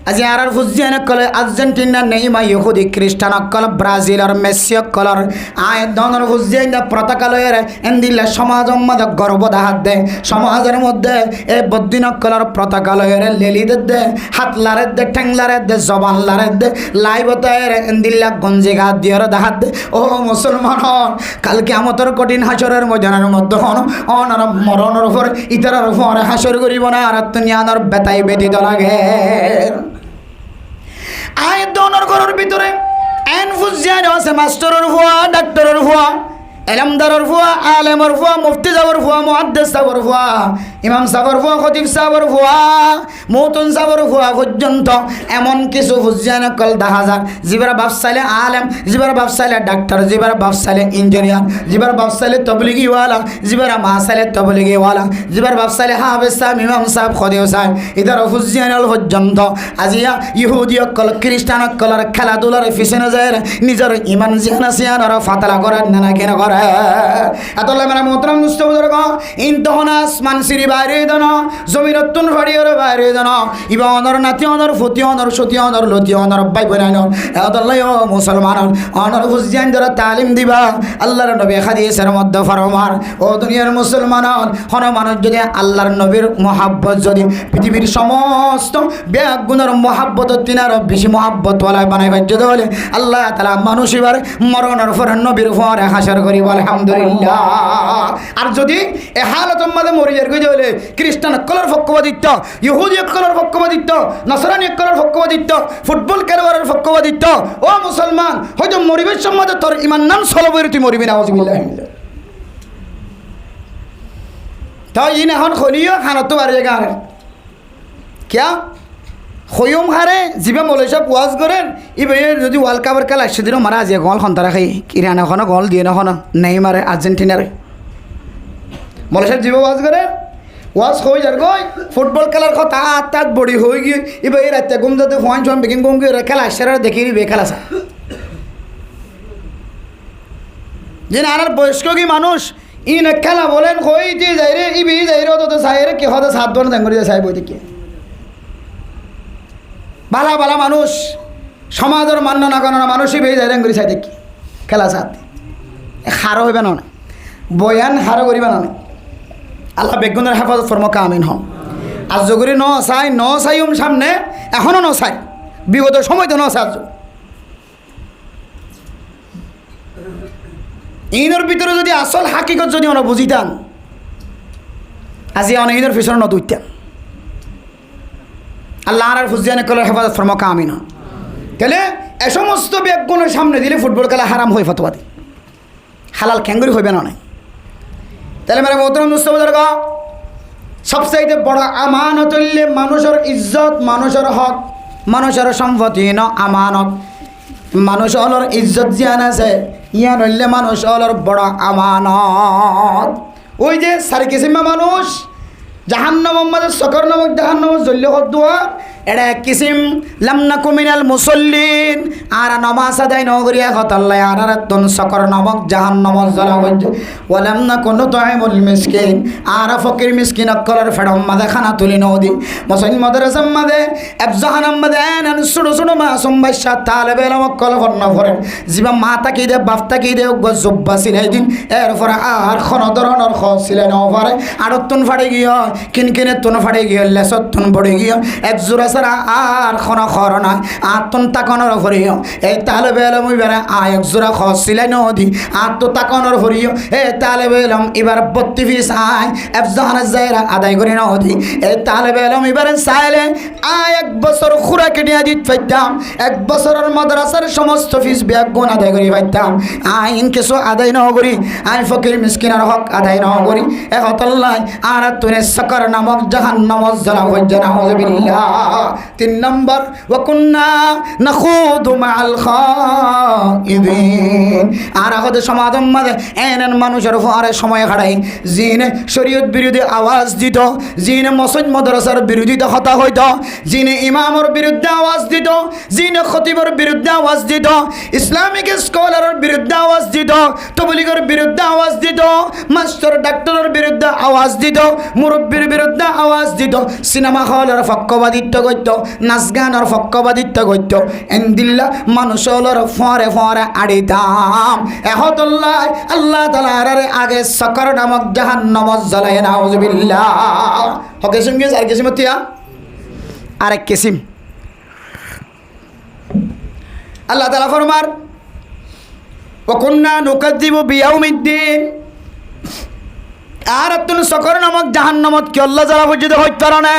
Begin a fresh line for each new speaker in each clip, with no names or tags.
আজি আর ফুজিয়ান কলে আর্জেন্টিনা নেইমা ইহুদি খ্রিস্টান কল ব্রাজিল আর মেসি কলর আয় দনর ফুজিয়ান পতাকা লয়ের এন্দিলা সমাজ মধ্যে গর্ব দাহাত দে সমাজের মধ্যে এ বদ্দিন কলর পতাকা লয়ের লেলি দে হাত লারে দে ঠ্যাং লারে দে জবান লারে দে লাইবতায়ের এন্দিলা গঞ্জি গা দিয়র দাহাত দে ও মুসলমান কালকে আমতর কঠিন হাসরের ময়দানের মধ্যে হন অনর মরণের উপর ইতরের উপর হাসর করিব না আর দুনিয়ার বেতাই ব্যতীত লাগে আয় দনর ঘরের ভিতরে এন ফুজিয়ান আছে মাস্টারের হুয়া ডাক্তারের হুয়া এলমদারের হুয়া আলেমর হুয়া মুফতি সাহেবের হুয়া মুহাদ্দিস সাহেবের হুয়া ইমাম সাহেবের হুয়া খতিব সাহেবের হুয়া মৌতুন সাহেবের হুয়া পর্যন্ত এমন কিছু ফুজিয়ান কল দেখা যায় জিবার বাপ চাইলে আলেম জিবার বাপ চাইলে ডাক্তার জিবার বাপ চাইলে ইঞ্জিনিয়ার জিবার বাপ চাইলে তবলিগিওয়ালা জিবার মা চাইলে তবলিগিওয়ালা জিবার বাপ চাইলে হাফেজ সাহেব ইমাম সাহেব খদিও সাহেব ইধার ফুজিয়ান পর্যন্ত আজিয়া ইহুদি কল খ্রিস্টান কলর খেলাধুলার পিছনে যায় নিজের ইমান জিহান সিয়ানর ফাতলা করার নানা কেন করে এতলে মানে মোহতরম দুস্থ বুজুর্গ ইনতহনা আসমান সিরি বাইরে দেন জমিনতুন ফাড়িয়র বাইরে দেন ইবা অনর নাতি অনর ফতি অনর সতি অনর লতি অনর বাই বোনাইন এতলে ও মুসলমান অনর ফুজিয়ান যারা তালিম দিবা আল্লাহর নবী হাদিসের মধ্যে ফরমান ও দুনিয়ার মুসলমান হন মানুষ যদি আল্লাহর নবীর মহাব্বত যদি পৃথিবীর সমস্ত ব্যাগুণের মহাব্বত তিনার বেশি মহাব্বত ওয়ালা বানাই বাজ্য হলে আল্লাহ তাআলা মানুষ এবার মরণের পর নবীর পরে হাসর করি আলহামদুলিল্লাহ আর যদি এ হালতের মধ্যে মরিয়ার গিয়ে হলে খ্রিস্টান কলর পক্ষপাতিত্ব ইহুদি কলর পক্ষপাতিত্ব নসরানি কলর পক্ষপাতিত্ব ফুটবল খেলোয়াড়ের পক্ষপাতিত্ব ও মুসলমান হয়তো মরিবের সম্বন্ধে তোর ইমান নাম সলবই তুই মরিবি না আউযুবিল্লাহ তাই ইন এখন খলিও খানত বাড়িয়ে গান কিয়া খয়ুম হারে যিবা মলেশা পোয়াজ করেন ইবে যদি ওয়ার্ল্ড কাপের খেলা সেদিনও মারা আজি গল সন্তারা খাই ইরান এখনো গল দিয়ে নখনো নেই মারে আর্জেন্টিনারে মলেশার যিবা ওয়াজ করে ওয়াজ হয়ে যার গই ফুটবল খেলার কথা তাত বড়ি হয়ে গিয়ে ইবে এই রাতে ঘুম যাতে ফোন ফোন বেকিং ঘুম গিয়ে খেলা সেরা দেখি নিবে খেলা সা যে আনার বয়স্ক কি মানুষ ইন খেলা বলেন হইতে যাই রে ইবি যাই রে তো চাই রে কি হতে সাত ধরে দেঙ্গরি চাই বই দেখি বালা বালা মানুষ সমাজের মান্য না কোনো মানুষই বেয়ে যায় রেঙ্গুরি চাই দেখি খেলা চাতে হারো হইবে না বয়ান হারো করিবে না আল্লাহ বেগুনের হেফাজত ফরমকা আমিন হন আজ জগরি ন চাই সামনে এখনও ন চাই বিগত সময় তো ন চাই ইনের ভিতরে যদি আসল হাকিকত যদি অন বুঝিতাম আজি অনেক ইনের পিছনে ন দুইতাম আল্লাহ আর ফুজিয়ানে কলার হেফাজত ফরমকা আমিন হন তাহলে এ সমস্ত ব্যাগুনের সামনে দিলে ফুটবল খেলা হারাম হয়ে ফতোয়া দি হালাল খ্যাঙ্গুরি হইবে না তাহলে মানে মোহতরম দুস্থ সবচাইতে বড় আমানত হইলে মানুষের ইজ্জত মানুষের হক মানুষের সম্পত্তি ন আমানত মানুষ হলর ইজ্জত জিয়ান আছে ইয়ান হইলে মানুষ হলর বড় আমানত ওই যে সারি কিসিমা মানুষ জাহান্নাম আমাদের সকর নামক জাহান্নাম জ্বললে হদ্দুয়া এটা এক কিসিম লামনাকু মিনাল মুসল্লিন আর নামাজ আদায় নগরিয়া হতাল্লাহ আর তুন সকর নামক জাহান্নাম জ্বলা হইছে ওয়ালামনাকু নুতঈমুল মিসকিন আর ফকির মিসকিন অকলের ফেড়ম মাদে খানা তুলি নদি মুসলিম মাদ্রাসা মাদে আফজাহানাম মাদে আন সুড়ু সুড়ু মাসুম বাদশা তালেবে ইলম অকল ফন্ন ফরে জিবা মা তাকি দে বাপ তাকি দে গজব্বা সিলাই দিন এরপর আর খন ধরনের খ সিলাই ন পারে আর তুন ফাড়ে গিয়া কিনকিনে তুন ফাড়ে গিয়া লেসত তুন পড়ে গিয়া এক জোড়া সারা আর খন খর নাই আর তুন তাকনের ফরিও এই তালেবে ইলম এবারে এক জোড়া খ সিলাই নদি আর তো তাকনের ফরিও এই তালেবে ইলম এবার 32 পিস আয় আফজাহানা জায়রা আদায় করে নদি এই তালেবে ইলম এবারে চাইলে এক বছর খুরা কেটে দিত পাইতাম এক বছরের মাদ্রাসার সমস্ত ফিস ব্যাগ গুণ আদায় করে পাইতাম আইন কিছু আদায় ন করি আই ফকির মিসকিনের হক আদায় ন করি একতাল্লাহ আর তুনে সকর নামক জাহান্নাম জ্বলা হইছে নাউযুবিল্লাহ 3 নম্বর ওয়াকুন্না নাখুদু মাআল খাইদিন আর আগতে সমাজের মাঝে এনন মানুষের উপরে সময় কাটাই জিনে শরীয়ত বিরোধী আওয়াজ দিত জিনে মসজিদ মাদ্রাসার বিরোধিতা হতা হইত জিনে ইমাম ইমামর বিরুদ্ধে আওয়াজ দিত, জিনে খতিবর বিরুদ্ধে আওয়াজ দিত, ইসলামিক স্কলারের বিরুদ্ধে আওয়াজ দিত, তবলিগের বিরুদ্ধে আওয়াজ দিত, মাস্টার ডাক্তারের বিরুদ্ধে আওয়াজ দিত, মুরব্বীর বিরুদ্ধে আওয়াজ দিত, সিনেমা হলের পক্ষপাতিত্ব করত, নাচ গানের পক্ষপাতিত্ব করত, এন্দিল্লা মানুষ হলর ফরে ফরে আড়িতাম এহতুল্লাহ আল্লাহ তাআলার আগে সকর নামক জাহান্নাম জ্বালায় নাউজুবিল্লাহ। হকেসিম গেস আর কিসিম তিয়া আরেক কিসিম আল্লাহ তাআলা ফরমার ওয়া কুননা নুকাযযিবু বিয়াউমিদ্দিন। আর তুন সকর নামক জাহান্নামত কি আল্লাহ জ্বালা পর্যন্ত হইতে পারে না।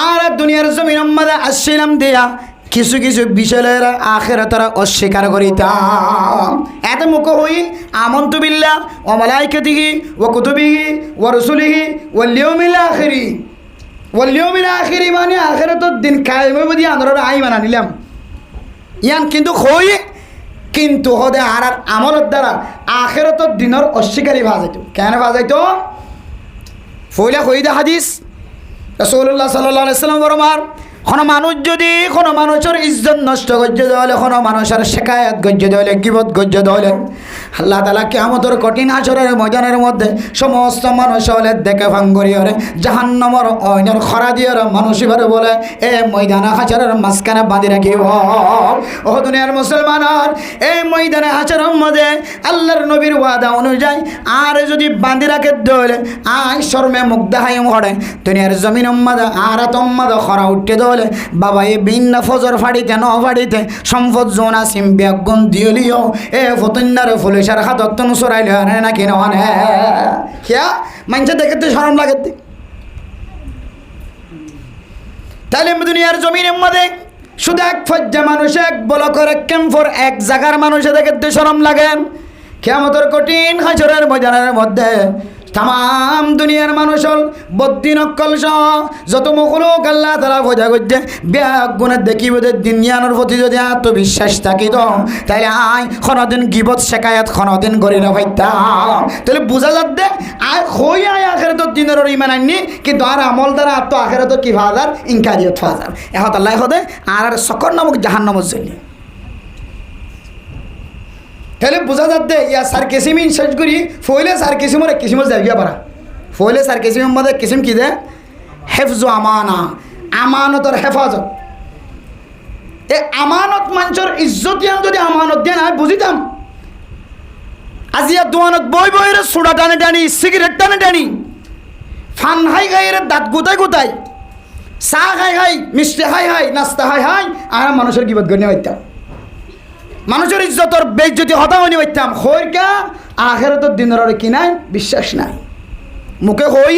আর দুনিয়ার জমিনের মধ্যে আসছিলাম দিয়া কিছু কিছু বিষয়ের আখিরাতরা অস্বীকার করিতাম। এত মুখ হই আমন্তু বিল্লাহ ওয়া মালাইকাতিহি ওয়া কুতুবিহি ওয়া রাসূলিহি ওয়াল ইয়াউমিল আখিরি। ওয়াল ইয়াউমিল আখিরি মানে আখিরাতের দিন কায়েম হবে দিয়া আমরা আই মানা নিলাম ইয়ান, কিন্তু হই কিন্তু হদে আর আমলের দ্বারা আখিরাতের দিনের অস্বীকারী ভাজাইতো। কেন ভাজাইতো? ফইলা হইদা হাদিস রাসূলুল্লাহ সাল্লাল্লাহু আলাইহি ওয়াসাল্লাম ফরমান, কোনো মানুষ যদি কোনো মানুষের ইজ্জত নষ্ট করছে তাহলে কোনো মানুষের শেখায়ত করছে তাহলে গীবত করছে তাহলে আল্লাহ তাআলা কিয়ামতের কঠিন হাশরের ময়দানের মধ্যে সমস্ত মানুষ হলে দেখে ভাঙ্গরি হরে জাহান্নামের অইনের খরা দিয়ে মানুষ এবারে বলে এ ময়দানে হাশরের মাঝখানে বাঁধি রাখিব। ও দুনিয়ার মুসলমানের এই ময়দানে হাশরের মধ্যে আল্লাহর নবীর ওয়াদা অনুযায়ী আর যদি বাঁধি রাখে তাহলে আই শর্মে মুখ দেখাই হরে দুনিয়ার জমিনের মধ্যে আর তোমাদের খরা উঠতে বলে বাবা এ বিন্না ফজর ফাড়িতে ন ফাড়িতে সম্পদ জোনা সিম ব্যাগুন দিলিও এ ফতুন্নার ফুলিশার হাতত তন সরাইলে আনে নাকি নয় কিয়া মানুষে দেখতে শরম লাগে। তাহলে দুনিয়ার জমিনের মধ্যে শুধু এক ফজ্জা মানুষ এক বলকের এক ক্যাম্পর এক জায়গার মানুষে দেখতে শরম লাগে। কিয়ামতের কঠিন হাশরের ময়দানের মধ্যে তাম দুনিয়ার মানুষ হল বদ্দিন অক্কল সহ যত মখলুক আল্লাহ তাআলা ভজা করছে ব্যাগ গুণে দেখিব দিনিয়ানোর প্রতি যদি আত্মবিশ্বাস থাকিত তাহলে আয় কোনোদিন গিবত শেখায়ত কোনোদিন করি না ভাইতাম। তাহলে বোঝা যাচ্ছে আয় হই আয় আখেরাতের দিনের ইমান আননি, কিন্তু আর আমল দ্বারা আত্ম আখেরাতের কি ফাজার ইনকারিয়ত ফাজার এহত আল্লাহ হদে আর সকর নামক জাহান্নামত জন্য। তাহলে বোঝা যাচ্ছে ইয়া সার কিসিমিন শেষ করি ফইলে সার কিসিমর এক কিসিমর জায়গা পারা ফইলে সার কিসিমের মধ্যে কিসিম কি দে হেফজ আমানা আমানতর হেফাজত। এ আমানত মানুষের ইজ্জত ইয়ান যদি আমানত দেন আমি বুঝিতাম আজিয়া দোয়ানত বই বইরে সোডা টানে টানি সিগারেট টানে টানি ফান হাই খাইয়ের দাঁত গোতাই গোতাই চা খাই খাই মিষ্টি খাই খাই নাস্তা খাই খাই আর মানুষের কিবত গণ্য হইতাম মানুষের ইজ্জতর বেইজ্জতি হতা হইনি হইতাম হইকা আখেরাতের দিনের কি নাই বিশ্বাস নাই মুখে হই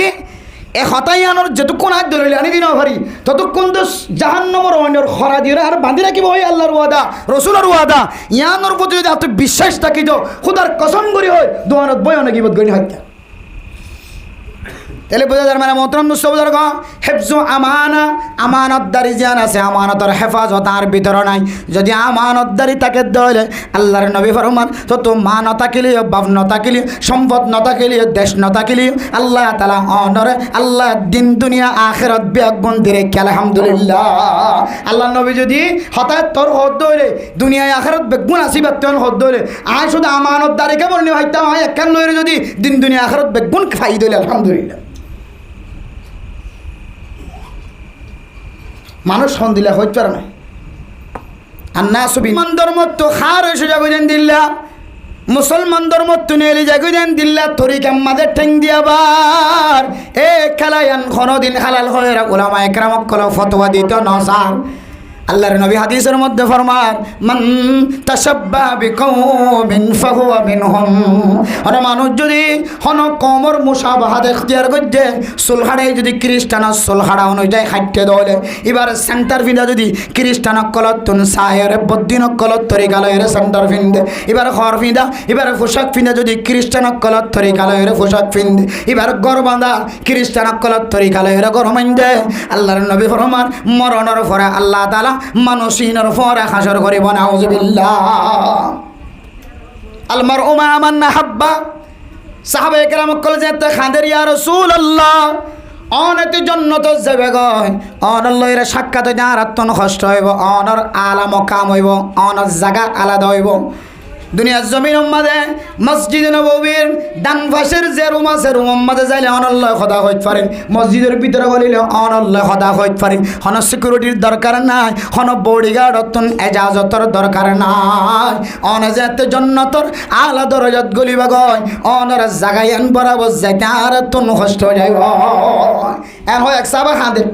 এ হতাই আনোর যতক্ষণ হাত ধরে আনি দিন ভারি ততক্ষণ তো জাহান্নামের অন্যর খরা দিয়ে আর বাঁধি রাখিব ওই আল্লাহর ওয়াদা রসুলের ওয়াদা ইয়ানোর প্রতি যদি এত বিশ্বাস থাকিত খুদার কসম করি হয় দোয়ানত বই অনেক বিপদ গণি হইতা। তাহলে বোঝা যায় মানে মোহতরম দোস্ত হেফজ আমানা আমানতদারি জান আছে আমানতের হেফাজত আর ভিতরে নাই। যদি আমানতদারি তাকে দলে আল্লাহর নবী ফরমান তো মা ন থাকিলিও বাপ ন থাকিলিও সম্পদ ন থাকিলিও দেশ ন থাকিলিও আল্লাহ তাআলা অনরে আল্লাহ দিন দুনিয়া আখিরাত বেগুন দিরে আলহামদুলিল্লাহ। আল্লাহর নবী যদি হঠাৎ তোর হদ দলে দুনিয়ায় আখিরাত বেগুন আসিবার তোর হদ দলে আয় শুধু আমানতদারি কেমন নি হইতাম আয় একখান লইরে যদি দিন দুনিয়া আখিরাত বেগুন খাই দলে আলহামদুলিল্লাহ। মানুষ হন দিলে হইতে পারে না আর না ছবি মান ধর্ম তো খার এসে জাগুদেন দিল্লা মুসলমান ধর্ম তো নেলি জাগুদেন দিল্লা তরিক আমাদের ঠেং দিয়াবার এ খেলায়ান কোনোদিন হালাল হয়ে ওলামা একরামক কল ফতোয়া দিত নসার। আল্লাহর নবী হাদিসের মধ্যে ফরমান মান তাশাব্বা বিকওমিন ফাহুয়া মিনহুম। আর মানুষ যদি হন কমর মুসাবাহাত ইখতিয়ার করতে সুলহাড়ে যদি খ্রিস্টানের সুলহাড়া অনুযায়ী খাইতে দলে এবার সেন্টার ফিন্দা যদি খ্রিস্টানক কলত তুন সাহের বদ্দিনক কলত তরিকালয়ের সেন্টার ফিন্দে এবার ঘর ফিন্দা এবার পোশাক ফিন্দা যদি খ্রিস্টানক কলত তরিকালয়ের পোশাক ফিন্দে এবার গর বাঁধা খ্রিস্টানক কলত তরিকালয়ের গর মাইন্দে। আল্লাহর নবী ফরমান মরণের পরে আল্লাহ তাআলা মানুষিনের পরে হাসর করিব নাউজুবিল্লাহ। আল মারউ মা মান হাব্বা সাহাবায়ে কেরাম কল যেতে খাদের ইয়া রাসূলুল্লাহ অনেতে জন্নত যাবে গয় অনল্লয়ের সাক্ষাৎ যার আত্মন কষ্ট হইব অনর আলা মকাম হইব অনর জায়গা আলাদা হইব দুনিয়ার জমিন মাঝে মসজিদ নববীর ডান পাশের যে রুম আছে রুম মাঝে যাইলে অনল্লয় খোদা হইতে পারেন মসজিদের ভিতরে গলিলে অনল্লয় খোদা হইতে পারেন হন সিকিউরিটির দরকার নাই হন বডিগার্ড অতন এজাজতর দরকার নাই অনজাত জন্নতর আলা দরজাত গলিব গয় অনর জাগায় আন বরাবর যাইতে আর তন কষ্ট যাইব এন হয় এক সাবা হাঁদে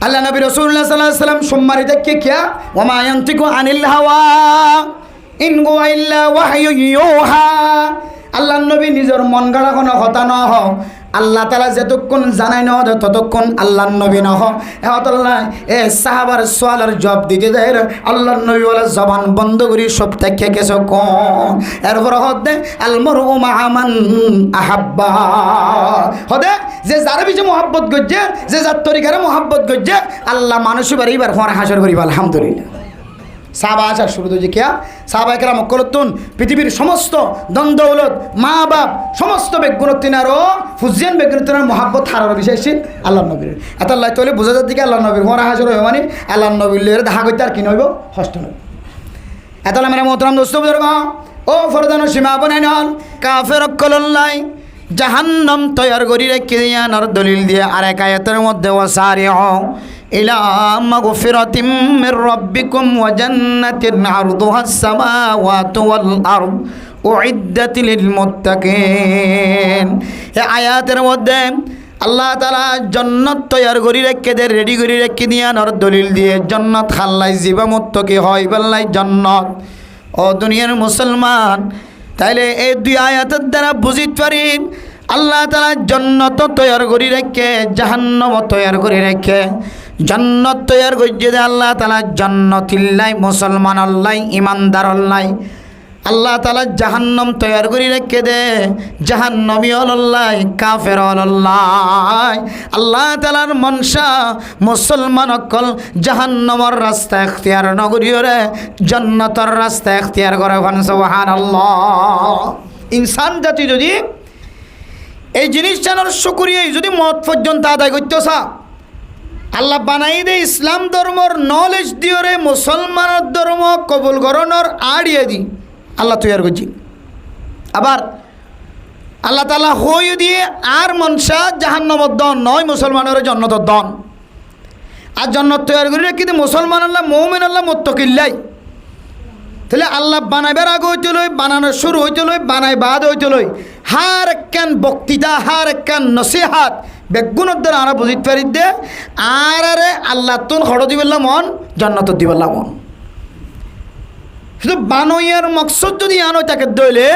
আল্লাহ নবী রাসূলুল্লাহ সাল্লাল্লাহু আলাইহি ওয়াসাল্লাম সম্মানিত কে কিয়া ওয়া মা ইয়ানতিকু আনিল হাওয়া ইন হুয়া ইল্লা ওয়াহয়ু ইউহা আল্লাহ নবী নিজের মন গড়া কোনো কথা ন হ আল্লাহ তাআলা যতক্ষণ জানাই ন ততক্ষণ আল্লাহ নবী ন হ এহতল্লাহ এ সাহাবার সওয়ালের জবাব দিতে যায় আল্লাহ নবী বলে জবান বন্ধ করি সব থেকে গেছো কোন এরপর হদে আল মারউ মা মান আহাব্বা হদে যে যার বিচে মোহাব্বত গজ্জে যে যার তরিকারে মোহাব্বত গজ্জে আল্লাহ মানুষ বাড়িবার হওয়ার হাসর করিবা আলহামদুলিল্লাহ সাহাবা আসার শুরু তো যে কিয়া সাহাবা একরাম কলতুন পৃথিবীর সমস্ত দ্বন্দ্বৌলত মা বাপ সমস্ত বেগুণতিনারও ফুজিয়ান বেগুণতিনার মহাব্বত হারার বিষয় ছিল আল্লাহ নবীর এত আল্লাহ তলে বোঝা যার দিকে আল্লাহ নবীর হওয়ার হাসর হইব মানে আল্লাহ নবীর দেখা করতে আর কি নইব হষ্ট নইব এত মেরা মোহতরাম দোস্ত বুজুর্গ ও ফরদানো সীমা বনাই নন কাফের কলল্লাই জাহান্নাম তৈয়ার করি রেখে দিয়ানোর দলিল দিয়ে আর এক আয়াতের মধ্যে ওয়াসারিউ ইলা মাগফিরাতিম মির রাব্বিকুম ওয়া জান্নাতিন আরদুহাস সামাওয়াতু ওয়াল আরদ উইদ্দাত লিল মুত্তাকিন এই আয়াতের মধ্যে আল্লাহ তাআলা জান্নাত তৈয়ার করি রেখে দে রেডি করি রেখে দিয়ানোর দলিল দিয়ে জান্নাত খাল্লাই জিবা মুত্তাকি হয় বললাই জান্নাত ও দুনিয়ার মুসলমান তাইলে এই দুই আয়াতের দ্বারা বুঝিতে পারি আল্লাহ তাআলা জান্নাত তৈয়ার করি রেখে জাহান্নাম তৈয়ার করি রেখে জান্নাত তৈয়ার করছে যে আল্লাহ তাআলা জান্নাতিল্লাই মুসলমান আল্লাহ ইমানদার আল্লাহ আল্লাহ তাআলা জাহান্নাম তৈয়ার করি রেখে দে জাহান্নামী আল্লাহ কাফের আল্লাহ আল্লাহ তাআলার মনসা মুসলমান অকল জাহান্নামের রাস্তা ইখতিয়ার নগরীরে জান্নাতের রাস্তা ইখতিয়ার করে সুবহানাল্লাহ ইনসান জাতি যদি এই জিনিসটার শুকরিয়া যদি মত পর্যন্ত আদায় করতেছা আল্লাহ বানাই দে ইসলাম ধর্মর নলেজ দিওরে মুসলমানের ধর্ম কবুল করণর আড়িয়ে দি আল্লাহ তৈয়ার করছি আবার আল্লাহ তাআলা হই দিয়ে আর মনসা জাহান্নামের দন নয় মুসলমানের জান্নাতের দন আর জান্নাত তৈয়ার করি কিন্তু মুসলমান আল্লাহ মুমিন আল্লাহ মুত্তাকিল্লাই তাহলে আল্লাহ বানাইবার আগে হইতে লই বানানোর শুরু হইতে লই বানাই বাদ হইতে লই হার একখান বক্তৃতা হার একখান নসিহাত বেগুণের দ্বারা আমরা বুঝিতে পারি দে আর আরে আল্লাহ তুন খড় দিবেল্লা মন জান্নাত দিবেল্লা মন শুধু বানইয়ার মকসদ যদি আনো তাকে দইলে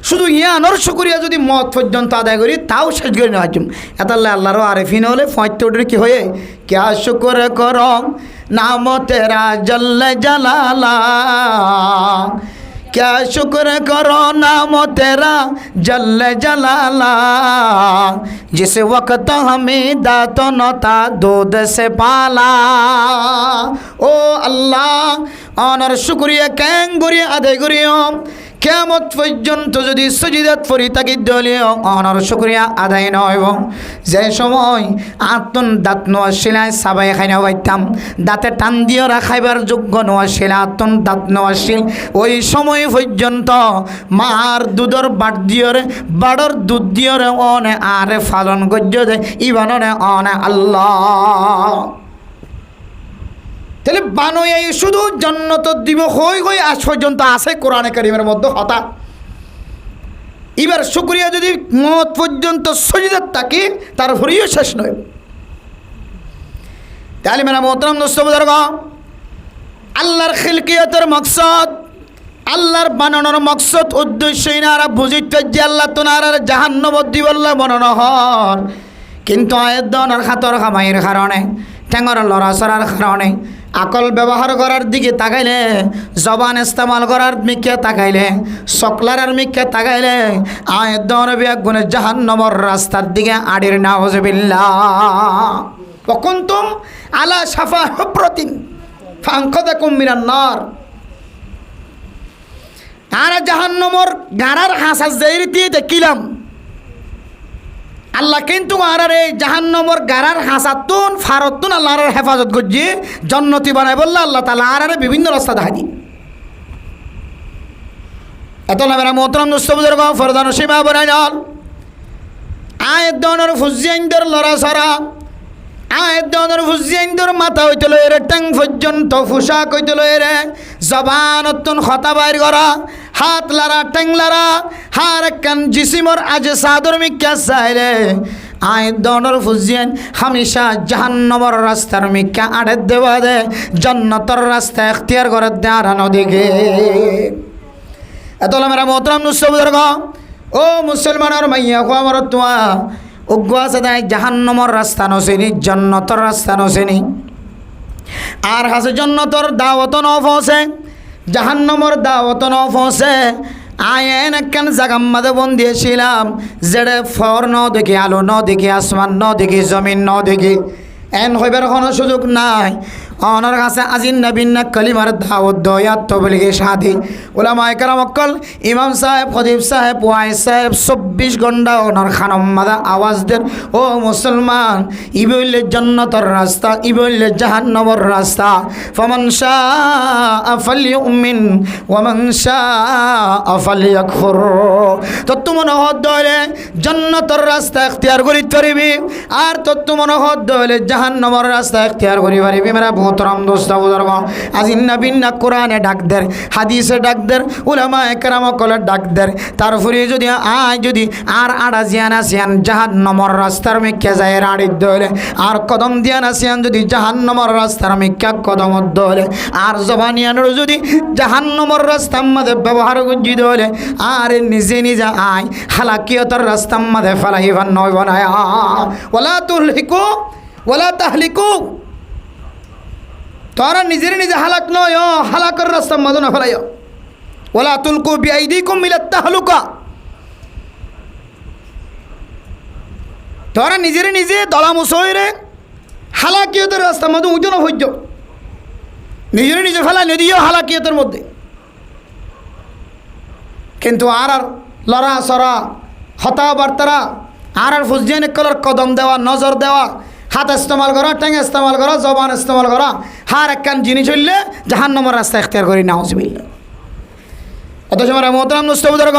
শুধু ইয়ানোর শুকরিয়া যদি মত পর্যন্ত আদায় করি তাও শেষ করে নেওয়া এতাল্লাহ আল্লাহরও আরেফিন হলে ফয়তে কি হয়ে ক্যা শুকর কর নাম তেরা জল্লে জালালা क्या शुक्र करो नाम तेरा जल जलाला जिस वक्त हमें दातो नता दूध से पाला ओ अल्लाह অনার শুকরিয়া কেন করি আদায় করিও কিয়ামত পর্যন্ত যদি সজিদাত পড়ি তাকে দলীয় অনার শুকরিয়া আদায় নইব যে সময় আতন দাঁত নোয়া শিলায় সাবাই খাইনা বাইতাম দাঁতে টান দিয়ে রাখাইবার যোগ্য নোয়া শিলা আতন দাঁত নোয়া শিল ওই সময় পর্যন্ত মার দুধর বাট দিয়রে বাড়র দুধ দিয়রে অনে আরে ফালন গজ্য দে ইবাননে অনে আল্লাহ তাহলে বানয়াই শুধু জান্নাত দিব হই হই আজ পর্যন্ত আছে কোরআনে কারীমের মধ্যে হতা এবার শুকরিয়া যদি মত পর্যন্ত সজিদাত থাকি তার হরিও শেষ নয় তাহলে মেরা মোহতারাম দোস্ত বুজুর্গ আল্লাহর খিলকিয়তের মকসদ আল্লাহর বানানোর মকসদ উদ্দেশ্যই না আর বুঝিতে যে আল্লাহ তোনার জাহান্নাম দিবল্লা বানানো হর কিন্তু আয়ের দনের খাতর খামাইয়ের কারণে ঠেঙর লড়াচড়ার কারণে আকল ব্যবহার করার দিকে তাকাইলে জবান ইস্তেমাল করার মিকে তাকাইলে সকলার মিকে তাকাইলে আয়ের দন বেগুনে জাহান্নামের রাস্তার দিকে আড়ির নাউজুবিল্লাহ ওয়াকুনতুম আলা শাফা হুফরাতিন ফানকাদাকুম মিনান নার আর জাহান্নামের গাড়ার হাসা যেইরিতে দেখিলাম আল্লাহ কিন্তু আর এই জাহান্নমর গারার হাসাতুন ফারতুন আল্লাহর হেফাজত করছি জন্নতি বানায় বললে আল্লাহ তাআলা আর বিভিন্ন রাস্তা দেখা দিই এত না মেরা মোহতরম দোস্ত বুজুর্গ ফরদান সীমা বানাই নল আয়ের দনের ফুজিয়াইন্দর লড়া সরা আয়ের দনের ফুজিয়াইন্দর মাথা হইতে লয়ের ট্যাং পর্যন্ত পোশাক হইতে লয়ের জবান অত্যন খতা বাইর করা হাত লারা ট্যাং লারা হার একখান জিসিমর আজ সাদর মিক্কা চাইলে আয়ের দনের ফুজিয়ান হামেশা জাহান্নমর রাস্তার মিক্কা আড়ে দেওয়া দে জন্নতর রাস্তা এখতিয়ার করে দেওয়ার নদীকে এত মেরা মোহতরম দোস্ত বুজুর্গ ও মুসলমানের মাইয়া খো আমার তোমা উগ্গুয়া সদায় জাহান্নমর রাস্তা নসেনি জন্নতর রাস্তা নসেনি আর হাসে জন্নতর দাওয়াত ন পৌঁছে জাহান্নমর দাওয়াত ন পৌঁছে আয়েন একখান জাগাম মাঝে বন্দিয়েছিলাম যেড়ে ফর ন দেখি আলো ন দেখি আসমান ন দেখি জমিন ন দেখি এন হইবার কোনো সুযোগ নাই অনার কাছে আজিন নবীন না কলিমার দাওয়াত দয়াত তবলিগে শাদি উলামায়ে কেরাম অকল ইমাম সাহেব খতিব সাহেব ওয়াইজ সাহেব 24 ঘন্টা ওনার খানম মাদা আওয়াজ দেন ও মুসলমান ইবইলে জান্নাতের রাস্তা ইবইলে জাহান্নামের রাস্তা ফামান শাআ ফালইউমিন ওয়া মান শাআ ফালইয়াকফুর তো তুমি হদ দলে জান্নাতের রাস্তা ইখতিয়ার করি পারিবি আর তো তুমি হদ দলে জাহান্নামের রাস্তা ইখতিয়ার করি পারিবি মেরা মোহতরম দোস্ত বুজুর্গ আজিন নবীন না কোরআনে ডাক দের হাদিসে ডাক দের উলামায়ে কেরাম কলে ডাক দের তারপরে যদি যদি আর আড়া জিয়ানা সিয়ান জাহান্নামের রাস্তার মিক্কা যায় রাড়ি দলে আর কদম দিয়ানা সিয়ান যদি জাহান্নামের রাস্তার মিক্কা কদম দলে আর জবানিয়ানোর যদি জাহান্নামের রাস্তার মধ্যে ব্যবহার গুজি দলে আর নিজে নিজে আয় হালাকিয়তের রাস্তার মধ্যে ফেলাইবার নয় বানায় ওয়ালা তুলহিকু ওয়ালা তাহলিকু তোরা নিজের নিজে হালাক নয় হালাকের রাস্তা মাঝে না ফেলাই ওলা তুলকু বিআইদিকুম ইলাত তাহলুকা তোরা নিজের নিজে দলা মুসইরে হালাকিয়তের রাস্তা মাঝে উঠে না হইজ নিজের নিজে ফেলা নদীও হালাকিয়তের মধ্যে কিন্তু আর লড়া সরা হতাবার্তারা আর ফুজিয়ান কলর কদম দেওয়া নজর দেওয়া হাত ইস্তেমাল করা ট্যাং ইস্তেমাল করা জবান ইস্তেমাল করা হার একখান জিনিস হইলে জাহান্নামের রাস্তা ইখতিয়ার করি নাউজুবিল্লাহ অথচ আমার মোহতরম দোস্ত বুজুর্গ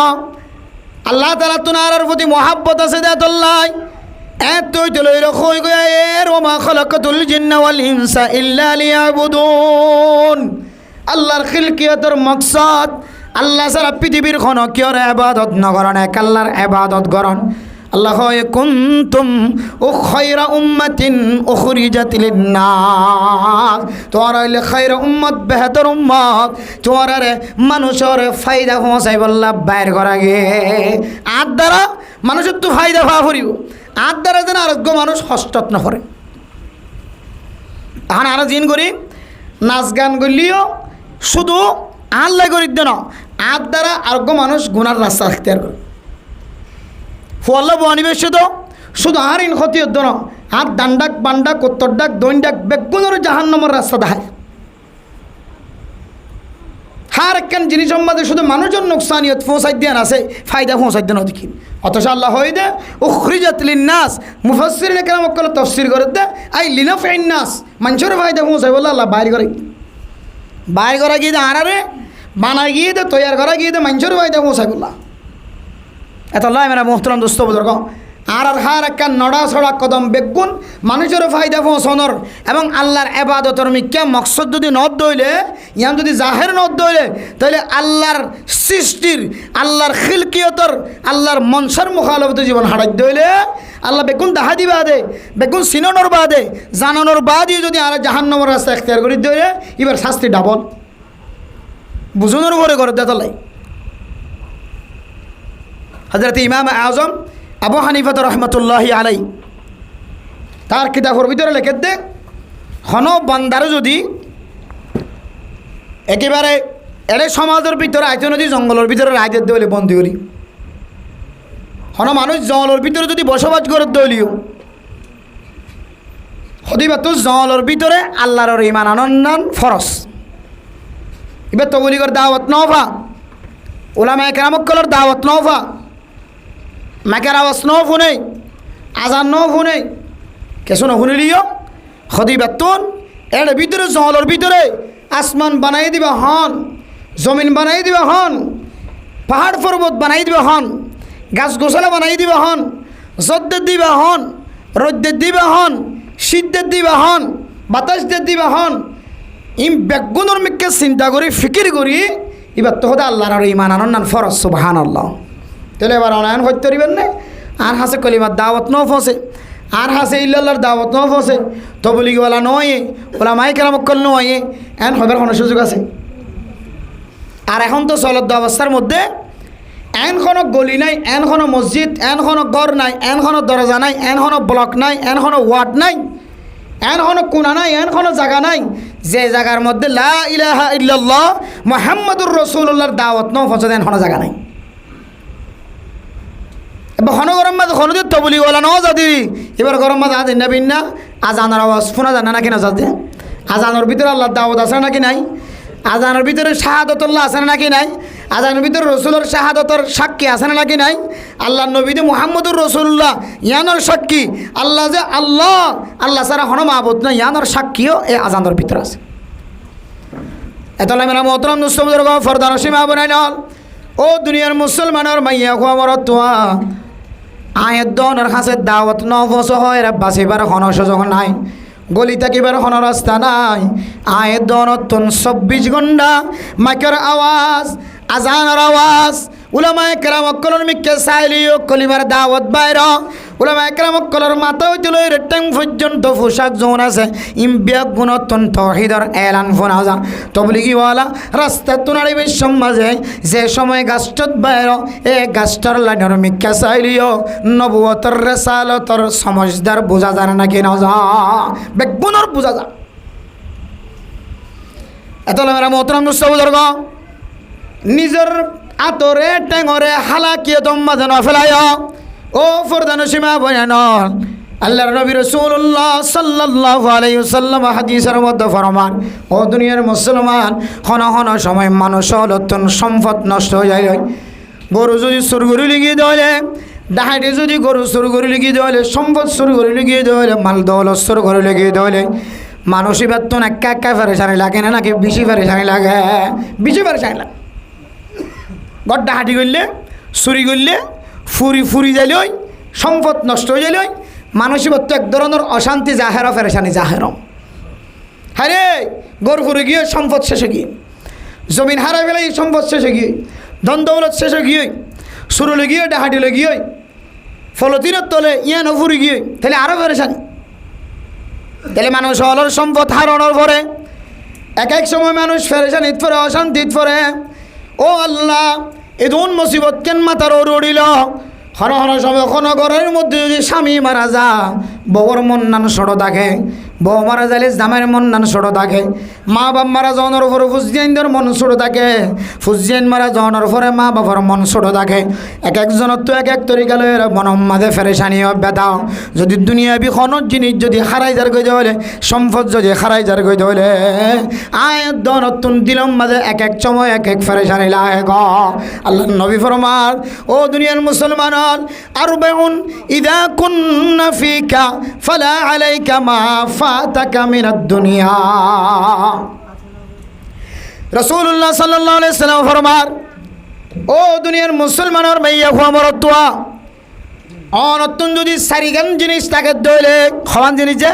আল্লাহ তাআলা তুনার প্রতি মহাব্বত আছে দেয়াতুল্লাহ এতই তো লইর কই গয়ের ওয়া মা খালাকাতুল জিন্না ওয়াল ইনসা ইল্লা লিয়াবুদুন আল্লাহর খিলকিয়াতের মাকসাদ আল্লাহ ছাড়া পৃথিবীর কোনো কিয়র ইবাদত নগরণ এক আল্লাহর ইবাদত করণ আল্লাহ কুনতুম খায়রা উম্মাতিন উখরিজাত লিন-নাস তোরা হইলে খায়রা উম্মত বেহতর উম্মত তোরা রে মানুষের ফায়দা পৌঁছাই বল্লা বাইর করা গে আর দ্বারা মানুষের তো ফায়দা পাওয়া পড়িব আর দ্বারা যেন আরোগ্য মানুষ হস্তত না করে এখন আরো জিন করি নাচ গান করলিও শুধু আল্লাহ করি দেন আর দ্বারা আরোগ্য মানুষ গুনার রাস্তা ইখতিয়ার করে ফল্লা বনিবেশ শুধু আর ইন ক্ষতি হতো না আর দান্ডাক বান্ডাক উত্তর ডাক দৈন ডাক বেগুনের জাহান্নামের রাস্তা দেখায় হার একখান জিনিস সম্বন্ধে শুধু মানুষজন নোকসানিয়ত পৌঁছাই দেন আছে ফায়দা পৌঁছাই দেন দেখি অথচ আল্লাহ হয়ে দে উখরিজাত লিন-নাস মুফাসসিরিনে কেরাম কল তাফসীর করে দে আই লিনাফিন নাস মানুষের ফায়দা পৌঁছাই বলে আল্লাহ বাইর করা গিয়ে দে আনারে বানাই গিয়ে দে তৈয়ার করা গিয়ে দে মানুষের ফায়দা পৌঁছাই বললা এত লাই মেরা মোহতরম দোস্ত বুজুর্গ আর হার একটা নড়া ছড়া কদম বেগুন মানুষের ফায়দা পৌঁছানোর এবং আল্লাহর ইবাদতের মিক্কা মকসদ যদি নদ দইলে ইয়াম যদি জাহের নদ দইলে তাহলে আল্লাহর সৃষ্টির আল্লাহর খিলকিয়তর আল্লাহর মনসার মুখালবত জীবন হারাই দইলে আল্লাহ বেগুন দাহা দিবা দে বেগুন সিনানোর বাদে জানানোর বাদই যদি আর জাহান্নামের রাস্তা ইখতিয়ার করি দইলে এবার শাস্তি ডাবল বুঝুনোর করে দেতলাই হযরত ইমাম আজম আবু হানিফা রহমতুল্লাহি আলাই তার কিতাবের ভিতরে লেখে দে হন বান্দারে যদি একেবারে এড়ে সমাজের ভিতরে আইতে নদী জঙ্গলের ভিতরে রাইতে দেওয়ালে বন্দি করি হন মানুষ জঙ্গলের ভিতরে যদি বসবাস করে দলিও হদিবা তো জঙ্গলের ভিতরে আল্লাহর ইমান আনন্দান ফরস এবার তবলিগর দাওয়াত নফা উলামায়ে কেরামকলের দাওয়াত নফা মাকের আওয়াজ ন ফোনে আজান ন শুনে কিছু নশুনিলিও সদি বেতন এর ভিতরে জলের ভিতরে আসমান বানাই দিবা হন, জমিন বানাই দিবা হন, পাহাড় পর্বত বানাই দিবা হন, গাছ গোছালা বানাই দিবা হন, জদ্দের দিবা হন, রোদ্দের দিবা হন, শীতদের দিবা হন, বাতাসদের দিবা হন। ইম বেগুনের মিকে চিন্তা করি ফিকির করি এবার তো হতে আল্লাহর আর ইমান আনন্দান ফরজ সুবহানাল্লাহ। তাহলে এবার অনায়ন হইতে পারিবেন না। আর হাসে কলিমার দাওয়াত ন ফসে, আর হাসে ইল্লাল্লাহর দাওয়াত ন ফসে, তবলিগওয়ালা নয়, ওলা মাই কেরামক্কল নয়, এন হবার কোনো সুযোগ আছে? আর এখন তো চলদ্দ অবস্থার মধ্যে এন কোনো গলি নাই, এন কোনো মসজিদ, এন কোনো ঘর নাই, এন কোনো দরজা নাই, এন কোনো ব্লক নাই, এন কোনো ওয়ার্ড নাই, এন কোনো কোনা নাই, এন কোনো জায়গা নাই যে জায়গার মধ্যে লা ইলাহা ইল্লাল্লাহ মুহাম্মাদুর রাসূলুল্লাহর দাওয়াত ন ফসে, এন কোনো জায়গা নাই। এবার ঘন গরম মাঝে ঘন দিয়ে তবলি ওলা ন যাদি এবার গরম মাঝে আজ না বিন না আজানোর আওয়াজ শোনা যায় না নাকি না যাতে? আজানোর ভিতরে আল্লাহর দাওয়াত আছে নাকি নাই? আজানের ভিতরে শাহাদতুল্লাহ আছে নাকি নাই? আজানের ভিতরে রসুলের শাহাদতর সাক্ষী আছে নাকি নাই? আল্লাহ নবীদে মুহাম্মদুর রসুল্লাহ ইয়ানোর সাক্ষী, আল্লাহ যে আল্লাহ, আল্লাহ ছাড়া হন মাহবুদ না, ইয়ানোর সাক্ষীও এই আজানোর ভিতরে আছে। এতলা মেরা মোহতরম নুসবুজুর ফরদান সীমা বনাই নল ও দুনিয়ার মুসলমানের মাইয়া খবর তোয়া আয়ের দনের কাছে দাওয়াত ন ফস হয় বাঁচিবার কোনো সুযোগ নাই, গলি থাকিবার কোনো রাস্তা নাই। আয়ের দনতন 24 ঘণ্টা মাইকের আওয়াজ, আজানের আওয়াজ, উলামায়ে কেরাম অক্কলর মিকে চাইলিও কলিমার দাওয়াত বাইর, উলামায়ে কেরাম অক্কলর মাথা হইতে লই রেটাং পর্যন্ত পোশাক জোন আছে ইম্বিয়া গুণতন তৌহিদর এলান ফোনা যা তবলিগিওয়ালা রাস্তা তুনারিবের সমাজে যে সময় গাছটত বাইর এ গাছটার লাইনের মিকে চাইলিও নবুয়তর রেসালতর সমজদার বোঝা যায় নাকি না যা বেগুনের বোঝা যা। এত মেরা মোহতরম মুসতাবুজুর্গ নিজের আতরে টেঙরে হালাকিয়ে দম্মা যেন ফেলায় ও ফরদান সীমা বয়ান আল্লাহর নবী রাসূলুল্লাহ সাল্লাল্লাহু আলাইহি ওয়াসাল্লাম হাদিসের মধ্যে ফরমান ও দুনিয়ার মুসলমান হন হন সময় মানুষ লতন সম্পদ নষ্ট হয়ে যায়। গরু যদি চুর করে লিগিয়ে দেওয়ালে, ডাহাইটে যদি গরু চুর করে লিগিয়ে দেওয়ালে, সম্পদ চুর করে লিগিয়ে দেওয়ালে, মাল দৌলত চুর করে লিগিয়ে দেওয়ালে মানুষই বেতন একা একা ফেরেশানি লাগে না নাকি বেশি ফেরেশানি লাগে? বেশি ফেরেশানি লাগে। গড্ডা হাঁটি করলে, চুরি করলে, ফুরি যাইলে ওই সম্পদ নষ্ট হয়ে যাইলে ওই মানুষই বেতন এক ধরনের অশান্তি জাহের ফেরেশানি জাহের। হ্যাঁ রে গরু ফুরে গিয়ে সম্পদ শেষে গিয়ে, জমিন হারাই ফেলে সম্পদ শেষে গিয়ে, ধন দৌলত শেষে গিয়ে, সুরলে গিয়ে ডাহাটিলে গিয়ে, ফলতিনের তলে ইয়ানো ফুরি গিয়ে, তাহলে আরও ফেরেশানি। তাহলে মানুষ অলর সম্পদ হারানোর পরে এক এক সময় মানুষ ফেরেশানিত পরে, অশান্তিত পরে। ও আল্লাহ এ ধন মুসিবত কেন মাথার উড়িল? হর হর সময় কোনো ঘরের মধ্যে যদি স্বামী মারা যা বউর মন নান সড়ো থাকে, বউ মারা যাইলে জামাইয়ের মন নান সড়ো থাকে, মা বাপ মারা যাওয়ানোর উপরে ফুজিয়ানদের মন ছোটো থাকে, ফুজিয়ান মারা যাওয়ানোর উপরে মা বাবার মন ছোটো থাকে। এক একজনের তো এক এক তরিকা লয়ে মনের মাঝে ফেরেশানি বেদাও। যদি দুনিয়া বিখনত জিনিস যদি হারাই যার গই হলে, সম্পদ যদি হারাই যার গই হলে আয় নতুন দিলম মাঝে এক এক সময় এক এক ফেরেশানি লাগে গ। আল্লাহ নবী ফরমান ও দুনিয়ার মুসলমান আরবাউন ইযা কুন্না ফিকা ফালা আলাইকা মা ফাতাকা মিনাদ দুনিয়া। রাসূলুল্লাহ সাল্লাল্লাহু আলাইহি সাল্লাম ফরমান ও দুনিয়ার মুসলমানের মাইয়া খবর তোয়া অনতুন যদি সারিগান জিনিস তাকে দইলে খাওয়ান জিনিস যে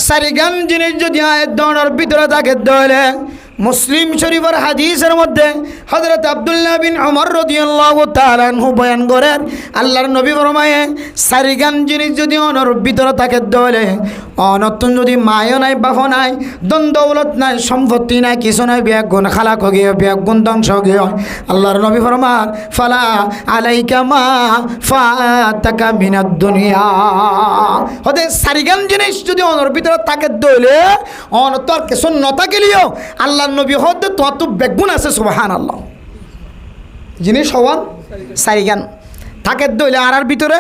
সারিগান জিনিস যদি আয়ের দনের ভিতরে তাকে দইলে মুসলিম শরীফের হাদিসের মধ্যে হযরত আব্দুল্লাহ বিন ওমর রাদিয়াল্লাহু তাআলা আনহু বয়ান করেন আল্লাহর নবী ফরমায়ে সারিগান জিনিস যদি অনর ভিতরে থাকে দলে অনতুন যদি মায়ও নাই বাপ নাই দন দৌলত নাই সম্পত্তি নাই কিছু নাই বেগুন খালাক গিয়ে বেগুন ধ্বংস গিয়ে আল্লাহর নবী ফরমান ফালা আলাইকা মা ফাতাকা মিনাদ দুনিয়া। হতে সারিগান জিনিস যদি অনর ভিতরে থাকে দলে অন তোর কিছু নথাকিলিও আল্লাহ নবী হতে তো বেগুন আছে সুবহানাল্লাহ। জিনিস হওয়ান সারিগান থাকে দইলে আর ভিতরে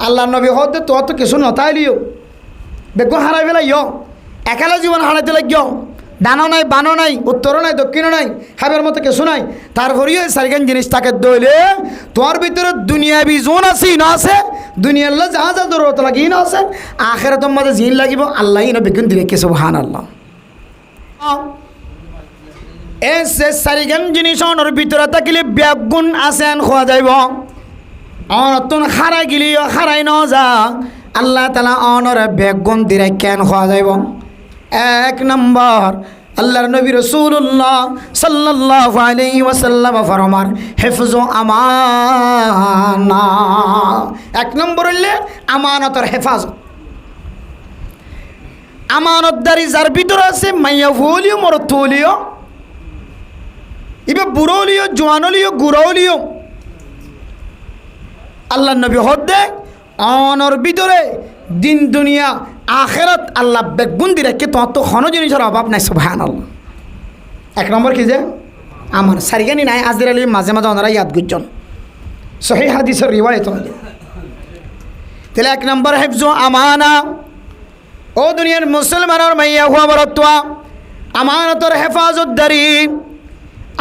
আল্লাহ নবী হতে তো কিছু নতাইলিও বেগুন হারাই ফেলাই একালা জীবন হারাইতে লাগিও ডানো নাই বানো নাই উত্তরও নাই দক্ষিণও নাই হাবের মতো কিছু নাই তারপরেও সারিগান জিনিস তাকে দইলে তোর ভিতরে দুনিয়াবি জোন আছে না আছে দুনিয়ার যা যা জরুরত লাগি না আছে আখেরে তোমার মাঝে জিন লাগিব আল্লাহ না বিজ্ঞান দিলে কে সুবহানাল্লাহ এসে সারিগান জিনিস অনর ভিতরে থাকিলে ব্যাগুণ আছেন খোয়া যাইব অনতন হারাই গেলিও হারাই ন যা আল্লাহ তালা অনর ব্যাগুণ দিলে কেন খোয়া যাইব এক নম্বর আল্লাহর নবী রাসূলুল্লাহ সাল্লাল্লাহু আলাইহি ওয়াসাল্লাম ফরমান হিফজু আমানা এক নম্বর হইলে আমানতের হেফাজত আমানতদারি যার ভিতরে আছে মাইয়া ফুলিও মরতুলিও ইবে বুড়লিও জোয়ানলিও গুড়লিও আল্লাহর নবী হদ্দে অনর ভিতরে দিন দুনিয়া আখেরাত আল্লাহ বেগুন দি রেখে তোমার তো কোনো জিনিসের অভাব নাই সুবহানাল্লাহ এক নম্বর কি যে আমার সারিগানি নাই আজদের আলী মাঝে মাঝে ওনারা ইয়াদ গুজন সহিহ হাদিসের রিওয়ায়াত তাহলে এক নম্বর হিফজু আমানা ও দুনিয়ার মুসলমানের মাইয়া হুয়া বরত্বা আমানতর হেফাজত দারি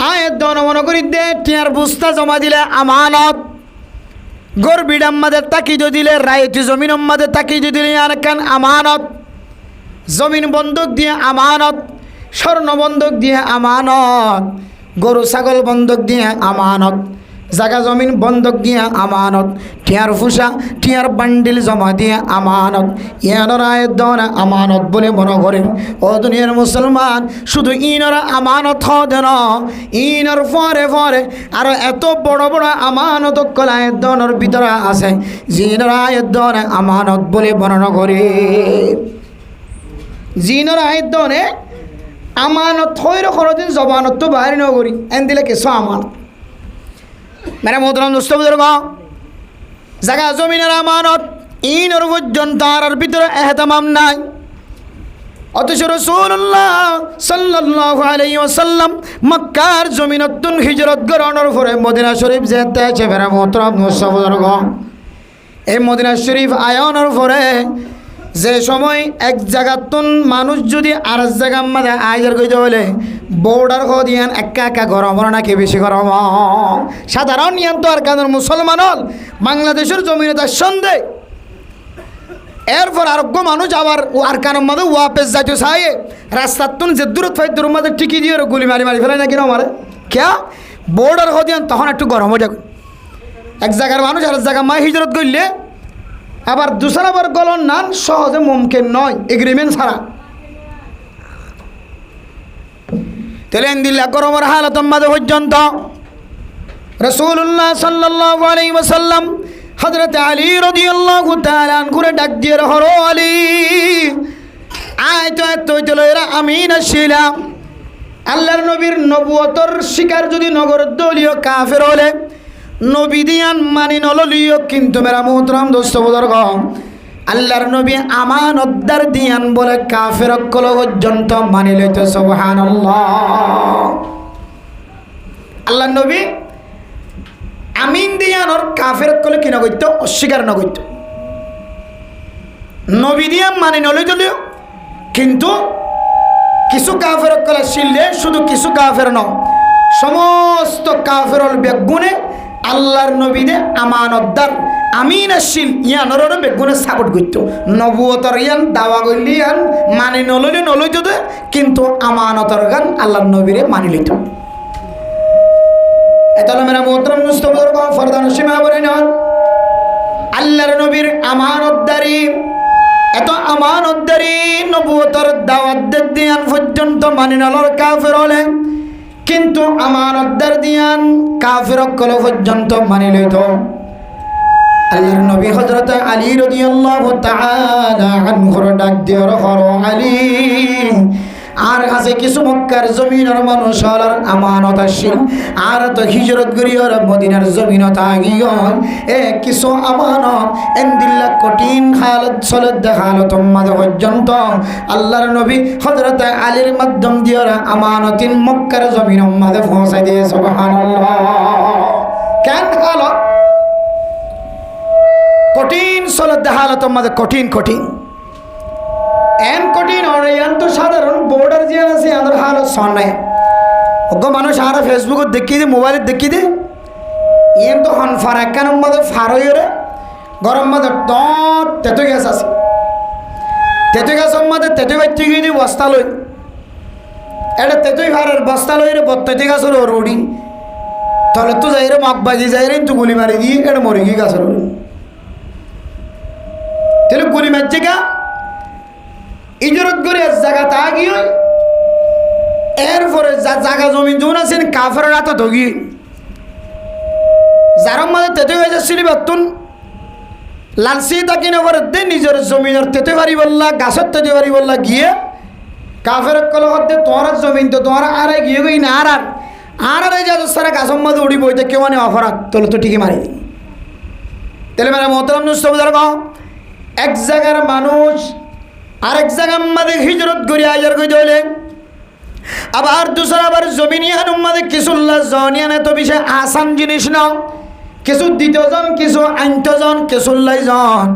আয়াত দন মনে করি দে টিয়ার বুস্তা জমা দিলে আমানত গোর বিডাম মাঝে তাকিদ দিলে রায়তি জমিন মাঝে তাকিদ দিলে আর কেন আমানত জমিন বন্ধক দিয়ে আমানত স্বর্ণ বন্ধক দিয়ে আমানত গরু ছাগল বন্ধক দিয়ে আমানত জায়গা জমিন বন্ধক দিয়ে আমানত টিয়ার ফুসা টিয়ার বান্ডিল জমা দিয়ে আমানত ইয়ানরা দনা আমানত বলে মনে করেন ও দুনিয়ার মুসলমান শুধু ইনরা আমানত দেন ইনর ফরে ফরে আর এত বড় বড় আমানত কলায় দনের ভিতরে আছে জিনরা দনে আমানত বলে বর্ণনা করে জিনরা দনে আমানত হইর কোনোদিন জবানত তো বাইরে নগরী এন দিলে কিছু আমানত মেরা মোহতরম দোস্ত বুজুর্গ জায়গা জমিনের আমানত ইনর পর্যন্ত আর ভিতরে এহতেমাম নাই অথচ রাসূলুল্লাহ সাল্লাল্লাহু আলাইহি ওয়াসাল্লাম মক্কার জমিনতুন হিজরত করানোর পরে মদিনা শরীফ যেতে আছে মেরা মোহতরম দোস্ত বুজুর্গ এই মদিনা শরীফ আয়ানোর পরে যে সময় এক জায়গাতুন মানুষ যদি আর এক জায়গার মাঝে আইজার কইতে বলে বর্ডার দিয়ান একা একা গরম নাকি বেশি গরম সাধারণ নিয়ম তো আর কেন মুসলমান হল বাংলাদেশের জমিনে তার সন্দেহ এরপর আরোগ্য মানুষ আবার আর কারণ মাঝে ওয়াপেস যাইতে চাই রাস্তার তুন যে দূরত ফাই দূর মাঝে টিকি দিয়ে গুলি মারি মারি ফেলে নাকি না মারে কে বর্ডার দিয়ান তখন একটু গরম হয়ে যাবে এক জায়গার মানুষ আর এক জায়গার মা হিজরত করলে আবার দুসরাবার গলন নান সহজে মুমকিন নয় এগ্রিমেন্ট ছাড়া তেলেন দিল্লা গরমের হালত মাঝে পর্যন্ত রাসূলুল্লাহ সাল্লাল্লাহু আলাইহি ওয়াসাল্লাম হযরত আলী রাদিয়াল্লাহু তাআলা আনহুরে ডাক দিয়ে হলো আলী আয় তো এত এরা আমিন ছিলাম আল্লাহর নবীর নবুয়তর শিকার যদি নগর দলীয় কাফের হলে নবী দিয়ান মানি নলিও কিন্তু মেরা মোহতরম দোস্ত বুজুর্গ আল্লাহর নবী আমানতদার দিয়ান বলে কাফের কল পর্যন্ত মানি লইতে সুবহানাল্লাহ আল্লাহর নবী আমিন দিয়ান ওর কাফের কলে কি নগইত অস্বীকার নগইত নবী দিয়ান মানি নলিও কিন্তু কিছু কাফের কলে শিললে শুধু কিছু কাফের ন সমস্ত কাফের বেগুনে আল্লাহর নবীদে আমানতদার আমিন আসিল ইয়ানোর বেগুনে সাপোর্ট করতো নবুয়তর ইয়ান দাওয়া করলি ইয়ান মানি নলইলে নলইত দে কিন্তু আমানতর গান আল্লাহর নবীরে মানি লইত এতলে মেরা মোহতরম মুস্তাফার কো ফরদান সীমা বলে নন আল্লাহর নবীর আমানতদারি এত আমানতদারি নবুয়তর দাওয়াত দিয়ান পর্যন্ত মানি নলর কাফের হলে কিন্তু আমানতদার দিয়ান কাফের কল পর্যন্ত মানি লইত আল্লাহর নবী হযরত আলী রাদিয়াল্লাহু তাআলা আনহু ডাক দিয়ে হলো আলী আর আছে কিছু মক্কার জমিনের মানুষ হলার আমানত আসিল আর তো হিজরত করিয়ার মদিনার জমিনত আগিও কিছু আমানত এন্দিল্লা কঠিন হালত চলত দেখালত মাঝে পর্যন্ত আল্লাহর নবী হযরত আলীর মাধ্যম দিয়ে আমানতিন মক্কার জমিন মাঝে পৌঁছাই দিয়ে সুবহানাল্লাহ কেন হালত কঠিন চলত দেখালত মাঝে কঠিন কঠিন এন কঠিন অনেক তো সাধারণ বর্ডার যে আছে আমাদের সন নাই ওগো মানুষ আর ফেসবুকত দেখি দি মোবাইলত দেখি দি ইয়েন তো হন ফারাক্কানের মধ্যে ফার হয়ে রে গরম মধ্যে টট তেঁতুই গাছ আছে তেঁতুই গাছের মধ্যে তেঁতুই বাচ্চি গিয়ে দি বস্তা লই এটা তেঁতুই ফারের বস্তা লই রে তেঁতুই গাছের রুড়ি তাহলে তো যাই রে মাপ বাজি যাই রে তো গুলি মারি দিয়ে এটা মরে গিয়ে গাছের তাহলে গুলি মারছে গা ইজরত করে এক জায়গা তা গিয়ে এরপরে জায়গা জমিন যখন আছেন কাফের রাত ধগি যার মাঝে তেঁতুই হয়ে যাচ্ছিল বর্তন লালসি তাকি নগর দে নিজের জমিনের তেঁতুই বাড়ি বললা গাছের তেঁতুই বাড়ি বললা গিয়ে কাফের কল দে তোমার জমিন তো তোমার আর গিয়ে গই না আর যা সারা গাছের মাঝে উড়ি বইতে কেউ মানে অপরাধ তোলে তো ঠিকই মারি তাহলে মানে মোহতরম নুস্তবুদার গাও এক জায়গার মানুষ আরেক জায়গার মাঝে হিজরত করে আজার করে দিলে আবার দুসরা আবার জমিনিয়ান মাঝে কিছুল্লা জনিয়ান এত বিষয় আসান জিনিস নাও কিছু দ্বিতীয়জন কিছু আইনতজন কিছুল্লাই জন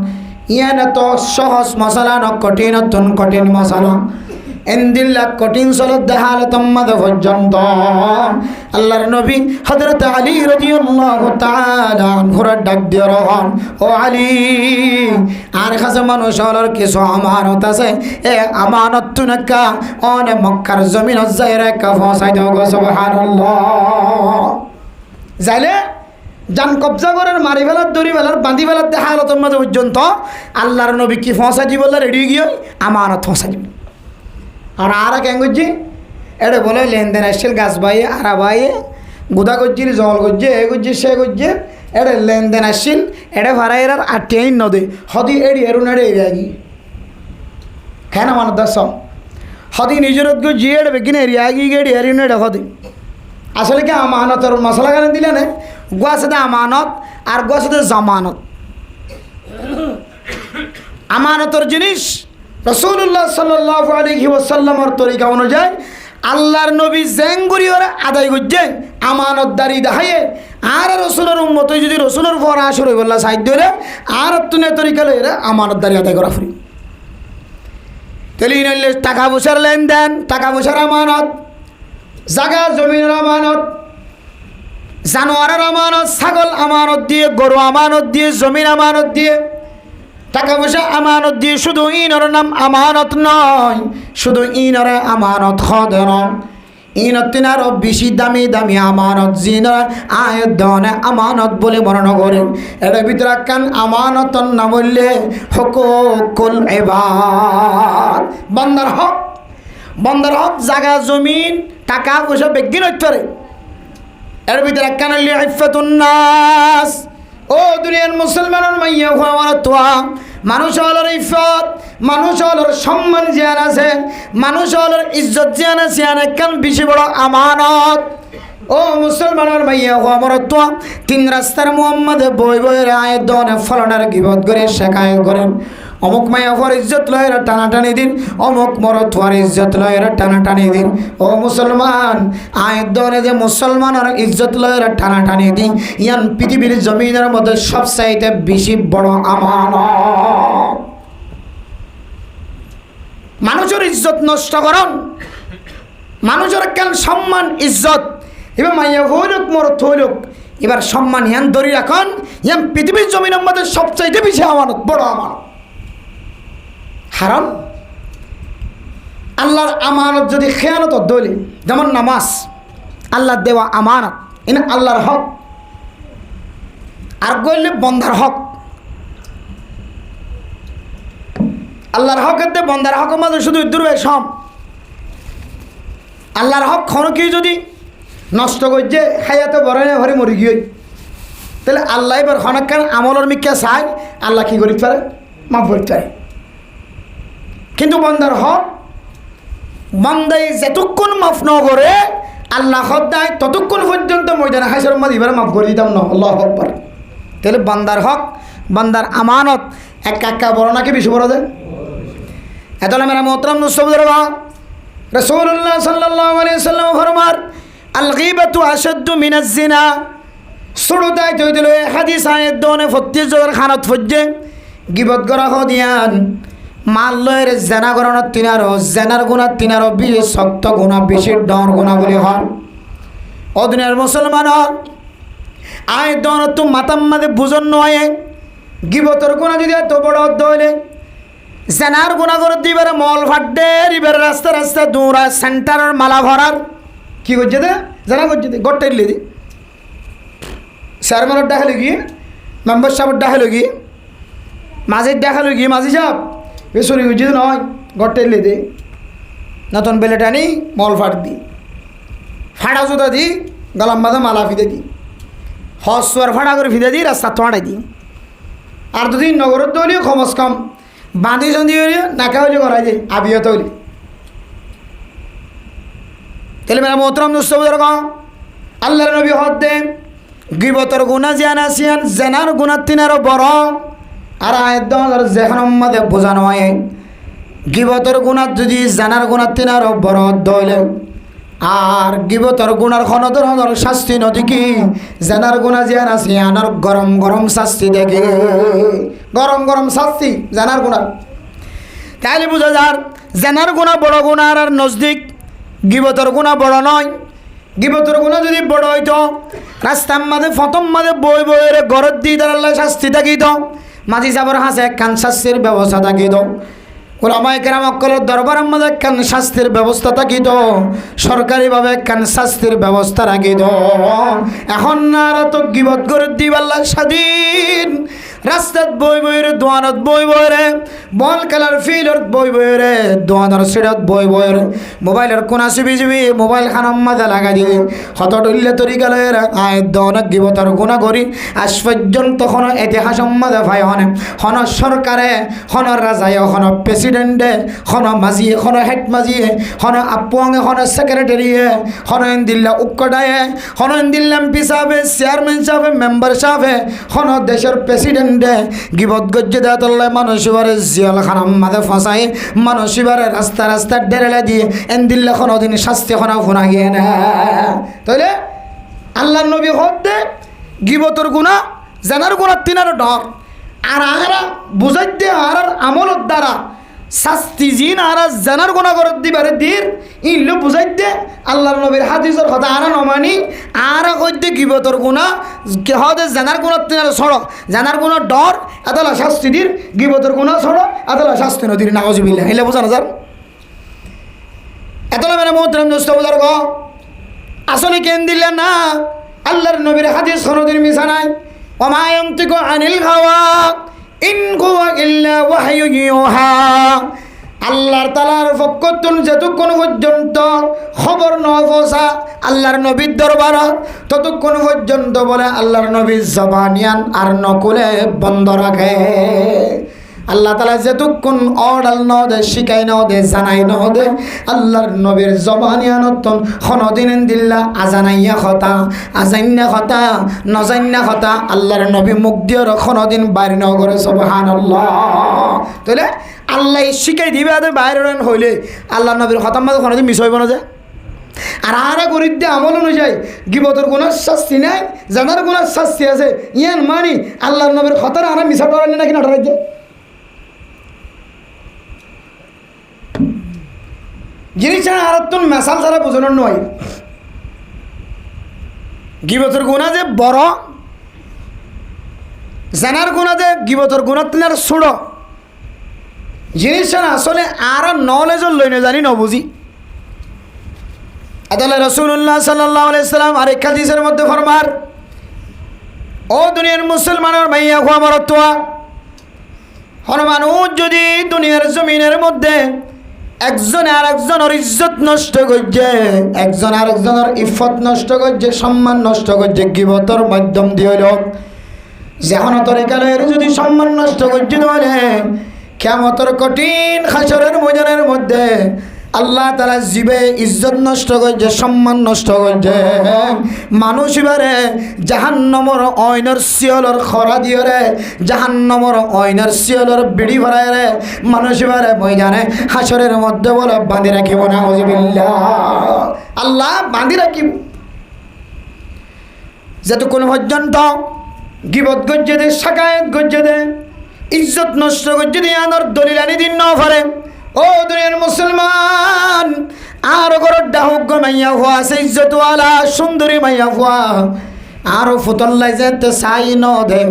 ইয়ান এত সহজ মশলা ন কঠিন কঠিন মশলা এন্দিল্লা কঠিন চলত দেখালে তোমাদের পর্যন্ত আল্লাহর নবী হযরত আলী রাদিয়াল্লাহু তাআলা আনহুর ডাক দিয়ে রহন ও আলী আর কাছে মানুষ হলোর কিছু আমানত আছে এ আমানত তুনাকা অনে মক্কার জমিন যায়রা কা ফসাই দাও গো সুবহানাল্লাহ যাইলে জান কবজা করার মারি ফেলার দড়ি ফেলার বাঁধি ফেলার দেখালে তোমাদের পর্যন্ত আল্লাহর নবী কি ফসাই দিব রেডি গিয়ে আমানত ফসাই দিব আর কেন করছি এটা বলে লেনদেন আসছিল গাছ বাইয়ে আরা বাইয়ে গুদা করছি জল করছে এ করছে সে করছে এটা লেনদেন আসছিল এটা ভাড়াই এর আটটিয়াই নদী হদি এড়ি এরুন এড়ে এরিয়া গিয়ে হ্যাঁ না মানুষ দশ হদি নিজের জিয়ে এটা বেগিন এরিয়া গিয়ে এড়ি এরিন এটা হদি আসলে কি আমানতের মশলা কেন দিলে না গোয়া সাথে আমানত আর গোয়া সাথে জামানত আমানতের জিনিস রাসূলুল্লাহ সাল্লাল্লাহু আলাইহি ওয়াসাল্লামের তরিকা অনুযায়ী আল্লাহর নবী জেঙ্গুরি ওরা আদায় করছে আমানতদারি দেখায়ে আর রসুলের উম্মত যদি রসুলের পর আসর হয়ে বললা সাহায্য রে আর তুনে তরিকা লইরা আমানতদারি আদায় করা ফ্রি তেলি নইলে টাকা পয়সার লেনদেন টাকা পয়সার আমানত জায়গা জমিনের আমানত জানোয়ারের আমানত ছাগল আমানত দিয়ে গরু আমানত দিয়ে জমিন আমানত দিয়ে টাকা পয়সা আমানত দিয়ে শুধু ইনর নাম আমানত নয় শুধু ইনরে আমানত খদন ইনতিন আরো বেশি দামি দামি আমানত জিনর আয়ের ধনে আমানত বলে বর্ণনা করেন এর ভিতরে কান আমানত না বললে হুকুকুল ইবাদ বান্দার হক জায়গা জমিন টাকা পয়সা বেগিন হইতে এর ভিতরে কান ইফাতুন নাস ও দুনিয়ার মুসলমানের মাইয়া হওয়ার তোয়া মানুষ হলোর ইফত মানুষ হলোর সম্মান জিয়ান আছে মানুষ হলোর ইজ্জত জিয়ান আছে অনেকক্ষণ বেশি বড় আমানত ও মুসলমানের মাইয়া হওয়ার তোয়া তিন রাস্তার মুহাম্মদে বই বইয়ের আয়ের দনে ফলনের গিবত করে শেখায় করেন অমুক মাইয়া হওয়ার ইজ্জত লয়ের টানাটানি দিন অমুক মরত হওয়ার ইজ্জত লয়ের টানাটানি দিন ও মুসলমান আয়ের দনে যে মুসলমানের ইজ্জত লয়ের টানাটানি দিন ইয়ান পৃথিবীর জমিনের মধ্যে সবচাইতে বেশি বড় আমানত মানুষের ইজ্জত নষ্ট করন মানুষের কেন সম্মান ইজ্জত এবার মাইয়া হইলুক মরত হইলুক এবার সম্মান ইয়ান ধরে রাখন ইয়ান পৃথিবীর জমিনের মধ্যে সবচাইতে বেশি আমানত বড় আমানত হারাম আল্লাহর আমানত যদি খেয়ানত দলি যেমন নামাজ আল্লাহর দেওয়া আমানত এনে আল্লাহর হক আর গইলে বন্ধার হক আল্লাহর হকের দে বন্ধার হকের মাঝে শুধু দুর্বে সম আল্লাহর হক খনকি যদি নষ্ট করছে খাইয়াতে বড় ভরে মরি গিয়ে তাহলে আল্লাহ এবার খনকান আমলের মিক্কা চাই আল্লাহ কি করিতে পারে মাফ করতে পারে কিন্তু বান্দার হক বান্দাই যতক্ষণ মাফ ন করে আল্লাহ হক দেয় ততক্ষণ পর্যন্ত ময়দানে হাসর মাঝে এবার মাফ করে দিতাম না আল্লাহ আকবার তাহলে বান্দার হক বান্দার আমানত একা বড় নাকি বেশি বড় দেয় এত মেরা মোহতরম নুসবুর রাসূলুল্লাহ সাল্লাল্লাহু আলাইহি ওয়াসাল্লাম ফরমার আল গীবাতু আশাদ্দু মিনাজ জিনা সুরুদাই তো দিল হাদিস আয়াত দনে ফত্তি জোর খানাত ফজ্জে গীবত করা হদিয়ান মাল লয়ের জেনা করানোর তিনারও জেনার গুণা তিনারও বেশি শক্ত গুণা বেশি ডর গুণা বলি হন। অদিনের মুসলমান আয় দন তো মাতাম মাঝে বুঝন নয় গিবতর গুণা যদি এত বড় অর্ধ হইলে জেনার গুণা করে দিবার মল ফাটে এবার রাস্তা রাস্তা দৌড়া সেন্টারের মালা ভরার কি করছে দে জানা করছে দে গড়টাই দি চেয়ারম্যানের দেখালো গিয়ে মেম্বার সাহেবের দেখালো গিয়ে মাঝির দেখালো গিয়ে মাঝি সাহেব বেসরি বুঝি নয় গড়টাই দে নতুন বেলে টানি মল ফাট দি ফাড়া জুতা দি গলাম বাঁধা মালা ফিদে দি হসুয়ার ফাড়া করে ফিদে দি রাস্তা তোড়াই দি আর দুদিন নগরের দলীয় কমস কম বাঁধি সন্ধি হইলে নাকা হইলে করাই যায় আবিহত হইলে তাহলে মেরা মোহতরম দুস্তব আল্লাহর নবী হদ দে গিবতর গুণা জিয়ান আসিয়ান জেনার গুণা তিনারও বড় আর আয়দ যেখান মাঝে বোঝানো হয় গিবতর গুণা যদি জানার গুণা তিনারও বড় হইলে আর গিবতর গুণার কোন ধরনের শাস্তি নদী কি জানার গুণা জিয়ান আসিয়ান আর গরম গরম শাস্তি দেখে গরম গরম শাস্তি জানার গুণার তাইলে বুঝা যার জানার গুণা বড় গুণার আর নজদিক গিবতর গুণা বড় নয়। গিবতর গুণা যদি বড় হইতো রাস্তার মাঝে ফতম মাঝে বই বইয়ের গরত দিয়ে তার শাস্তি থাকিত মাঝি সাবর হাসে একখান শাস্তির ব্যবস্থা থাকিত ওলামায়ে কেরাম অক্কলের দরবারের মাঝে একখান শাস্তির ব্যবস্থা থাকিত সরকারিভাবে একখান শাস্তির ব্যবস্থা রাখিত। এখন আর তো গিবত করে দিবাল্লা স্বাধীন রাস্তাত বই বইরে দোয়ানত বই বইরে বল খেলার ফিল্ডত বই বইরে দোয়ানোর সিটত বই বইরে মোবাইলের কোনা চিবি চিবি মোবাইল খানার মাঝে লাগাই দিয়ে হত টুললে তরি গেলে আয় দোয়ানক গিবতর গুণা করি আজ পর্যন্ত কোনো ইতিহাস মাঝে ভাই হনে হন সরকারে হন রাজায় হন প্রেসিডেন্টে হন মাজিয়ে হন হেড মাজিয়ে হন আপুয়াঙে হন সেক্রেটারিয়ে হন দিল্লা উক্কটায়ে হন দিল্লা এমপি সাহেবে চেয়ারম্যান সাহেবে মেম্বার সাহেবে হন দেশের প্রেসিডেন্ট গিবত গজ্জে দেওয়া তোল্লা মানুষবারে জিয়াল খানাম মাঝে ফসাই মানুষবারে রাস্তা রাস্তা ডেরেলা দিয়ে এন দিল্লা কোনো দিন শাস্তি খানা ফোনা গিয়ে না তাইলে আল্লাহ নবী হতে গিবতর গুণা জানার গুণা তিনার ডর আর আহারা বুঝাই দিয়ে আর আমলের দ্বারা শাস্তি জিন আর জানার গুণা করে দিবারে দির ইল্লু বুঝাই দে আল্লাহর নবীর হাদিসের কথা আর নমানি আর কইতে গিবতর গুণা হদে জানার গুণা তিনার ছড় জানার গুণা ডর এতলা শাস্তি দির গিবতর গুণা ছড় এতলা শাস্তি নদীর নাউজুবিল্লাহ এলে বোঝা না যার এতলা মানে মোহতরম দোস্ত বোঝার গ আসলে কেন দিলেন না আল্লাহর নবীর হাদিস কোনদিন মিশা নাই ওমা ইয়ানতিকু আনিল হাওয়া ইন হুয়া ইল্লা ওয়াহয়ু ইউহা আল্লাহর তাআলার পক্ষতুন যতক্ষণ পর্যন্ত খবর ন পৌঁছা আল্লাহর নবীর দরবার ততক্ষণ পর্যন্ত বলে আল্লাহর নবীর জবানিয়ান আর নকুলে বন্ধ রাখে। আল্লাহ তাআলা যতক্ষণ অর্ডার ন দে শিখাই ন দে জানাই ন দে আল্লাহর নবীর জবানিয়ানতন কোনদিন দিল্লা আজানাইয়া কথা আজান্না কথা নজান্না কথা আল্লাহর নবী মুখ দিয়ে কোনদিন বাইরে ন করে সুবহানাল্লাহ। তাহলে আল্লাহ শিখাই দিবে আদে বাইরে হইলে আল্লাহর নবীর খতম মাঝে কোনদিন মিস হইব না যে আর আরে গরিব দিয়ে আমল অনুযায়ী গিবতর কোনো শাস্তি নাই জানার কোনো শাস্তি আছে ইয়ান মানি আল্লাহর নবীর খতর আর মিশা ডরানি নাকি না ডরাই জিনিসটা আর তোর মেশাল ছাড়া বোঝানোর নয় গিবতর গুণা যে বড় জানার গুণা যে গিবতর গুণা তিনার ছোড় জিনিসটা আসলে আর নলেজর লই না জানি নবুঝি। আদালে রাসূলুল্লাহ সাল্লাল্লাহু আলাইহি সাল্লাম আরেক হাদিসের মধ্যে ফরমার ও দুনিয়ার মুসলমানের ভাইয়া খোয়া মরতোয়া হন মানুষ যদি দুনিয়ার জমিনের মধ্যে একজন আর একজনের ইজ্জত নষ্ট করছে একজন আর একজনের ইফত নষ্ট করছে সম্মান নষ্ট করছে গিবতর মাধ্যম দিয়ে হইল যেন তরিকালের যদি সম্মান নষ্ট করছে তাহলে কিয়ামতের কঠিন হাসরের ময়দানের মধ্যে আল্লাহ তাআলা জীবে ইজ্জত নষ্ট করছে সম্মান নষ্ট করছে মানুষ এবারে জাহান্নামের অয়নের শিয়লর খরা দিয়ে রে জাহান্নামের অয়নের শিয়লর বিড়ি ভরায় রে মানুষ এবারে ময়দানে হাসরের মধ্যে বলে বাঁধি রাখিব না নাউজুবিল্লাহ আল্লাহ বাঁধি রাখিব যতক্ষণ পর্যন্ত গিবত গজ্জে দে শাকায়ত গজ্জে দে ইজ্জত নষ্ট করছে দিয়ানোর দলিল আনি দিন ন পারে। ও দুনিয়ার মুসলমান, আর ঘরের ডাহুক মাইয়া হওয়া আছে ইজ্জতওয়ালা সুন্দরী মাইয়া হওয়া, আরো ফুতল্লাই যেতে চাই ন দে,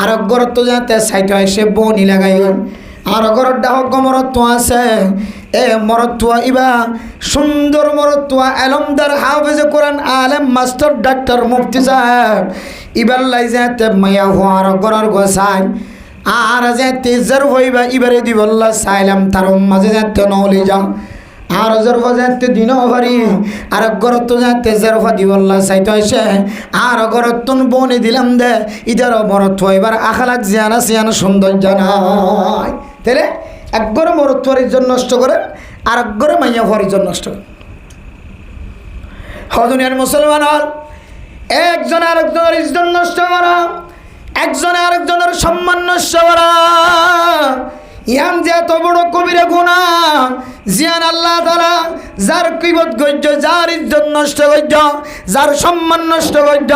আর ঘরত তো যাতে চাইতে হয় সে বনি লাগাই, আর ঘরের ডাহুক মরত্ব আছে এ মরত্ব ইবা সুন্দর মরত্ব আলমদার হাফেজে কোরআন আলেম মাস্টার ডাক্তার মুফতি সাহেব ইবার লাই যেতে মাইয়া হওয়ার ঘরের গোসাই আর যেতে জর হইবা ইবারে দিবল্লা চাইলাম তার মাঝে যেতে নলি যাও আর জরফা যেতে দিন ভারি আর গরত যেতে জরফা দিবল্লা চাইতে হয়েছে আর গরতুন বনে দিলাম দে ইদার মরত্ব এবার আখালাক জিয়ানা সিয়ানা সুন্দর জানাই তাহলে একগরে মরত্বর ইজ্জত নষ্ট করে আর একগরে মাইয়া হওয়ার ইজ্জত নষ্ট করে। দুনিয়ার মুসলমান হল একজন আরেকজনের ইজ্জত নষ্ট করা, একজন আরেকজনের সম্মান নষ্ট করা, ইয়ান যে এত বড় কবিরা গুনাহ জিয়ান আল্লাহ তাআলা যার কিবত গজ্জ যার ইজ্জত নষ্ট গজ্জ যার সম্মান নষ্ট গজ্জ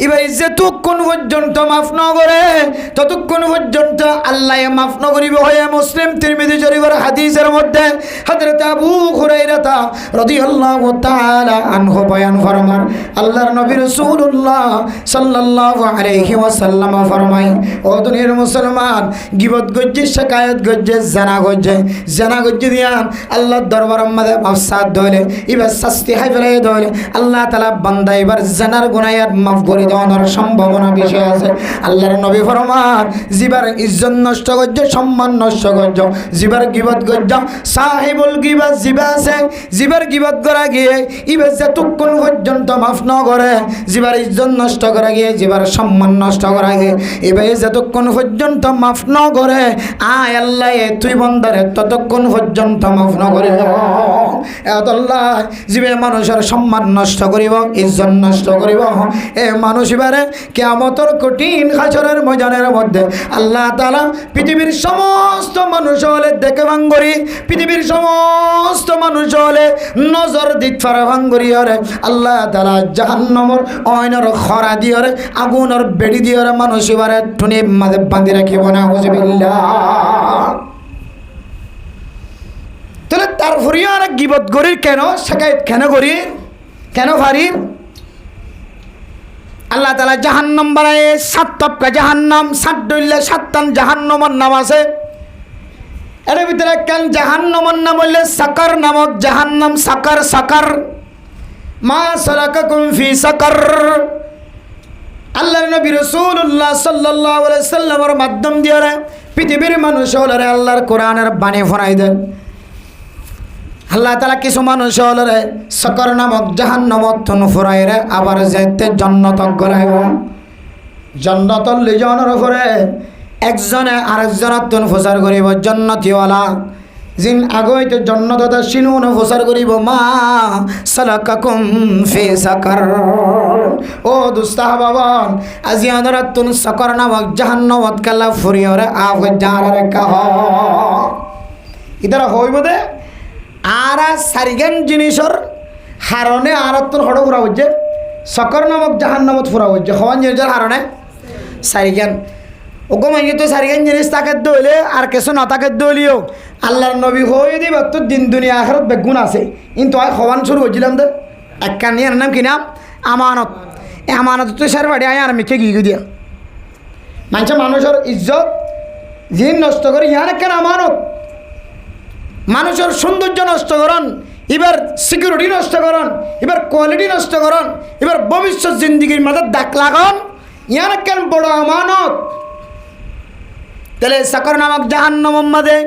এবার যেতক্ষণ পর্যন্ত মাফ ন করে ততক্ষণ পর্যন্ত আল্লাহ মাফ ন করিব। হয়ে মুসলিম তিরমিজি শরীফের হাদিসের মধ্যে হযরত আবু হুরায়রা রাদিয়াল্লাহু তাআলা আনহু বয়ান ফরমান আল্লাহর নবী রাসূলুল্লাহ সাল্লাল্লাহু আলাইহি ওয়াসাল্লাম ফরমায়, ও দুনিয়ার মুসলমান গিবত গজ্জে শিকায়াত গজ্জে জানা গজ্জে দিয়া আল্লাহর দরবার মধ্যে মাফসাদ দইলে এবার শাস্তি হাই ফেলে দইলে আল্লাহ তাআলা বান্দা এবার জানার গুনাহ মাফ করে দেওয়ার সম্ভাবনা বেশি আছে। আল্লাহর নবী ফরমান জিবার ইজ্জত নষ্ট গজ্জে সম্মান নষ্ট গজ্জ জিবার গিবত গজ্জ সাহিবুল গিবত জিবা আছে জিবার গিবত করা গিয়ে এবার যতক্ষণ পর্যন্ত মাফ ন করে জিবার ইজ্জত নষ্ট করা গিয়ে জিবার সম্মান নষ্ট করা গিয়ে এবার যতক্ষণ পর্যন্ত মাফ ন করে আয় আল্লাহ তুই বন্দারে ততক্ষণ পর্যন্ত মাফ ন করে আল্লাহ জীবে মানুষের সম্মান নষ্ট করিব ইজ্জত নষ্ট করিব। এ মানুষ এবারে কিয়ামতের কঠিন হাসরের ময়দানের মধ্যে আল্লাহ তাআলা পৃথিবীর সমস্ত মানুষ হলে দেখে ভাঙ্গরি পৃথিবীর সমস্ত মানুষ হলে নজর দিত ফারা ভাঙ্গরি হরে আল্লাহ তাআলা জাহান্নামের অয়নের খরা দিয়রে আগুনের বেড়ি দিয়রে মানুষ এবারে টুনি মাঝে বাঁধি রাখিব না হুজুবিল্লাহ। তাহলে তার ভরিও আর গিবত গরির কেন শেখায়ত কেন গরির কেন ভারির আল্লাহ তাআলা জাহান্নাম বানায় 7 তপকা জাহান্নাম 7 ডইলে 7টান জাহান্নামের নাম আছে। এর ভিতরে কেন জাহান্নামের নাম হইলে সাকার নামক জাহান্নাম সাকার সাকার মা সালাকাকুম ফি সাকার। আল্লাহর নবী রাসূলুল্লাহ সাল্লাল্লাহু আলাইহি সাল্লামের মাধ্যম দিয়ে পৃথিবীর মানুষ হলরে আল্লাহর কোরআনের বাণী ফরাই দেন। আল্লাহ তাআলা কিছু মানুষ হলরে সাকার নামক জাহান্নামত তুন ফরাই রে আবার যাইতে জান্নাত গলাইব জান্নাতল লিজনের উপরে একজনে আরেকজনের তুন প্রচার করিব জান্নাতীওয়ালা জিন আগইতে জান্নাতটা শিনুন প্রচার করিব মা সালাকাকুম ফি সাকার। ও দুস্তাহ বাবান আজি আদরাত তুন সাকার নামক জাহান্নামত কালা ফুরিয়রে আগ জাহারে কাহ ইদারা হইব দে আর সারিগান জিনিসর হারণে আর তোর হড় ফুরা হচ্ছে সকর নামক জাহান্নামত ফুরা হচ্ছে হওয়ান জিনিসের হারণে সারিগান ওগো মাইকে তো সারিগান জিনিস তাকে দইলে আর কিছু না তাকে দইলিও আল্লাহর নবী হয়ে দিব তোর দিন দুনিয়া আখেরাত বেগুন আছে কিন্তু আয় হওয়ান শুরু হয়েছিলাম তো একটা নিয়ে নাম কি নাম আমানত। এই আমানত তো সার বাড়ি আয় আর মিকে গিয়ে দিয়া মানুষের ইজ্জত জিন নষ্ট করে ইয়ার কেন আমানত মানুষের সৌন্দর্য নষ্ট করন এবার সিকিউরিটি নষ্ট করন এবার কোয়ালিটি নষ্ট করন এবার ভবিষ্যৎ জিন্দিগির মাঝে দাগ লাগান ইয়ার কেন বড় আমানত। তাহলে সাকর নামক জাহান্নামের মাঝে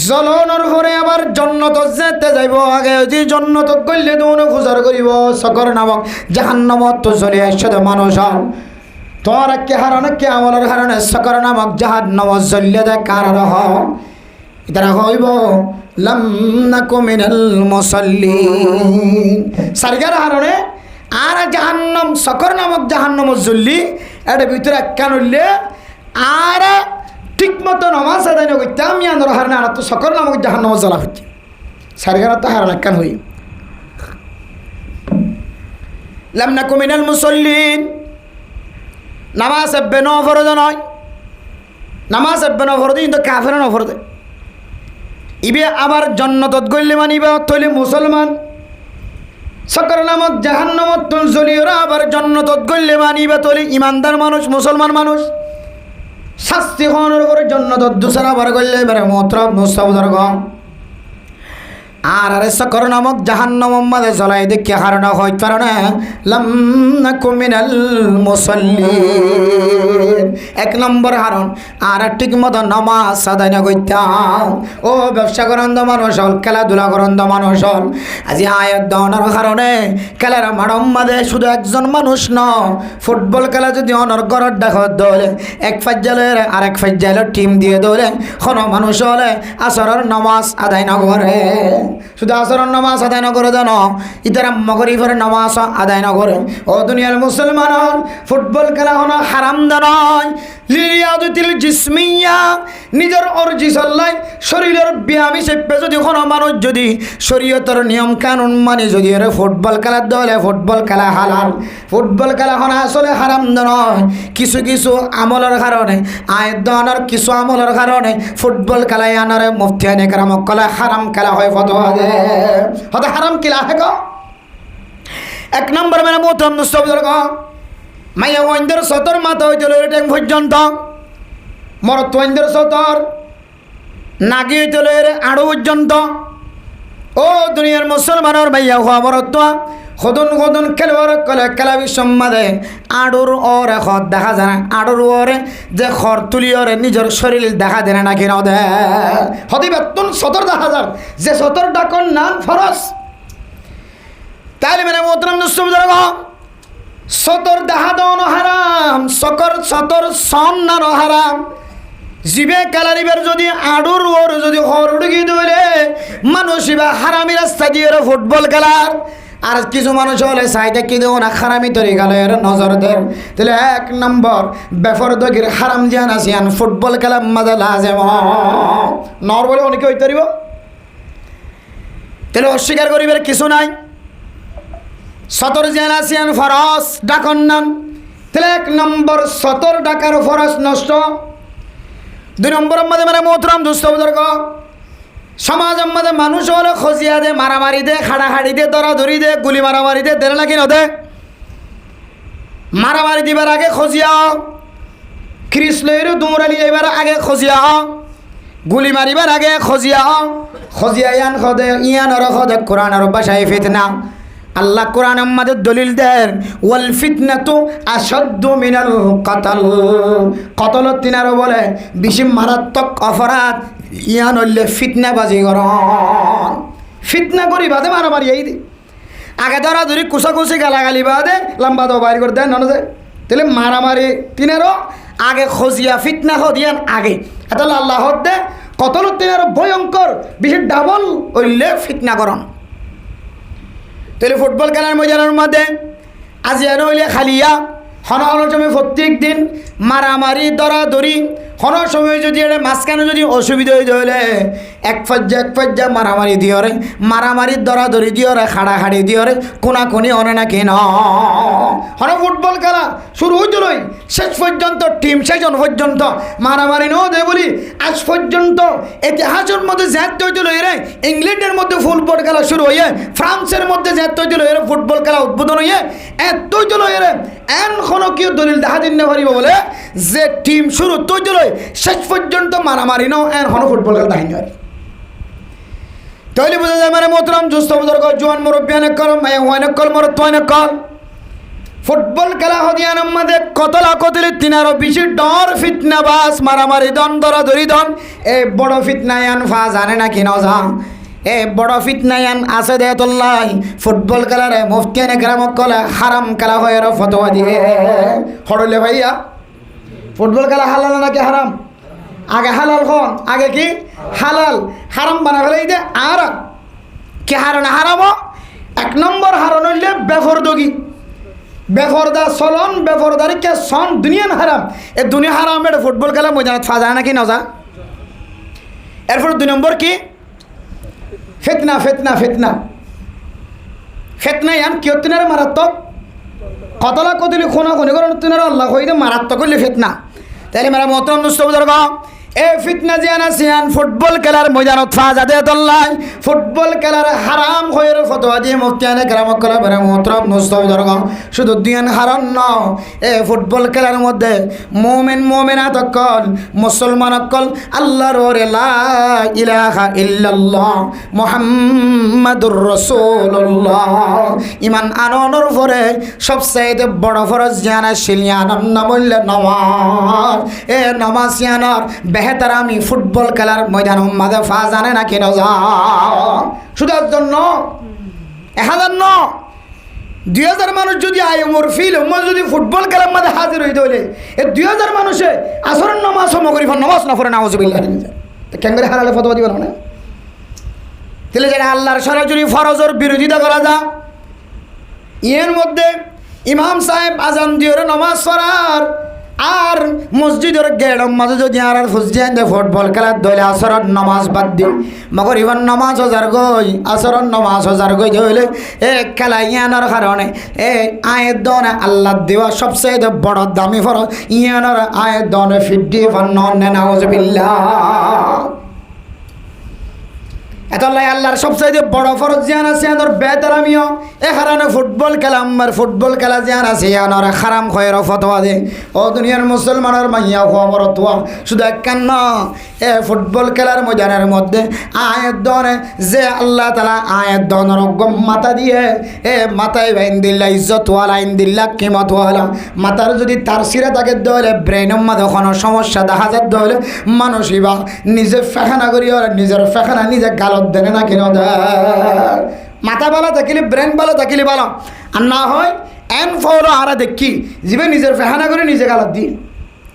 জ্বলনের পরে আবার জান্নাত যেতে যাইব আগে যে জান্নাত গইলে দোন খুজার করিব সাকর নামক জাহান্নামত তো চলে আসছে মানুষ তোর কে হারানো কে আমলের হারানো সাকর নামক জাহান্নামত জ্বললে দে কার ইতারা হইব লাম নাকু মিনাল মুসাল্লিন সারগার হারণে আর জাহান্নাম সকর নামক জাহান্নাম জ্বললি এটা ভিতরে কেন হইলে আর ঠিক মতো নমাজ আদায় করতে আমি আন্দোর হারণে আর তো সকর নামক জাহান্নাম জ্বলা হচ্ছে সারগার তো হারণে কেন হই লাম নাকু মিনাল মুসাল্লিন নামাজ বেনো ফরজ নয় নামাজ আব্বে নফরদে কিন্তু কাফের নফরদে ইবে আবার জন্নতত গইলে মানিবা তৈলে মুসলমান সকর নামক জাহান্নামত তুল জলিয়রা আবার জন্নতত গইলে মানিবা তৈলে ইমানদার মানুষ মুসলমান মানুষ শাস্তি হওয়ার করে জন্নতত দুসরা বার গইলে এবারে মোহতরম মুস্তাবদর গ আর আরে সকর নামক জাহান্নাম মাঝে জ্বলাই দেখে হারনা হইতে পারে না লাম নাকুম মিনাল মুসাল্লিন এক নম্বর হারণ আর ঠিক মতো নামাজ আদায় না করতাম ও ব্যবসা করন্দ মানুষ হল খেলাধুলা করন্দ মানুষ হল আজি আয়াত দেওয়ার কারণে খেলার মাঠম মাঝে শুধু একজন মানুষ ন ফুটবল খেলা যদি অনর ঘরের দেখত দলে এক ফাজ্জালের আর এক ফাজ্জালের টিম দিয়ে দলে কোনো মানুষ হলে আসরের নামাজ আদায় না করে শুধু আসরের নামাজ আদায় না করে দেন ইতারা মগরিবের নামাজ আদায় না করে ও দুনিয়ার মুসলমান ফুটবল খেলা হলো হারাম নয় লিয়াদুতিল জিসমিয়া নিজের অর্জি চল্লাই শরীরের ব্যায়াম হিসেবে যদি কোনো মানুষ যদি শরীয়তের নিয়ম কানুন মানে যদি এর ফুটবল খেলার দলে ফুটবল খেলা হালাল ফুটবল খেলা হলো আসলে হারাম নয় কিছু কিছু আমলের কারণে আয়ের দানের কিছু আমলের কারণে ফুটবল খেলায় আনারে মুফতি আনে কেরামক কলে হারাম খেলা হয় ফতোয়া দেয় হতে হারাম খেলা হয় গো এক নম্বর মানে মোহতরম মুস্তাফিজুর গো মাইয়া ওয়াইন্দের সতর মাথা হইতে লইরে ট্যাং পর্যন্ত মরত ওয়াইন্দের সতর নাগি হইতে লইরে আড়ু পর্যন্ত ও দুনিয়ার মুসলমানের মাইয়া হওয়া মরত সদন সদন খেলোয়াড় কলে খেলা বিসম্মাদে আড়ুর ওরে খত দেখা যায় না আড়ুর ওরে যে খর তুলি ওরে নিজের শরীর দেখা দেয় না কিনা দে হতে বেতন সতর দেখা যার যে সতর ডাকন নান ফরস তাহলে মানে মোহতরম মুস্তাফিজুর গো সতর দেখা দেওয়ানো হারাম সতর সন নানো হারাম জিবে কালারিবার যদি আড়ুর ওর যদি হর উড়ি দইলে মানুষ ইবা হারামি রাস্তা দিয়ে ফুটবল খেলার আর কিছু মানুষ হলে সাইডে কি দেও না হারামি তরি গেল এর নজর দেন তাহলে এক নম্বর বেফরদগির হারাম জিয়ান আসিয়ান ফুটবল খেলা মাঝে লাজে নর বলে অনেকে হইতে পারিব তাহলে অস্বীকার করিবার কিছু নাই সতর জিয়ান আসিয়ান ফরস ডাকন নান তাহলে এক নম্বর সতর ডাকার ফরস নষ্ট দুই নম্বরের মধ্যে মানে মোহতরম দুস্থবুজুর্গ সমাজের মধ্যে মানুষ হলে খজিয়া দে মারামারি দে খাড়াখাড়ি দে দরাধরি দে গুলি মারামারি দে দেড় নাকি নদে মারামারি দিবার আগে খজিয়া খ্রিস্টের দুমরালি যাইবার আগে খজিয়া গুলি মারিবার আগে খজিয়া ইয়ান খদে ইয়ান আর খদে কোরআন আর ভাষায় ফিতনা আল্লাহ কোরআন আমাদের দলিল দেন ওয়াল ফিতনাতু আশাদ্দু মিনাল কতল কতল তিনারো বলে বেশি মারাত্মক অপরাধ ইয়ান হইলে ফিতনাবাজি করন ফিতনা করি বাদে মারামারি এই দি আগে ধরা ধরি কুচাকুচি গালাগালি বাদে লম্বা তো বাইর করে দেন না যায় তাহলে মারামারি তিনারো আগে খজিয়া ফিতনা খদিয়ান আগে এটা আল্লাহ দে কতল তিনারো ভয়ঙ্কর বেশি ডাবল হইলে ফিতনা করন তাহলে ফুটবল খেলার ময়দানের মধ্যে আজিয়ান হইলে খালিয়া হনহনের সময় প্রত্যেক দিন মারামারি দরাদরি হনর সময় যদি এটা মাঝখানে যদি অসুবিধা হয়ে হলে এক পর্যায়ে মারামারি দিওরে মারামারি দরাদরি দিওরে খাড়াখাড়ি দিওরে কোনাকুনি অনে না কেন হন ফুটবল খেলা শুরু হইতলই শেষ পর্যন্ত টিম শেষজন পর্যন্ত মারামারি ন দে বলি আজ পর্যন্ত ইতিহাসের মধ্যে জ্যাত হইতল এরে ইংল্যান্ডের মধ্যে ফুটবল খেলা শুরু হইয়ে ফ্রান্সের মধ্যে জ্যাত হইতল এরে ফুটবল খেলা উদ্বোধন হইয়ে এত হইতল এরে এখনো কেউ দলিল দেখা দিন না পারিব বলে যে টিম শুরু তৈতল শেষ পর্যন্ত মারামারি ন এখনো ফুটবল খেলা দেখাইনি পারি তাহলে বোঝা যায় মানে মোহতরম দুস্থবুজুর্গ জোয়ান মুরব্বিয়ান কল মায়া হুয়ান কল মরত্বান কল ফুটবল খেলা হদিয়ান আমাদের কতলা কতলে তিনারও বেশি ডর ফিতনাবাস মারামারি দন দরাদরি দন এই বড় ফিতনায়ান ফা জানে না কি না যান এ বড় ফিতনায়ান আছে দেতুল্লাহ ফুটবল খেলারে মুফতিয়ানে কেরামক কলে হারাম খেলা হয় আর ফতোয়া দিয়ে হড়লে ভাইয়া ফুটবল খেলা হালাল নাকি হারাম আগে হালাল খন আগে কি হালাল হারাম বানা ফেলে দে আর কি হারান হারাম এক নম্বর হারান হইলে বেফরদগি বেফরদা চলন বেফরদারি কে সন দুনিয়ান হারাম এ দুনিয়া হারাম এটা ফুটবল খেলা ময়দানত ফা যায় নাকি না যা এরপর দুই নম্বর কি ফিতনা ফিতনা ফিতনা ফিতনা ইয়ান কিয় তিনারে মারাত্মক কতলা কতলি খোনা খনি করেন তিনারে আল্লাহ কইতে মারাত্মক করলে ফিতনা তাহলে মেরা মোহতরম দোস্ত বুজুর্গ, এই ফিতনা জিয়ানা সিয়ান ফুটবল খেলার ময়দানত ফাজাদে তল্লাই ফুটবল খেলার হারাম হয়ে ফতোয়া দিয়ে মুফতিয়ানে কেরাম করা মেরা মোহতরম দোস্ত বুজুর্গ, শুধু দুইয়ান হারাম নয়, এই ফুটবল খেলার মধ্যে মুমিন মুমিনাত অকল মুসলমান অকল আল্লাহর ওরে লা ইলাহা ইল্লাল্লাহ মুহাম্মাদুর রাসূলুল্লাহ ইমান আননের পরে সবচেয়ে বড় ফরজ জানা শিলিয়ানার নাম হইল নামাজ। এ নামাজ জানার বেহতার আমি ফুটবল খেলার ময়দান মাঝে ফা জানে না কেন যা শুধু জন্য 1000 2000 মানুষ যদি আয়মর ফিল যদি ফুটবল খেলার মাঝে হাজির হইতে হলে এই 2000 মানুষে আসরের নামাজ সমগরি নামাজ না পড়ে নাউজুবিল্লাহ কেন করে হারালে ফতোয়া দিবেন না? তাহলে যারা আল্লাহর সরাসরি ফরজের বিরোধিতা করা যা এর মধ্যে ইমাম সাহেব আজান দিয়ে নামাজ পড়ার আর মসজিদের গেড়ম মাঝে যদি আর ফুসজিয়ান দে ফুটবল খেলার দলে আসরের নামাজ বাদ দি মগর ইভান নামাজ হাজার গই আসরের নামাজ হাজার গই হইলে এ খেলা ইয়ানোর কারণে এ আয়ের দনে আল্লাহ দেওয়া সবচেয়ে বড় দামি ফরজ ইয়ানোর আয়ের দনে ফিড্ডি ফান্নে নাউজুবিল্লাহ। এতলাই আল্লাহর সবচেয়ে বড় ফরজ জিয়ান আছে আনোর বেতারামিও এ হারানো ফুটবল খেলা আমার ফুটবল খেলা জিয়ান আছে আনোর হারাম খয়ের ফতোয়া দে ও দুনিয়ার মুসলমানের মাইয়া খবর তোয়া শুধু একখান ন এ ফুটবল খেলার ময়দানের মধ্যে আয়ের দনে যে আল্লাহ তালা আয়ের দনের মাথা দিয়ে এ মাথায় বাইন দিল্লা ইজ্জতওয়ালা আইন দিল্লা কিমতওয়ালা মাথার যদি তার সিরা তাকে দলে ব্রেনের মাঝে কোনো সমস্যা দেখা যায় দলে মানুষই বা নিজে ফেখানা করি আর নিজের ফেখানা নিজে গালত দেনে না কেন মাথা ভালো থাকিলে ব্রেন ভালো থাকিলে ভালো আর না হয় এন ফলো আরা দেখি জীবে নিজের ফেহানা করে নিজে গালত দিই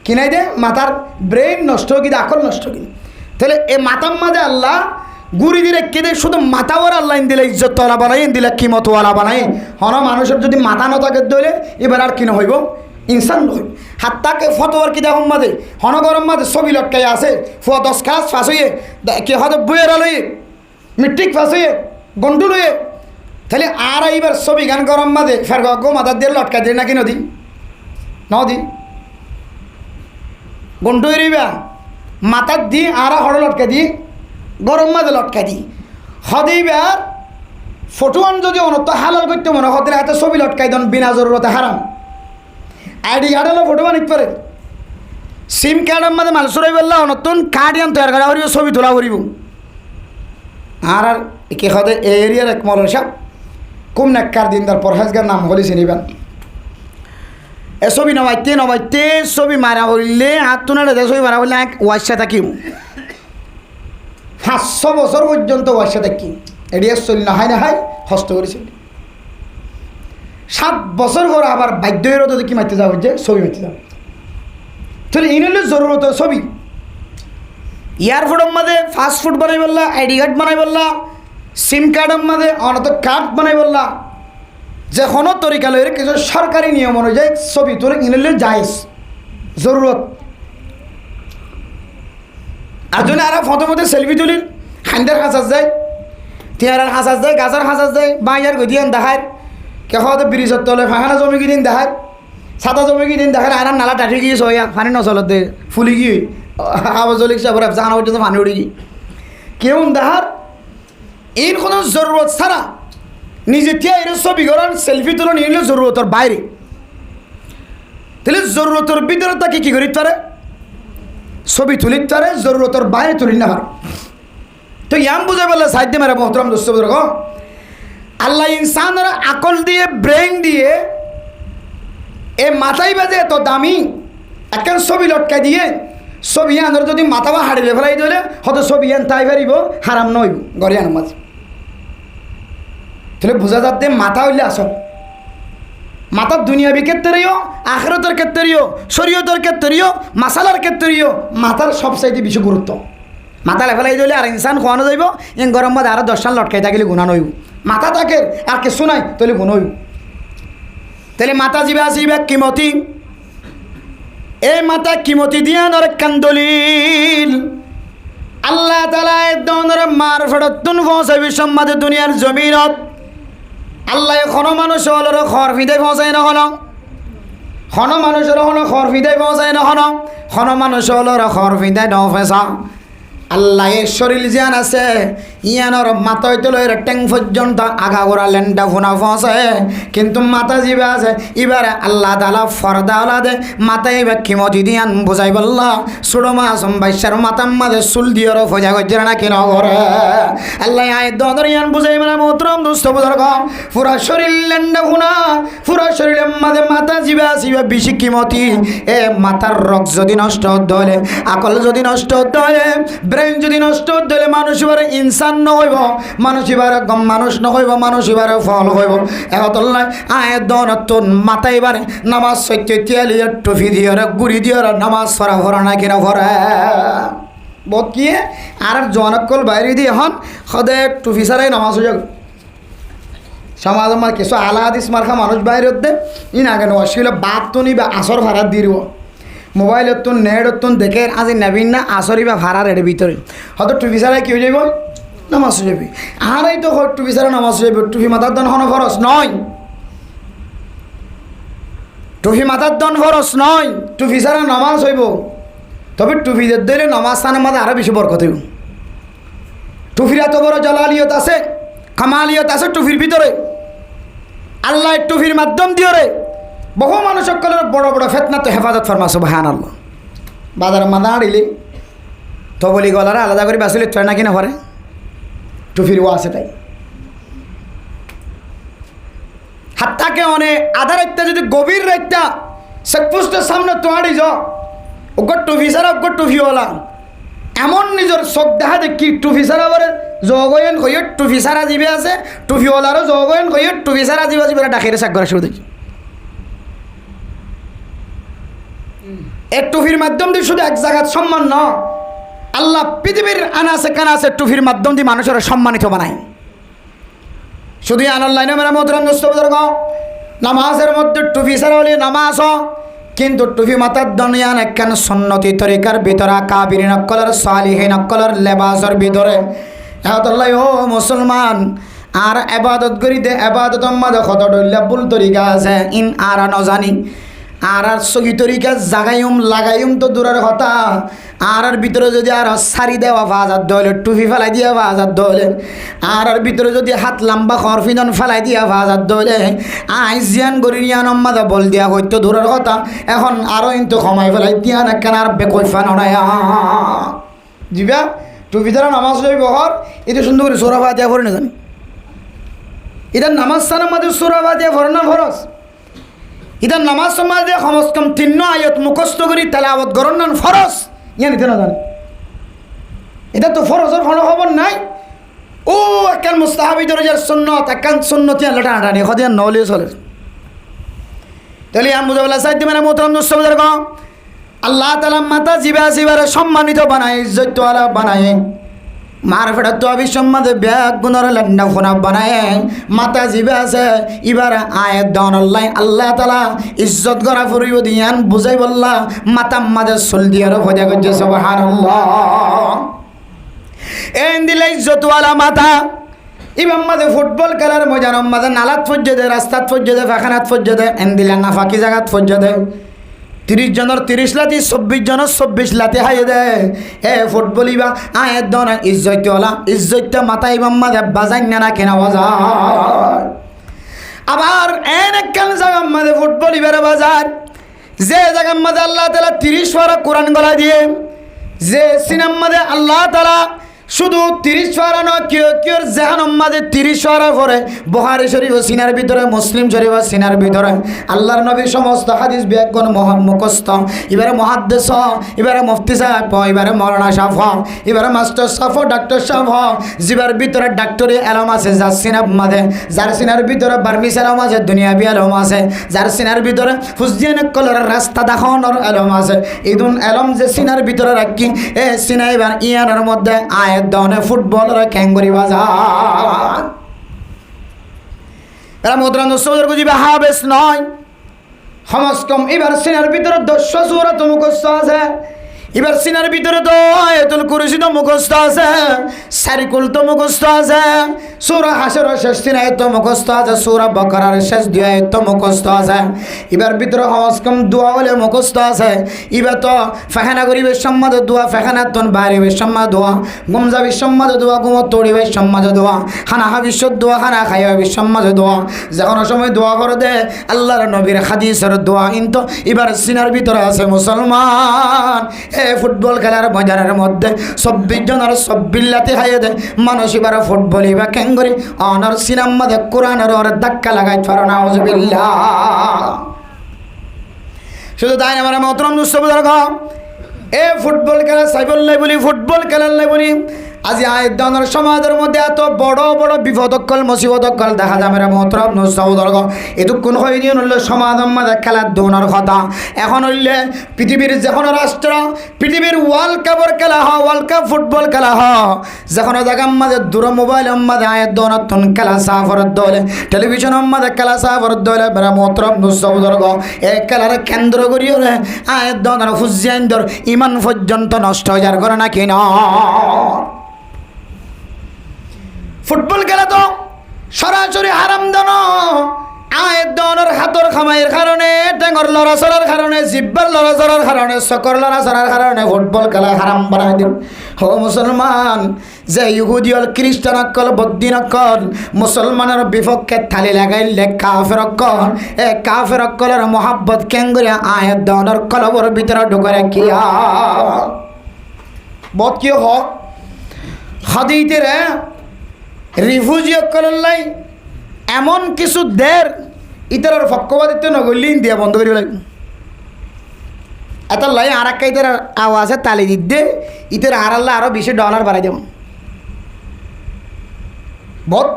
কিনাই দে মাথার ব্রেন নষ্ট কি আকল নষ্ট কি তাহলে এই মাথার মাঝে আল্লাহ গুড়ি দিয়ে কেঁদে শুধু মাথাওয়ার আল্লাহ দিলে ইজ্জতওয়ালা বানাই দিলে কিমতওয়ালা বানাই হন মানুষের যদি মাথা নথাকে দইলে এবার আর কিনা হইব ইনসান নয় হাত্তাকে ফতোয়ার কি দেখুন মাঝে হন গরম মাঝে ছবি লটকাই আছে 10 ক্লাস ফাঁস হইয়ে কে হয়তো বইয়ের লইয়ে মিট্রিক ফাঁস হইয়ে গন্ডু লইয়ে তাহলে আর এইবার ছবি গান গরম মাঝে ফের গো মাথার দিয়ে লটকা দিয়ে নাকি নদী নদী গন্ডু এরিবা মাথার দি আর হড় লটকা দি গরম মাঝে লটকা দি হদিবার ফটোয়ান যদি অনত হালাল করতে মনে হতে হাতে ছবি লটকাই দেন বিনা জরুরতে হারাম আইডি কার্ড হলো ফটো বানিতে পারে সিম কার্ডের মধ্যে মাল চুরাই বললা নতুন কার্ড ইয়ান তৈরি করা করিব ছবি তোলা করিব আর আর কি হতে এই এরিয়ার এক মরণ সাহেব কুম নাক্কার দিন তার পরহেজগার নাম হলি চিনিবেন এ ছবি নমাইতে ছবি মারা হইলে হাত তুলে ছবি মারা হইলে এক ওয়াইসা থাকিম 500 বছর পর্যন্ত ওয়াইসা থাকি এডিয়া চলি না হয় হস্ত করেছিল 7 বছর করে আবার বাধ্য হয়ে কি মারতে যাওয়া হচ্ছে ছবি মারতে যাওয়া তাহলে ইনলে জরুরত ছবি এয়ারপোর্টের মধ্যে ফাস্টফুড বানাই বললা আইডি কার্ড বানাই বললা সিম কার্ডের মধ্যে অনত কার্ড বানাই বললা যে কোনো তরিকা লইরে কিছু সরকারি নিয়ম অনুযায়ী ছবি তোলে ইনলে যাইস জরুরত আর জন্য আর ফটো মধ্যে সেলফি তুলি হান্ডার হাসাস যায় তিয়ারার হাসাস যায় গাছার হাসাস যায় বাইয়ার গদিয়ান দেখায় কে হয়তো ব্রিজের তলে ফাঁকানা জমি গিয়ে দেখায় সাদা জমি গিয়ে দেখায় আর নালা টাটি গিয়ে সয়া পানি নচলত ফুলি গিয়ে আবার জলিক সাবর জানা পর্যন্ত পানি উড়ি গিয়ে কেউ দেখার এর কোনো জরুরত ছাড়া নিজে তিয়া এর ছবি করার সেলফি তুলে নিয়ে নিলে জরুরতর বাইরে তাহলে জরুরতর ভিতরে তাকে কী করিতে পারে ছবি তুলিতে পারে জরুরতর বাইরে তুলি না পারে তো ইয়াম বুঝে বললে সাহিত্য মেরা মোহতরম দোস্ত বুঝে আল্লাহ ইনসানের আকল দিয়ে ব্রেন দিয়ে এ মাথায় বাজে এত দামি একখান ছবি লটকাই দিয়ে ছবি আনার যদি মাথা বা হাড়িলে ফেলাই দিলে হয়তো ছবি আন তাই পারিব হারাম নইব গরিয়ান মাছ তাহলে বোঝা যাতে মাথা হইলে আসল মাথার দুনিয়াবি ক্ষেত্রেও আখেরাতের ক্ষেত্রেও শরীয়তের ক্ষেত্রেও মাসালার ক্ষেত্রেও মাথার সবচাইতে বেশি গুরুত্ব মাথা লেফেলাই দিলে আর ইনসান খোয়ানো যাইব ইন গরম মধ্যে আরও 10 লটকাই থাকিলে গুণা নইব মাথা থাকে আর কিছু নাই তাহলে গুণ হইব তাহলে মাথা যাবে আসিবে কিমতি এই মাথা কিমতি দিয়া নরে কান্দলিল আল্লাহ তাআলা একদমরে মার ফেরতুন পৌঁছাবি সম্মাদে দুনিয়ার জমিনত আল্লাহ এখনো মানুষ হলো খর ফিদে পৌঁছাই না হলো হন মানুষের হন খর ফিদাই পৌঁছায় না হন মানুষ হলো খর ফিদাই নফেসা আল্লাহ শরীর জিয়ান আছে ইয়ানোর মাথা হইতে লইরে ট্যাং পর্যন্ত আগাগোড়া লেন্ডা ফোনা ফসে কিন্তু মাথা জিবে আছে এবারে আল্লাহ তালা ফরদা ওলা দে মাথায় এবার কিমতি দিয়ান বুঝাই বললা ছোটো মাসুম বাইশার মাথার মাঝে চুল দিয়েরও ফজা করছে না কি নগরে আল্লাহ আয় দর ইয়ান বুঝাই মানে মোতরম দুস্থ বুঝার পুরা শরীর লেন্ডা ফোনা পুরা শরীরের মাঝে মাথা জিবে আছে এবার বেশি কিমতি এ মাথার রক যদি নষ্ট হতে হলে আকল যদি নষ্ট হতে হলে ব্রেন যদি নষ্ট হতে হলে মানুষ এবারে ইনসান নহইব মানুষ এবারে মানুষ নহইব মানুষ এবারে ফল হইব এতলাই আয় দন মাথা এবারে নামাজ সত্য তিয়ালিয়ে টুফি দিয়ে গুড়ি দিয়ে নামাজ ফরা ভরা না কিনা ভরা বহুত কি আর জনকল বাইরে দিয়ে হন সদায় টুফি ছাড়াই নামাজ হয়ে যাবে সমাজ আমার কিছু আলা হাদিস মার্খা মানুষ বাইরে দে ই না কেন অসুবিধা বাদ তো নিবা আসর ভাড়া দিয়ে দিব মোবাইলত তো নেট দেখে আজি নেবিন না আসরি বা ভাড়ার এর ভিতরে হয়তো টুপি ছাড়াই কি হয়ে যাব নামাজ হয়ে যাবি আর এই তো টুপি ছাড়া নামাজ হয়ে যাবে টুপি মাথার দন হন ফরস নয় টুপি মাথার দন ফরস নয় টুপি ছাড়া নামাজ হইব তবে টুপিদের দিলে নামাজ স্থানের মাঝে আরও বেশি বরকত হইব টুপির এত বড় জালালিয়ত আছে কামালিয়ত আছে টুপির ভিতরে আল্লাহ টুপির মাধ্যম দিয়ে রে বহু মানুষ সকলের বড় বড় ফেতনা তো হেফাজত ফরমা সুবহানাল্লাহ বাজার মাদা আড়িলে তো বলি গলারা আলাদা করে বাসলে চয় না কিনা ভরে টুফির ও আছে তাই হাতটাকে অনেক আধার একটা যদি গভীর একটা চেকপোস্টের সামনে তোয়াড়ি যাও ওগর টুফি ছাড়া ওগর টুফিওয়ালা এমন নিজের চোখ দেখা দেখি টুফি ছাড়া বলে জগয়ন হইয়ে টুফি ছাড়া জিবে আছে টুফিওয়ালারও জগয়ন হইয়ে টুফি ছাড়া জিবে আছে ডাকের চাক করা শুরু দেখি এই টুফির মাধ্যম দিয়ে শুধু এক জায়গার সম্মান ন আল্লাহ পৃথিবীর আনাসে কানাসে টুফির মাধ্যম দিয়ে মানুষের সম্মানিত বানায় শুধু আনাল্লাহ মেরা মোহতরম দোস্ত বুজুর্গ নামাজের মধ্যে টুফি ছাড়া হলে নামাজ কিন্তু টুফি মাথার দুনিয়ান একখান সুন্নতি তরিকার ভিতরে কাবির নকলের সালিহীন নকলের লেবাসের ভিতরে এতলাই ও মুসলমান আর এবাদত করি দে এবাদত মাঝে কত ডল্লা ভুল তরিকা আছে ইন আর নজানি আর সহি তরিকা জাগাইম লাগাইম তো দূরের কথা আর ভিতরে যদি আর সারি দেওয়া বাজার দলে টুপি ফেলাই দিয়া বাজার দলে আর ভিতরে যদি হাত লম্বা খরফিদন ফেলাই দিয়া বাজার দলে জিয়ান গরি নিয়ানম্মাদা বল দিয়া হইতো দূরের কথা এখন আরও কিন্তু সময় ফেলাই দিয়া না কেন আর বেকৈফা নড়ায় জিবা টুপি দ্বারা নামাজ যাবি বহর এটা সুন্দর করে সোরাবা দিয়া ভরে না জানি এটা নামাজ স্থানের মাঝে সোরাবা দিয়া ভরে না ফরস এটা নামাজ সমাজ দিয়ে কমস কম 3 আয়াত মুখস্থ করি তেলাওয়াত করন না ফরজ ইয়া নিতে না জানে এটা তো ফরজের কোনো খবর নাই ও একান মুস্তাহাবি দরজার সুন্নাত একান সুন্নতি আল্লাহ টানাটানি খদিয়া নলে চলে তাহলে আমি বুঝাবলা সাইতে মানে মোহতরম দোস্ত বুজুর্গ আল্লাহ তাআলা মাতা জিবা জিবারে সম্মানিত বানায় ইজ্জতওয়ালা বানায় মারফেটা তো আবিসম্মাদে ব্যাগ গুণর লেন্ডা ফোনা বানায় মাতা জিবে আছে এবার আয়ের দন আল্লাহ তালা ইজ্জত করা ফুরিব দিয়ান বুঝাই বললা মাতা মাদে চল দিয়ার ভজা করছে সুবহানাল্লাহ এন দিলে ইজ্জতওয়ালা মাথা ইমাম মাদে ফুটবল খেলার মজার মাদে নালাত ফজ্জে রাস্তাত ফজ্জে ফাখানাত ফজ্জে এন দিলে না ফাঁকি জায়গাত ফজ্জে 30 জনের 30 লাতি 24 জনের 24 লাতি হাই দে এ ফুটবল ইবা আয়ের দন ইজ্জতওয়ালা ইজ্জতটা মাথা ইমাম মাদে বাজাই না কেনা বাজার আবার এন একখান জায়গার মাদে ফুটবল ইবার বাজার যে জায়গার মাদে আল্লাহ তাআলা 30 পারা কোরআন গলা দিয়ে যে সিনেম মাদে আল্লাহ তাআলা শুধু 30 পারা ন কিয়র জাহান্নাম মাদে 30 পারা পরে বুখারী শরীফ ও সিনার ভিতরে মুসলিম শরীফ ও সিনার ভিতরে আল্লাহর নবীর সমস্ত হাদিস ব্যাকরণ মুখস্থ এবারে মুহাদ্দিস এবারে মুফতি সাহেব এবারে মাওলানা সাহেব এবারে মাস্টার সাহেব ডাক্তার সাহেব জিবার ভিতরে ডাক্তারি এলম আছে যার সিনার মাদে যার সিনার ভিতরে বার্মিস এলম আছে দুনিয়াবি এলম আছে যার সিনার ভিতরে ফুজদিয়ান কলর রাস্তা দেখানোর এলম আছে ইদুন এলম যে সিনার ভিতরে রাখি এ সিনা এবার ইয়ানের মধ্যে আয় দনে ফুটবলের ক্যাঙ্গরি বাজার এরা মোদ্রান দোস্ত জিবে হাবেস নয় সমস কম এবার সিনার ভিতরে 10 সূরা তো মুখস্থ আছে এবার সিনার ভিতরে তো আয়াতুল কুরসি তো মুখস্থ আছে, সারিকুল তো মুখস্থ আছে, সূরা হাসরের শেষ 3 আয়াত তো মুখস্থ আছে, সূরা বাকারার শেষ 2 আয়াত তো মুখস্থ আছে। এবার ভিতরে হওয়াজকম দোয়া বলে মুখস্থ আছে। এবার তো ফাখানা করিবে সম্মাদ দোয়া, ফাখানা তন বাইরে সম্মাদ দোয়া, গুমজাবি সম্মাদ দোয়া, গুমত তড়িবে সম্মাদ দোয়া, খানা হাবিষ্য দোয়া, খানা খাইবে সম্মাদ দোয়া। যখন সময় দোয়া করে দে আল্লাহর নবীর হাদিসের দোয়া কিন্তু এবার সিনার ভিতরে আছে। মুসলমান ফুটবল খেলার ময়দানের মধ্যে 24 জনের 24 লাতি খাইয়ে দেয় মানুষ। এবার ফুটবল এবার ক্যাঙ্গরি অনার সিনার মধ্যে কোরআনের ওর ধাক্কা লাগাই ফার নাউজুবিল্লাহ। শুধু তাই না, আমার মহতরম দুস্থ ফুটবল খেলা সাইবল্লাই বলি, ফুটবল খেলার লাই বলি আজি আয়দানের সমাজের মধ্যে এত বড় বড় বিপদকল মুসিবতকল দেখা যায়। মেরা মহতরম নৌসাউদর্গ এতক্ষণ হয়নি হইলে সমাজের মধ্যে খেলার দৌড়ার কথা। এখন হইলে পৃথিবীর যে কোনো রাষ্ট্র, পৃথিবীর ওয়ার্ল্ড কাপের খেলা হয়, ওয়ার্ল্ড কাপ ফুটবল খেলা হয়, যে কোনো জায়গার মাঝে দূর মোবাইলের মাঝে আয়ের দৌড়াতন খেলা সাফর দৌলে, টেলিভিশনের মাঝে খেলা সাফর দৌলে। মেরা মহতরম নৌসাউদর্গ এই খেলার কেন্দ্র করিয়ে আয়ের দৌড়ার হুজিয়ানদের ইমান পর্যন্ত নষ্ট হয়ে যার করে নাকি না। ফুটবল খেলা তো সরাসরি হারাম দান। আয়ের দনের হাতর খামাইয়ের কারণে, টেঙর লড়াচড়ার কারণে, জিব্বার লড়াচড়ার কারণে, চকর লড়াচড়ার কারণে ফুটবল খেলা হারাম বানাই দিল। ও মুসলমান, যে ইহুদি হল, খ্রিস্টান অকল, বদ্দিন অকল মুসলমানের বিপক্ষে থালি লাগাইলে কাফের অকল, এ কাফের অকলের মোহাব্বত কেঙ্গুরে আয়ের দনের কলবর ভিতরে ঢুকে কিয়া বদ কি হক হাদিতে রে রিফিউজি অকলাই এমন কিছু দের ইতার পক্ষপাতিত্ব নগরলে ইন্ডিয়া বন্ধ করিব লাগবে। এত লাই আর একটা ইতার আওয়াজে তালি দিতে ইতার হারাল্লা আরও $20 বাড়াই দেব। বহুত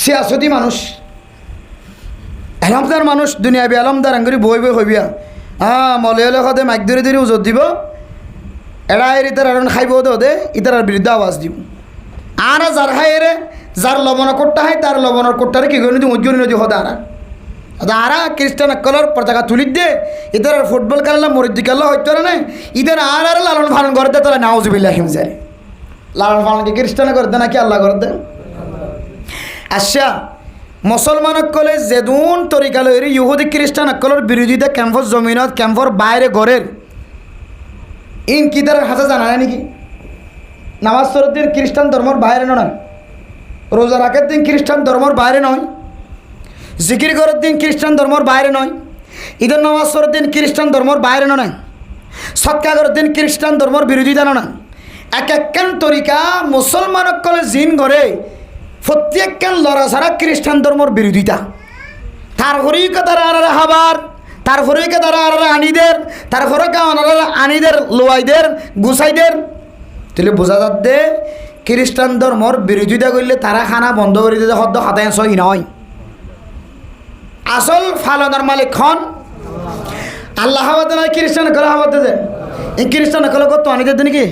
সিয়াসতি মানুষ, এলমদার মানুষ, দুনিয়া বি এলমদার আঙ্গুরি বই বই হইবিয়া মলয়ালে সদে মাইক ধরে ধরে উজত দিব, এরা এর ইতার আর খাইব দে ইতার বিরুদ্ধে আওয়াজ দিব। আর যার হাইরে যার লবণ কোট্টা হয় তার লবণের কোট্টারে কি করে উজ্জ্বল নদী হদা আরা খ্রিস্টান কলর পতাকা তুলি দে ইতার ফুটবল খেলা মরিদি খেলা হইতো না ইদের আর লালন পালন করতে তারা নাউজুবিল্লাহ হিমজারে লালন পালন কি খ্রিস্টানে করতে নাকি আল্লাহ করতে। আচ্ছা মুসলমান কলে যেদুন তরিকা লইরি ইহুদি খ্রিস্টান কলর বিরোধিতা ক্যাম্পর জমিনত ক্যাম্পর বাইরে ঘরের ইন কি তার হাতে জানা নাই নাকি? নামাজ পড়ার দিন খ্রিস্টান ধর্মর বাইরে নয়, রোজা রাখার দিন খ্রিস্টান ধর্মর বাইরে নয়, জিকির করার দিন খ্রিস্টান ধর্মর বাইরে নয়, ঈদের নামাজ পড়ার দিন খ্রিস্টান ধর্মর বাইরে নয়, সৎকা করার দিন খ্রিস্টান ধর্মর বিরোধিতা নয়। এক একখান তরিকা মুসলমান কলে জিন করে প্রত্যেকখান লড়াছাড়া খ্রিস্টান ধর্মর বিরোধিতা। তারপরেই তারা আর হাবার, তারপরেই তারা আর আনিদের, তারপরে আনিদের লোয়াইদের গুসাইদের। তাহলে বোঝা যাচ্ছে খ্রিস্টান ধর্মর বিরোধিতা করলে তারা খানা বন্ধ করে দিতে হদ্দ হাতায় সহি নয়। আসল ফালনের মালিক খন আল্লাহ হাবাতে নয়, খ্রিস্টান কলে হাবাতে যে এই খ্রিস্টান কলে করতো আনিদের নাকি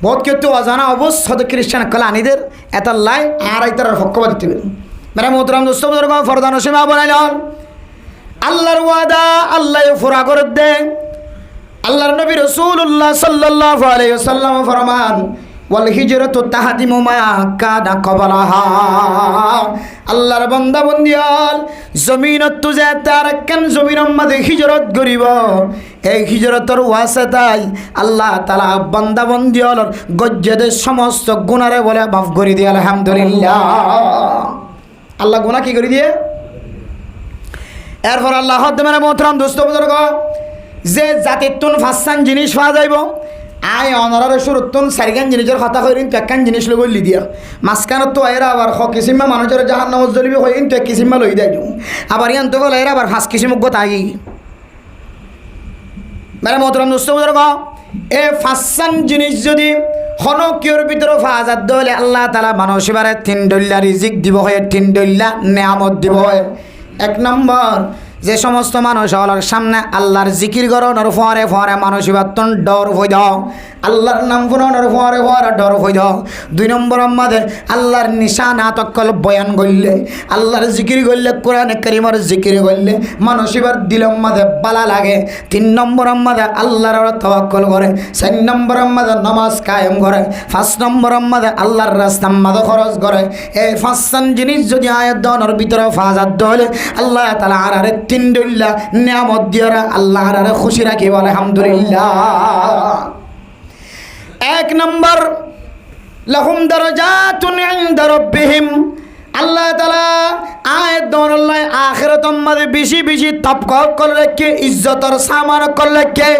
বহুত কিন্তু অজানা অবশ্য খ্রিস্টান কলে আনিদের এত লাই আর তার পক্ষপাত দিতে মেরা মোহতরাম দোস্ত ফরদান সীমা বানাইল আল্লাহর ওয়াদা আল্লাহ ফুরা করে দে। আল্লাহর নবী রাসূলুল্লাহ সাল্লাল্লাহু আলাইহি ওয়াসাল্লাম ফরমান ওয়াল হিজরাতু তাহদিমু মা কানা ক্বাবলাহা। আল্লাহর বান্দা বন্দিয়াল জমিনত তুজে তার কেন জমিনের মধ্যে হিজরত করিব, এই হিজরতের ওয়াসিতায় আল্লাহ তাআলা বান্দা বন্দিয়ালর গজ্জেদের সমস্ত গুনাহরে বলে মাফ করে দিয়ে আলহামদুলিল্লাহ। আল্লাহ গুনাহ কি করে দিয়ে? এরপর আল্লাহ মেরা মোহতরাম দোস্ত বুজুর্গ যে জাতির তুন ফাঁসান জিনিস পাওয়া যাইব আয় অনারের সুরতুন চারিখান জিনিসের কথা হইন তো একখান জিনিস লই লি দিয়া মাঝখানত তো এরা আবার হ কিসিমা মানুষের জাহান নামজ জ্বলিবি হইন তো এক কিসিমা লই দেয় আবার ইয়ান তো বলে এরা আবার 5 কিসিম তাই মেরা মোহতরাম দোস্ত বুজুর্গ এ ফাঁসান জিনিস যদি হনকিয়র ভিতরে ফাজাত দলে আল্লাহ তাআলা মানুষ এবারে 3 ডল্লা রিজিক দিব হয়, 3 ডল্লা নিয়ামত দিব হয়। 1 নম্বর যে সমস্ত মানুষ হলার সামনে আল্লাহর জিকির করণের ফরে ফরে মানুষ এবার ডর হয়ে দাও আল্লাহর নাম ফুরানোর পরে হওয়ার ডর হইল। 2 নম্বর আমাদের আল্লাহর নিশানা তকল বয়ান করলে, আল্লাহর জিকির করলে, কোরআনে কারিমের জিকির করলে মানুষের দিল মাঝে বালা লাগে। 3 নম্বর আমাদের আল্লাহর তাওয়াক্কুল করে। 4 নম্বর আমাদের নামাজ কায়েম করে। 5 নম্বর আমাদের আল্লাহর রাস্তা মাঝে খরচ করে। এই 5টা জিনিস যদি আয়াত দনের ভিতরে ফাজাত দলে আল্লাহ তাআলা আরারে 3 দইলা নিয়ামত দিয়রা আল্লাহ আরারে খুশি রাখি বলে আলহামদুলিল্লাহ। 1 নম্বর লাহুম দারাজাতুন ইনদা রাব্বিহিম, আল্লাহ তাআলা আয়াত দনল্লাহ আখিরাতের মাঝে বেশি বেশি তবকর করে রাখে, ইজ্জতের সামান করে রাখে।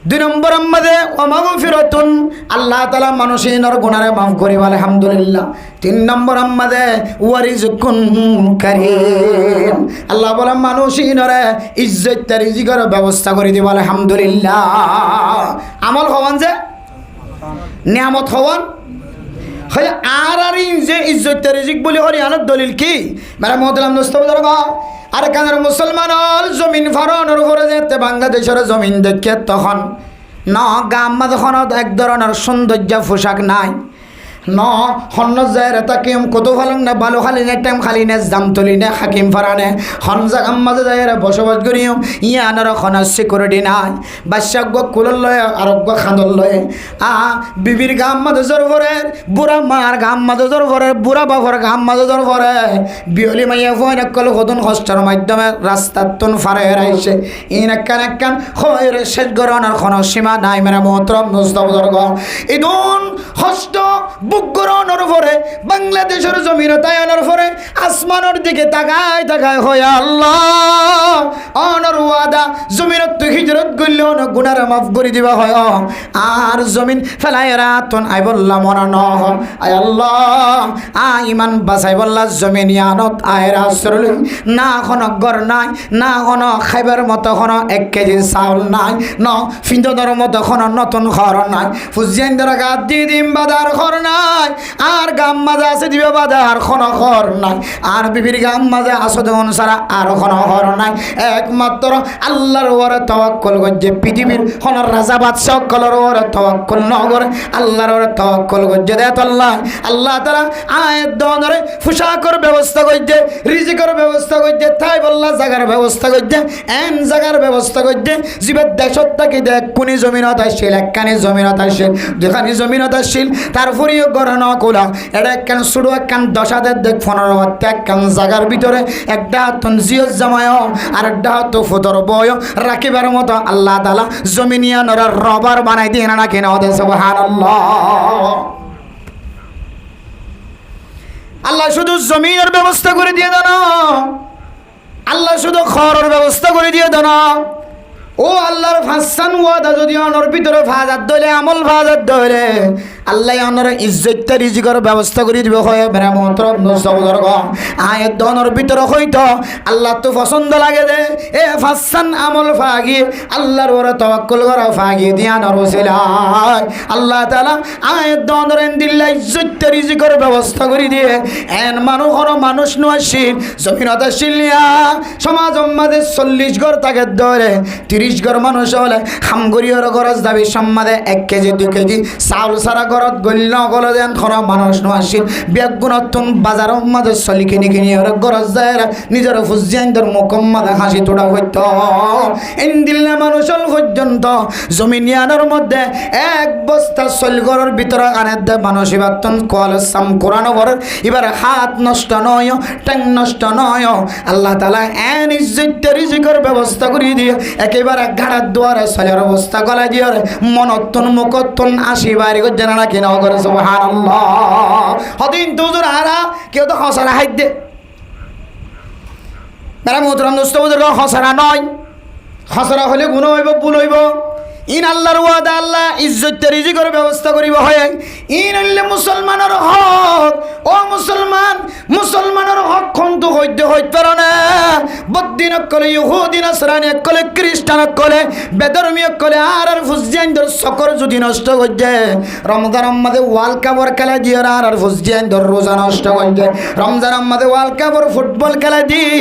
2 নম্বর আমাদের ওমাগফিরাতুন, আল্লাহ তাআলা মানুষের গুনাহে মাফ করে বলে আলহামদুলিল্লাহ। 3 নম্বর আমাদের ওয়ারিজকুন কারীম, আল্লাহ বলে মানুষের ইজ্জত রিজিকের ব্যবস্থা করে দিব আলহামদুলিল্লাহ। আমল হওয়ান যে নিয়ামত হওয়ান হয় আর যে ইজ্জত রিজিক বলি হরিয়ানার দলিল কি মেরা মোহতারাম দোস্ত বুজুর্গ। আর কানের মুসলমানের জমিন ফারানোর উপরে যেতে বাংলাদেশের জমিন দেখে তখন গাম মাঝখানত এক ধরনের সৌন্দর্য পোশাক নাই, হন্ন যায় তাকে কত ভালো না ভালো খালি না টাইম খালি না জাম তুলি না হাকিম ফারানে হন জাগাম মাঝে যায় বসবাস করিও ইয়ানোর এখন সিকিউরিটি নাই। বাদশাহ কুলর লয় আরোগ্য খান্দর লয় বিবির গাম মাঝে জোর ভরে, বুড়া মার গাম মাঝে জোর ভরে, বুড়া বাবর গাম মাঝে জোর ভরে, বিহলি মাইয়া ফোন একল কদন কষ্টর মাধ্যমে রাস্তার তুন ফারে রাইছে ইন একখান খয়ের শেষ গরনের কোনো সীমা নাই। মেরা মোহতরম মুস্তাফদর্গ ইদুন হস্ত বুকগরনের পরে বাংলাদেশের জমির তায়ানোর পরে আসমানের দিকে তাকায় তাকায় হয় আল্লাহ অনর ওয়াদা জমির তো হিজরত করলে অন গুনার মাফ করে দিবা হয় আর জমিন ফেলায় রাতন আই বললাম মনা ন আয় আল্লাহ ইমান বাসাই বললা জমিন ইয়ানত আয়ের আশ্রয় না কোনো ঘর নাই, না কোনো খাইবার মতো কোনো 1 কেজি চাউল নাই, ন ফিন্দর মতো কোনো নতুন ঘর নাই, ফুজিয়ান দ্বারা গাত দিয়ে দিম বাদার ঘর নাই, আর গাম মাঝে আছে দিবে বাদার কোনো ঘর নাই, আর বিবির গাম মাঝে আসো দেন সারা আর কোনো ঘর নাই। একমাত্র আল্লাহর ওরে তাওয়াক্কুল করছে পৃথিবীর কোন রাজা বাদশাহ কলর ওরে তাওয়াক্কুল ন করে আল্লাহর ওরে তাওয়াক্কুল করছে। দেখ আল্লাহ আল্লাহ তাআলা আয়াত দনরে পোশাকের ব্যবস্থা করছে, রিজিকের ব্যবস্থা করছে, তাই বললা জায়গার ব্যবস্থা করছে, এন জায়গার ব্যবস্থা করছে জীবের দেশত থাকি দেখ কোনি জমিনত আসছিল, একখানি জমিনত আসছিল, যেখানে জমিনত আসছিল তারপরেও গড় ন কোলা এটা একখান শুরু একখান 10,000 দেখ 15 একখান জায়গার ভিতরে একটা হাতন জিও জামায় আর একটা হাত ফুতর বয় রাখিবার মতো আল্লাহ তাআলা জমিনিয়ানোর রবার বানাই দিয়ে না কিনা ওদের সুবহানাল্লাহ। আল্লাহ শুধু জমিনের ব্যবস্থা করে দিয়ে দেন, আল্লাহ শুধু খড়ের ব্যবস্থা করে দিয়ে দেন। ও আল্লাহর ফাসান ওয়াদা যদি অনর ভিতরে ফাজাত দলে আমল ফাজাত দলে আল্লাহ অনর ইজ্জত রিজিকের ব্যবস্থা করে দিবে হয় মেরা মোহতরম মুস্তাফদর্গ। আয়াত দনর ভিতরে হইতো আল্লাহ তো পছন্দ লাগে দে এ ফাসান আমল ফাগি আল্লাহর ওরে তাওয়াক্কুল করা ফাগি দিয়া নরসিলাই আল্লাহ তাআলা আয়াত দনর দিল্লা ইজ্জত রিজিকের ব্যবস্থা করে দিয়ে এন মানুষ নয় জমিনত শিলিয়া সমাজ মাঝে 40 ঘর তাকে ধরে 30 ঘর মানুষ হলে হামগরিয়র গরজ দাবি সম্মাদে 1 কেজি 2 কেজি চাউল সারা গরত গলিল গল দেন খরা মানুষ নয় বেগুনতুন বাজার মাঝে চলি কিনি কিনি গরজ যায় নিজের ফুজিয়ানদের মুকম্মাদে হাসি তোড়া হইত ইন্দিল্লা মানুষল পর্যন্ত জমিনিয়ানোর মধ্যে 1 বস্তা চলগরের ভিতরে আনে দে মানুষ এবার কল সাম কোরআন করে এবার হাত নষ্ট নয় ট্যাং নষ্ট নয় আল্লাহ তাআলা এন ইজ্জত রিজিকের ব্যবস্থা করে দিয়ে একেবারে ঘাড়ার দুয়ারে চলের অবস্থা গলা দিয়ে মনত্তন মুকত্তন আসি বাড়ি জানা না কিনা করে সুবহানাল্লাহ। হদিন তুজুর হারা কেউ তো হসারা হাইত দে মেরা মোহতরম দোস্ত বুজুর্গ, হসারা নয়, হসারা হলে গুণ হইব ভুল হইব। ইন আল্লাহর ওয়াদা আল্লাহ ইজ্জত রিজিকের ব্যবস্থা করিব হয় ইন আল্লাহ মুসলমানের হক। ও মুসলমানের হক খন্ত হইতে পারে না, বদ্দিন কলে ইহুদি নাসরানি কলে খ্রিস্টান কলে বেধর্মী কলে আর ফুসজিয়ানদের সকর যদি নষ্ট করছে রমজান আমাদের ওয়ার্ল্ড কাপর খেলা দিয়ে আর ফুসজিয়ানদের রোজা নষ্ট করছে রমজান আমাদের ওয়ার্ল্ড কাপর ফুটবল খেলা দিয়ে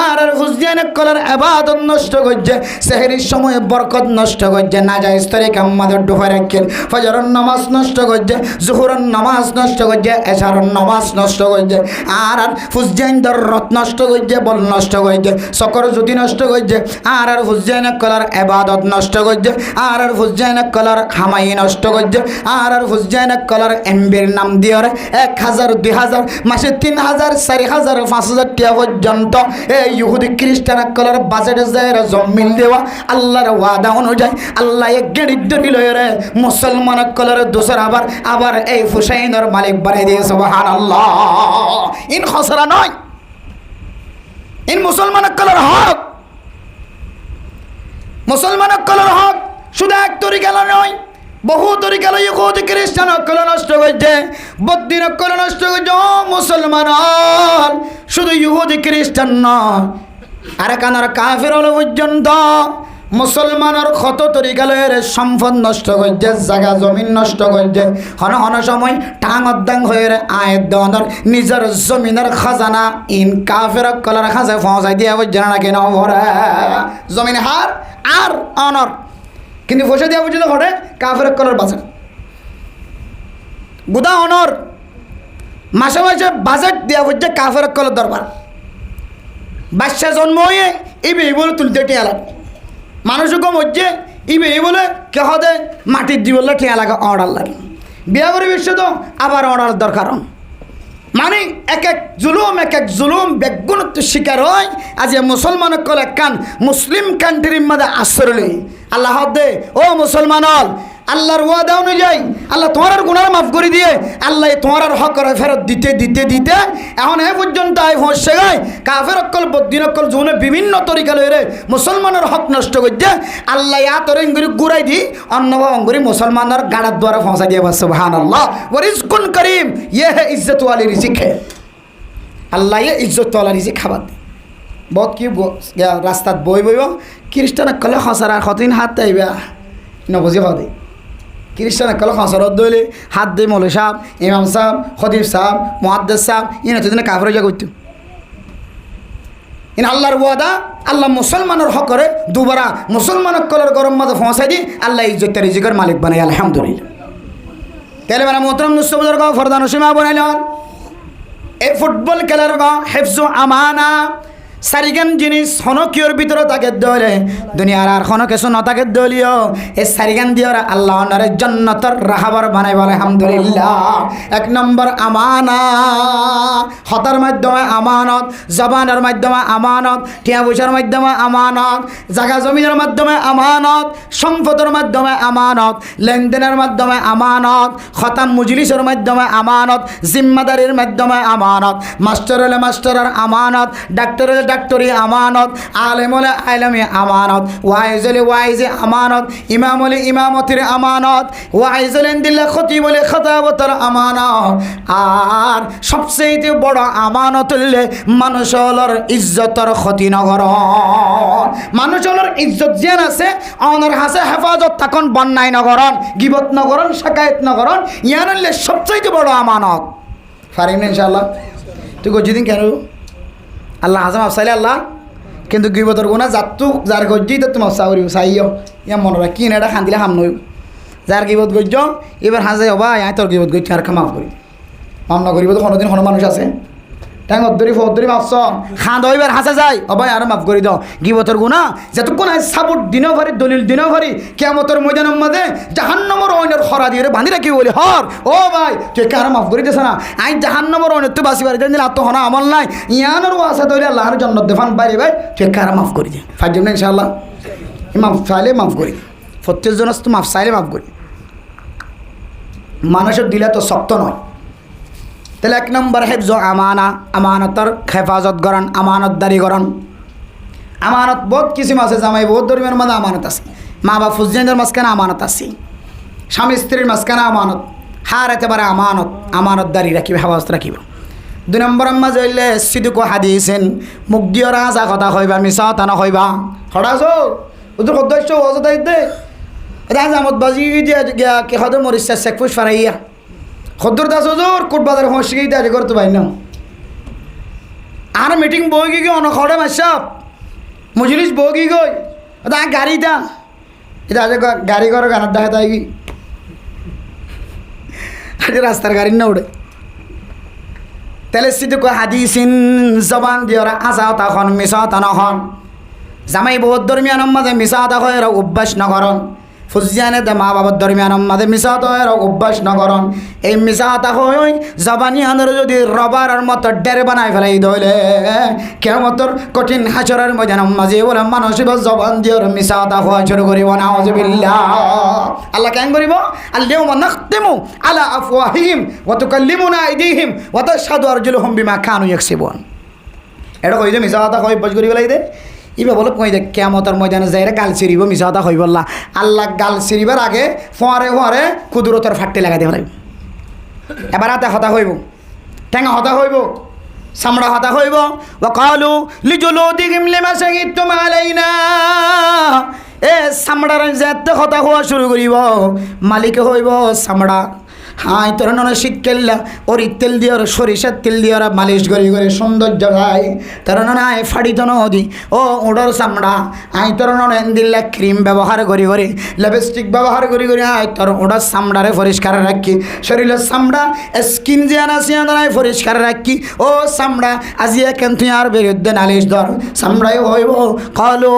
আর ফুসজিয়ান কলার ইবাদত নষ্ট করছে সেহরির সময় বরকত নষ্ট করছে নাজায়েজ তরিকা আমাদের ডুবা রাখেন ফজরের নামাজ নষ্ট করছে জোহরের নামাজ নষ্ট করছে এশারের নামাজ নষ্ট করছে আর ফুসজিয়ানদের রত নষ্ট করছে বল নষ্ট করছে সকর যদি নষ্ট করছে আর ফুসজিয়ান কলার ইবাদত নষ্ট করছে আর ফুসজিয়ান কলার হামাই নষ্ট করছে আর ফুসজিয়ান কলার এমবির নাম দিয়ে 1000 2000 মাসে 3000 4000 5000 টাকা পর্যন্ত এই ইহুদি খ্রিস্টান কলার বাজেট যায় জমিন দেওয়া আল্লাহর ওয়াদা অনুযায়ী আল্লাহ এক গেড়ি ধরিল রে মুসলমান কলার দোসর আবার এই হুসাইনের মালিক বানিয়ে দিয়ে সুবহানাল্লাহ ইন খসরা নয় ইন মুসলমান কলার হক মুসলমান কলার হক শুধু এক তরিকা নয় বহু তরিকা ইহুদি খ্রিস্টান কল নষ্ট করছে বদ্দিন কল নষ্ট করছে ও মুসলমান শুধু ইহুদি খ্রিস্টান নয় আরে কানার কাফির হলো পর্যন্ত মুসলমানের কত তরিকা লয়ের সম্পদ নষ্ট করছে জায়গা জমিন নষ্ট করছে হন সময় টাং অদ্দাং হয়ে আয়ের দনের নিজের জমিনের খাজানা ইন কাফের কলার খাজা পৌঁছাই দিয়ে বুঝছে না কেন জমিন হার আর অনর কিন্তু পয়সা দেওয়া পর্যন্ত ঘটে কাফের কলার বাজার গুদা অনর মাসে মাসে বাজেট দেওয়া পড়ছে কাফের কলার দরবার বাচ্চা জন্ম হয়ে এই বলে তুলতে টিয়া লাগে মানুষও কম হচ্ছে ইবে বলে কেহ দে মাটির দি বললে টিয়া লাগে অর্ডার লাগে বিয়া করে বিশ্ব তো আবার অর্ডার দরকার মানে এক এক জুলুম বেগুণত্ব শিকার হয় আজ মুসলমান কল কান মুসলিম কান্ট্রির মধ্যে আশ্রয় আল্লাহ দে ও মুসলমান আল্লাহর ওয়াদা অনুযায়ী আল্লাহ তোমার গুনাহ মাফ করে দিয়ে আল্লাহ তোমার হক ফেরত দিতে দিতে দিতে এখন এ পর্যন্ত আই ফসে গায় কাফের অকল বদ্দিন অকল জোনে বিভিন্ন তরিকা লইরে মুসলমানের হক নষ্ট করছে আল্লাহ তোর ইঙ্গুরি গুড়াই দি অন্য অঙ্গুরি মুসলমানের গাড়ার দ্বারা ফসা দিয়ে সুবহানাল্লাহ ওয়া রিজকুন করিম ইয়ে হে ইজ্জত ওয়ালি রিজিক হে আল্লাহ ইয়ে ইজ্জত ওয়ালা রিজিক খাবার দে বহুত কি রাস্তাত বইব খ্রিস্টান কলে খসারা কতদিন হাত তাইবা নবজি হদে খ্রিস্টান কলে খসরত দইলে হাত দিয়ে মৌলী সাহেব ইমাম সাহেব খতিব সাহেব মুহাদ্দিস সাহেব ইন এতদিনে কাফের হয়ে করতো ইন আল্লাহর ওয়াদা আল্লাহ মুসলমানের হক করে দুবারা মুসলমানের কলের গরম মাঝে পৌঁছাই দি আল্লাহ ইজ্জত রিজিকের মালিক বানাই আলহামদুলিল্লাহ তাহলে মানে মোহতরম নুসবুজুর্গ ফরদান সীমা বানাইলেন এই ফুটবল খেলার হেফজ আমানা সারিগান জিনিস হনকিয়র ভিতরে তাকে দলে দুনিয়ার আর কোনো কিছু ন তাকে দলীয় এই সারিগান দিয়ে আল্লাহ অনারে জান্নাতের রাহাবার বানাই বলে আলহামদুলিল্লাহ এক নম্বর আমানা হতার মাধ্যমে আমানত জবানের মাধ্যমে আমানত টিয়া পয়সার মাধ্যমে আমানত জায়গা জমিনের মাধ্যমে আমানত সম্পদের মাধ্যমে আমানত লেনদেনের মাধ্যমে আমানত খতাম মুজলিসের মাধ্যমে আমানত জিম্মাদারির মাধ্যমে আমানত মাস্টার হলে মাস্টারের আমানত ডাক্তার হলে ডাক্তারি আমানত আলেম হলে আলেমী আমানত ওয়াইজ হলে ওয়াইজে আমানত ইমাম হলে ইমামতির আমানত ওয়াইজ হলেন দিলে খতিব হলে খতাবতের আমানত আর সবচেয়ে বড় আমানত হলে মানুষ হলর ইজ্জতর ক্ষতি নগর মানুষ হলর ইজ্জত যেন আছে অনর হাসে হেফাজত তখন বন্যায় নগরণ গিবত নগরণ শাকায়ত নগরণ ইয়ান হলে সবচেয়ে বড় আমানত পারিম না ইনশাআল্লাহ তুই গজিদিন কেন আল্লাহ হাসাম আফসাইলে আল্লাহ কিন্তু গিবতর গুণা যাত্তু যার গজ্জি তো তোমার চাউরি চাইও ইয়া মনে রাখ কিন এটা খান্দিলে হাম নই যার গিবত গজ্জ এবার হাসে হবা ইয়া তোর গিবত গজ্জি আর মাফ করি মাম না করিব তো কোনোদিন কোনো মানুষ আছে ট্যাং অদ্দরি ফদ্দরি মাফছ খান দইবার হাসে যায় অবাই আর মাফ করে দাও গিবতর গুণা যতক্ষণ সাবুট দিনও ভারি দলিল দিনও ভারি কিয়ামতের ময়দানের মধ্যে জাহান্নামের অইনের খরা দিয়ে বাঁধি রাখি বলি হর ও ভাই তুই কার মাফ করে দিছ না আই জাহান্নামের অইনের তুই বাসি বাড়ি দিলে আত্ম হনা আমল নাই ইয়ানোর ওয়াসা দইলে আল্লাহর জন্নত দেফান বাইরে ভাই তুই কার মাফ করে দে ফাইজ না ইনশাআল্লাহ মাফ চাইলে মাফ করি প্রত্যেকজন তো মাফ চাইলে মাফ করি মানুষের দিলে তো শক্ত নয় তাহলে এক নম্বর হেফজ আমানা আমানতর হেফাজত করেন আমানতদারি করেন আমানত বহুত কিসিম আছে জামাই বহুত ধর্মের মধ্যে আমানত আছে মা বাপ ফুজনের মাঝখানে আমানত আছে স্বামী স্ত্রীর মাঝখানে আমানত হার একেবারে আমানতদারি রাখিবে হেফাজত রাখিব 2 নম্বর মাঝে হইলে সিদুকু হাদিসেন মুখ দিয়ে রাজা কথা কইবা মিছা কথা নকইবা হড়াছো ওদের সদস্য অযথাই দে রাজ আমদ বাজি দিয়া কে হদর মরিসা শেখপুষ ফারাইয়া খদ্দর দাস হজুর কোট বাজার হসি দিয়ে করতে পাই না আর মিটিং বই গিয়ে অনখড়ে মাসাব মজলিস বই গিয়ে গই ওটা গাড়িটা এটা আজ গাড়ি করো গানার দেখা তাই কি আজ রাস্তার গাড়ি না উড়ে তাহলে সিদ্ধ হাদিসিন জবান দিয়ে ওরা আসা তখন মিশা তখন জামাই বহুত দরমিয়ান মাঝে মিশা তখন এরা অভ্যাস নগরণ ফুজিয়ানে দে মা বাবার দরমিয়ান মাঝে মিশা তো এরা অভ্যাস নগরণ এই মিশা তখন জবানি আনর যদি রবারের মতো ডের বানাই ফেলাই ধরলে কেমতর কঠিন হাসরের ময়দান মাঝে বলে মানুষ জবান দিয়ে ওরা মিশা তখন শুরু করিব না আউযুবিল্লাহ আল্লাহ কেন করিব আল-ইয়াওমা নাখতিমু আলা আফওয়াহিহিম ওয়া তুকাল্লিমুনা আইদিহিম ওয়া তাশহাদু আরজুলুহুম বিমা কানু ইয়াকসিবুন এটা কই যে মিছা কথা কই বজ করি ফেলাই দে ইবা বলে কই দে কিয়ামতের ময়দানে যাইরা গাল ছিড়িব মিছা কথা কই বললা আল্লাহ গাল ছিড়িবার আগে ফোয়ারে ফোয়ারে কুদরতের ফাটতে লাগাই দে ফেলাইব এবার হাতে হতা হইব ঠেঙ্গা হতা হইব চামড়া হতা হইব ওয়া কালু লিজুলুদিহিম লিমা শাহিদতুম আলাইনা এ চামড়ার যেতে হতা হওয়া শুরু করিব মালিকে হইব চামড়া হাই তোর ননে শিক্ষেল্লা ওরি তেল দিয়ে ওরা সরিষার তেল দিয়ে ওরা মালিশ করি করে সৌন্দর্য গায় তোর ননে আয় ফাড়িত নদী ও ওডর চামড়া আই তোর ননে দিল্লা ক্রিম ব্যবহার করি করে লিপস্টিক ব্যবহার করি করে আয় তোর ওডর চামড়ারে পরিষ্কার রাখি শরীরের চামড়া স্কিন যে আনাসি আনায় পরিষ্কার রাখি ও চামড়া আজিয়া কেন তুই আর বিরুদ্ধে নালিশ ধর চামড়াই হইব কালো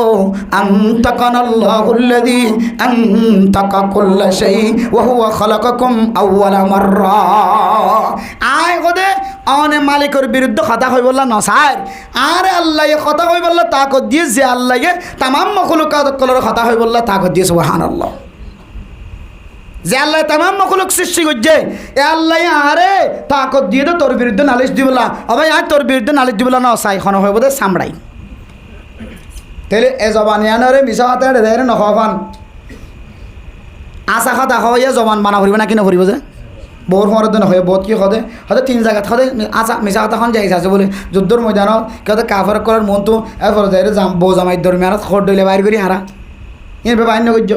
আনতাকানাল্লাহুল্লাযী আনতাকা কুল্লা শাই ওয়া হুয়া খালাকাকুম আউয়ালা মাররা আয় গদে অনে মালিকের বিরুদ্ধে কথা কই বললা নসার আরে আল্লাহ কথা কই বললা তাকত দিয়ে যে আল্লাহ तमाम মখলুকাত কলর কথা কই বললা তাকত দিয়ে সুবহানাল্লাহ যে আল্লাহ तमाम মখলুক সৃষ্টি করছে এ আল্লাহ আরে তাকত দিয়ে তো তোর বিরুদ্ধে নালিশ দিবলা ভাই আর তোর বিরুদ্ধে নালিশ দিবলা না সাই খন হইব দে সামড়াই তাহলে এ জবানে আনরে মিছা হাতে দেয় নখান আশা কথা হয় জবান মানা করিব না কিনা করিব যে বহুত মরদ নয় বহুত কি সদে হয়তো 3 জায়গাত সদে আশা মিছা কথাখন যাইছে আছে বলে যুদ্ধর ময়দানত কেউ কাফার করার মন তো এরপর যাই বউ জামাই দরমিয়ানত খড় দইলে বাইর করি হারা ইন বাইর নগর্য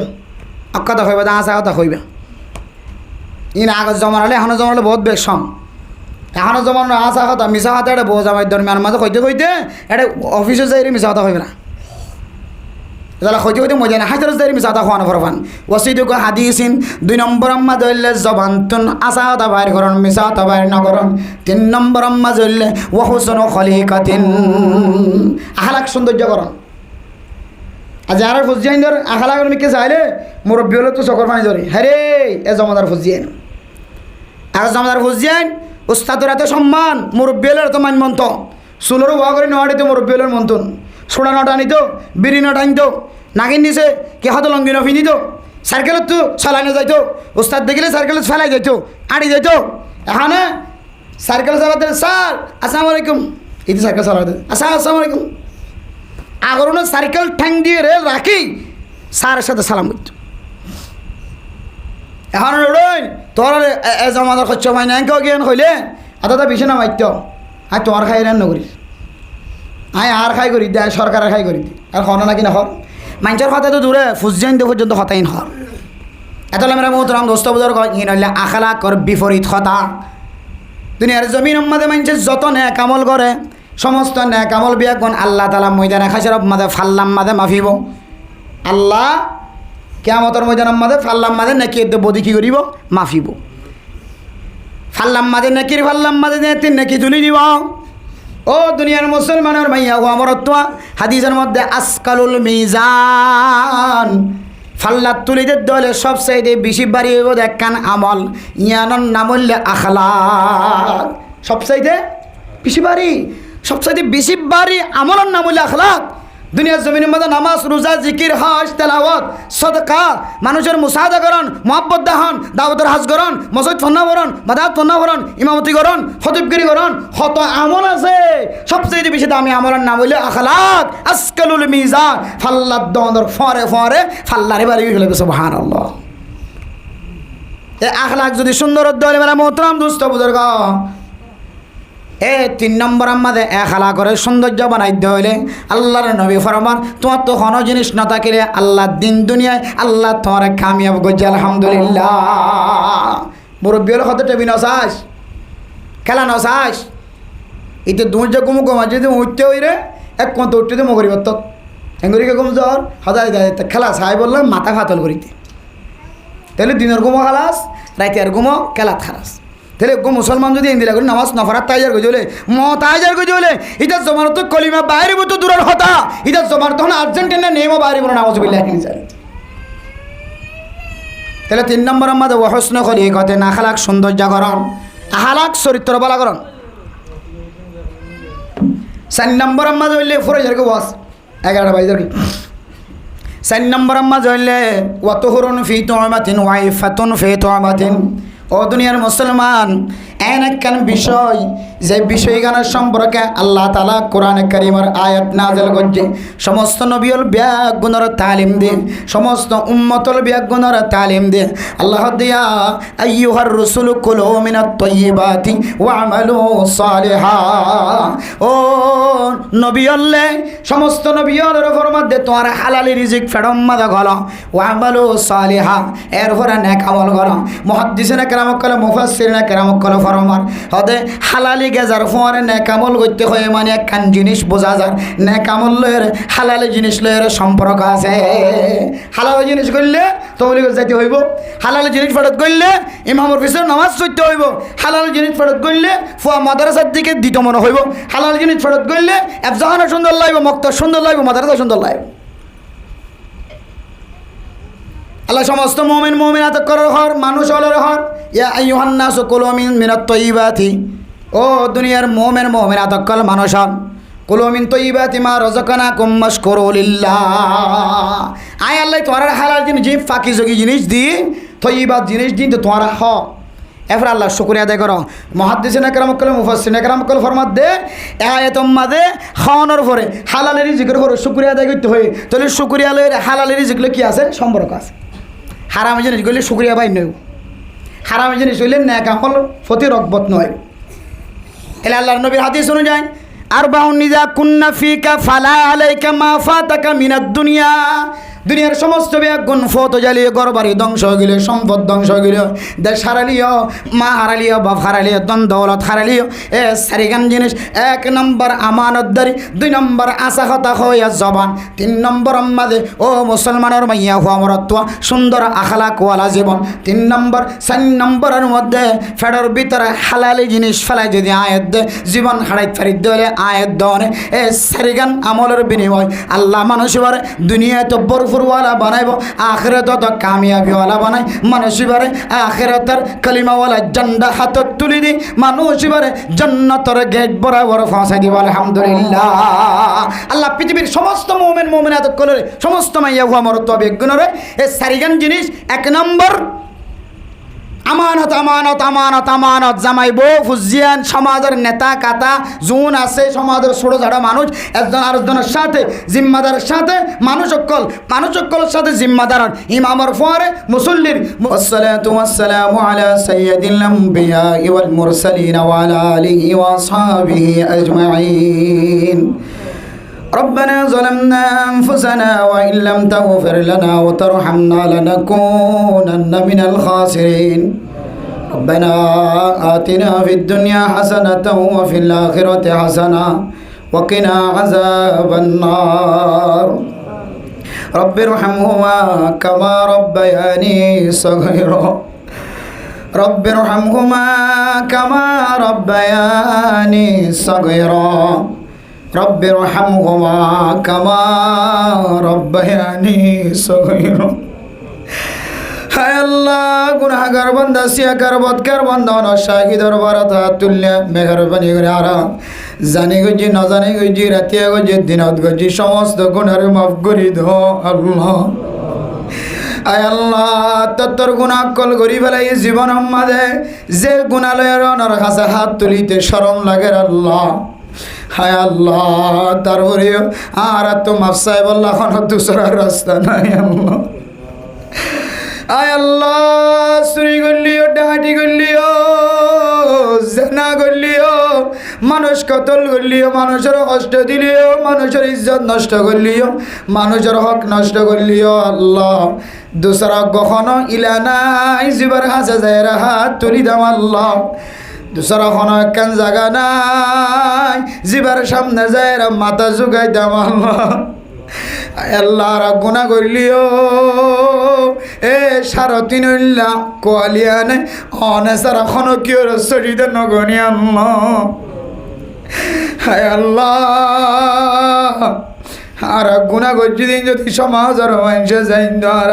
কথা কইবা আশা কথা কইবা ইন আগত জমান হলে এখনো জমান হলে বহুত বেশম এখনো জমান আশা কথা মিছা কথা এটা বউ জামাই দরমিয়ান মাঝে কইতে কইতে এটা অফিসে যাই মিছা কথা কইবে না যারা হইতে হইতে মজা না হাজার হাজার মিছা কথা খোয়ানো ফরফান ওয়াসিদুক হাদিসিন 2 নম্বর আম্মা দইলে জবান তুন আসা কথা বাইর করন মিছা কথা বাইর না করন 3 নম্বর আম্মা দইলে ওয়া হুসনু খলিকাতিন আখলাক সৌন্দর্য করন আজ আর ফুজিয়াইন্দর আখলাক মিকে চাইলে মুরব্বি হলে তো চকর পানি ধরে হ্যাঁ রে এ জমাদার ফুজিয়াইন আর জমাদার ফুজিয়াইন উস্তাদের এত সম্মান মুরব্বি হলে এত মানমন্ত চুলোর ওয়া করে নোয়াড়িতে মুরব্বি হলের মন্তন সোড়া নটা আনিত বিড়ি নটা আনিত নাগিন নিচে কে হাতে লঙ্গি নফি নিত সাইকেলত তো চালানো যাইতো উস্তাদ দেখিলে সাইকেলত ফেলাই যাইত আড়ি যাইত এখানে সাইকেল চালাতে স্যার আসসালামু আলাইকুম ইতি সাইকেল চালাতে আসসালামু আলাইকুম আগরনো সাইকেল ঠ্যাং দিয়ে রেল রাখি স্যারের সাথে সালাম করত এখন রইন তোর জমাদার খরচ পাই না কেউ জ্ঞান হইলে আদা বেশি না মাইত আর তোমার খাই রান নকরি আয় আর খাই করি দে সরকারের খাই করি দি আর হন নাকি না হর মানুষের কথা তো দূরে ফুজাইন দে পর্যন্ত হতাইন হর এত মেরা মোহতরাম দোস্ত বুঝর ইন হইলে আখালা কর বিপরীত হতা দুনিয়ার জমিন মাঝে মানুষের যত ন্যাক আমল করে সমস্ত ন্যাক আমল বিয়াগুন আল্লাহ তালা ময়দানে খাসের মাঝে ফাল্লাম মাঝে মাফিব আল্লাহ কিয়ামতের ময়দানের মাঝে ফাল্লাম মাঝে নাকি বদি কি করিব মাফিব ফাল্লাম মাঝে নাকির ফাল্লাম মাঝে নাকি তুলি দিব ও দুনিয়ার মুসলমানের মাইয়া ও আমার হাদিসের মধ্যে আসকালুল মিজান ফাল্লা তুলিতে দলে সবচাইতে বেশি বাড়ি হইব দেখান আমল ইয়ানর নাম হইলে আখলাক সবচাইতে বেশি বাড়ি আমলের নাম হইলে আখলাক দুনিয়ার জমিনের মধ্যে নামাজ রোজা জিকির হজ তেলাওয়াত সদকা মানুষের মুসাহাদা করন মহব্বত দাহন দাওয়াতের হাজ করন মসজিদ ফন্না করন মাদাত ফন্না করন ইমামতি করন খতিবগিরি করন কত আমল আছে সবচেয়ে বেশি দামি আমলের নাম হইলে আখলাক আসকালুল মিজান ফাল্লার দন্দর ফরে ফরে ফাল্লারে বাড়ি গেলে সুবহানাল্লাহ এ আখলাক যদি সুন্দর দলে মেলা মোহতরম দুস্থ বুজুর্গ তিন নম্বর আমাদের এক হালা করে সৌন্দর্য বানাইতে হইলে আল্লাহর নবী ফরমান তোমার তো কোনো জিনিস না থাকিলে আল্লাহ দিন দুনিয়ায় আল্লাহ তোমার কামিয়াব করছে আলহামদুলিল্লাহ। মুরব্বী হলে কত টেবি নসাস খেলা নসাস এতে দুই যে কুমু কমা যদি উঠতে হই রে এক কত উঠতে মো করিব তো হেঙ্গুরিকে কম জ্বর হদায় খেলা সাই বললাম মাথা ফাতল করিতে তাহলে দিনের গুমো খালাস রাইতের গুমো খেলাত খালাস। তাহলে মুসলমান যদি ইন্দিরা করি নামাজ নফরাত তাইজার গজে হলে তাইজার গজে হলে এটা জমার তো কলিমা বাইরে তো দূরের হতা এটা জমার তখন আর্জেন্টিনা নেমো বাইরে বলো নামাজ বিল্লাহ তাহলে তিন নম্বর আমাদের ওহসন করি কথা না খালাক সৌন্দর্যকরণ আহালাক চরিত্র বলাকরণ। 4 নম্বর আমাদের হইলে ফরজার গো বস 11টা বাজে কি 4 নম্বর আমাদের হইলে ওয়াতহুরুন ফি তুমাতিন ওয়াইফাতুন ফি তুমাতিন। ও দুনিয়ার মুসলমান এন একখান বিষয় যে বিষয়গানের সম্পর্কে আল্লাহ তাআলা কোরআনে কারীমের আয়াত নাযিল করছে সমস্ত নবীর ব্যাগুণের তালিম দিয়ে সমস্ত উম্মতল ব্যাগুণের তালিম দিয়ে আল্লাহ দিয়া আইয়ুহার রাসূল কুলু মিনাত তাইয়্যিবাতি ওয়া'মালু সালিহা। ও নবী আল্লাহ সমস্ত নবীর ফরমান দে তোমার হালালি রিজিক ফেরম মাদা গলো ওয়া'মালু সালিহা এরপরে নেক আমল করো। মুহাদ্দিসিনে কেরাম কলে মুফাসসিরিনে কেরাম কলে ফরমান হদে হালালি গেজার পরে নেক আমল করতে হয় মানে একখান জিনিস বোঝা যায় নেক আমল লয়ের হালালি জিনিস লয়ের সম্পর্ক আছে। হালাল জিনিস করলে তবলিগ যাইতে হইব, হালাল জিনিস ফেরত করলে ইমামের পিছনে নামাজ পড়তে হইব, হালাল জিনিস ফেরত করলে ফুয়া মাদ্রাসার দিকে দিত মনে হইব, হালাল জিনিস ফেরত করলে এফজাহানা সুন্দর লাগবে, মক্তব সুন্দর লাগবে, মাদ্রাসা সুন্দর লাগবে। আল্লাহ সমস্ত মুমিন মুমিনাত করার হর মানুষ হলের হর ইয়া আইয়ুহান নাসু কুলু মিনাত তাইয়্যিবাতি। ও দুনিয়ার মুমিন মুমিনাত কল মানুষ হন কুলু মিন তাইয়্যিবাতি মা রাযাকানাকুম মাশকুরু লিল্লাহ। আয় আল্লাহ তোমার হালাল জিনিস ফাঁকি যোগী জিনিস দি তাইয়্যিবাত জিনিস দিন তো তোমার হ এরপর আল্লাহ শুকরিয়া আদায় করো। মুহাদ্দিসিনে কেরাম কল মুফাসসিরিনে কেরাম কল ফরমাত দে আয়াতুম মাদে খাওয়ানোর পরে হালালের রিজিকের পরে শুকরিয়া আদায় করতে হয়। তাহলে শুকরিয়া লয়ের হালালের রিজিক কি আছে সম্পর্ক আছে। হারামি জিনিস করলে শুকরিয়া পাই নয়, হারামি জিনিস হইলে নেক আমল প্রতি রগবত নয়। এলে আল্লাহর নবীর হাদিস অনুযায়ী আরবাউন নিজা কুন্না ফিকা ফালা আলাইকা মা ফাতাকা মিনাদ দুনিয়া। দুনিয়ার সমস্ত ব্যাগুণ ফত জ্বালিয়ে গরবারি ধ্বংস হয়ে গেলে সম্পদ ধ্বংস হয়ে গেল দেশ হারালিও মা হারালিও বাপ হারালিও দন দৌলত হারালিও এ সারিগান জিনিস 1 নম্বর আমানতদারি, 2 নম্বর আশা কথা হইয়া জবান, 3 নম্বর আমাদে ও মুসলমানের মাইয়া হওয়া মরত্ব সুন্দর আখলাকওয়ালা জীবন, 3 নম্বর 4 নম্বরের মধ্যে ফেডার ভিতরে হালালি জিনিস ফেলাই যদি আয়াত দে জীবন হারাই ফারিদ দিলে আয়াত দনে এ সারিগান আমলের বিনিময় আল্লাহ মানুষ এবারে দুনিয়ায় তো ফুরওয়ালা বানাইব আখিরাত তো কামিয়াবিওয়ালা বানাই মানুষ এবারে আখিরাতের কালিমাওয়ালা ঝান্ডা হাতত তুলি দি মানুষ এবারে জান্নাতের গেট বরাবর পৌঁছাই দিব আলহামদুলিল্লাহ। আল্লাহ পৃথিবীর সমস্ত মুমিন মুমিনাত করে সমস্ত মাইয়া হুয়া মরত বেগুনরে এই সারিগান জিনিস 1 নম্বর আমানত আমানত আমানত আমানত জামাই বউ ফুজিয়ান সমাজের নেতা কাতা জুন আছে সমাজের ছোট ঝাড়া মানুষ একজন আরেকজনের সাথে জিম্মাদারের সাথে মানুষ অক্কলের সাথে জিম্মাদার ইমামের পরে মুসল্লির আসসালাতু ওয়াসসালামু আলা সাইয়্যিদিল আম্বিয়া ওয়াল মুরসালিন ওয়া আলা আলিহি ওয়া আসহাবিহি আজমাইন। ربنا ظلمنا أنفسنا وإن لم تغفر لنا وترحمنا لنكونن من الخاسرين. ربنا آتنا في الدنيا حسنة وفي الآخرة حسنة وقنا عذاب النار. رب ارحمهما كما ربياني صغيرا. رب ارحمهما كما ربياني صغيرا. رب ارحمهما كما ربياني صغيرا. হায় আল্লাহ গুনাহগার বান্দা সিয়াকার বদকার বান্দা অনশাহী দরবারত হাত তুললে মেহেরবানি করে আরাম জানি গজি না জানি গজি রাতিয়া গজি দিনত গজি সমস্ত গুনাহ মাফ করে দাও আল্লাহ। আয় আল্লাহ তোর গুনাহ কল করি ফেলাই জীবন আমাদে যে গুনালয়ের অনর কাছে হাত তুলিতে শরম লাগে আল্লাহ। হায় আল্লাহ তারপরে আর তো মাফসাই বললা এখন দুসরার রাস্তা নাই আল্লাহ। আয় আল্লাহ চুরি করলিও ডাহাটি করলিও জানা করলিও মানুষ কতল করলিও, মানুষের কষ্ট দিলিও, মানুষের ইজ্জত নষ্ট করলিও, মানুষের হক নষ্ট করলিও আল্লাহ দোসরা কখনো ইলা নাই জিবার হাসে যায় হাত তুলি দাম আল্লাহ দোসরা কোনো একখান জায়গা নাই জিবার সামনে যায় মাথা জুগাই দাম আল্লাহ আল্লাহ গুণা করলিও এ সারতিন কোয়ালিয়ানে অনে সারা কোনো কিওর শরীরে নগনি আল্লাহ হায় আল্লাহ আর গুণা করছি দিন যদি সমাজের মানুষে যাই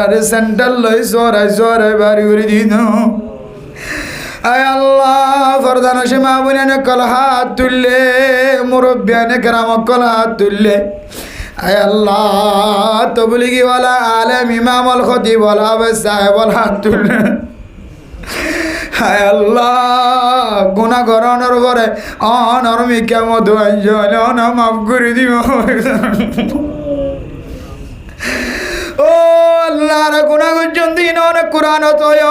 আর সেন্টার লই সরাই সরাই বাড়ি করে দিন আয় আল্লাহ ফরদান সীমা বুনে কল হাত তুললে মুরব্বিয়ানে কেরাম কল হাত তুললে আয় আল্লাহ তবলিগিওয়ালা আলেম ইমাম আল খতিব ওয়ালা সাহেব ওয়ালা হাত তুললে হায় আল্লাহ গুনাহ করানোর পরে অনরমি কেমন অন মাফ করে দিব ও আল্লাহ রা গুনাহ করছেন দিন অনেক কোরআন তয়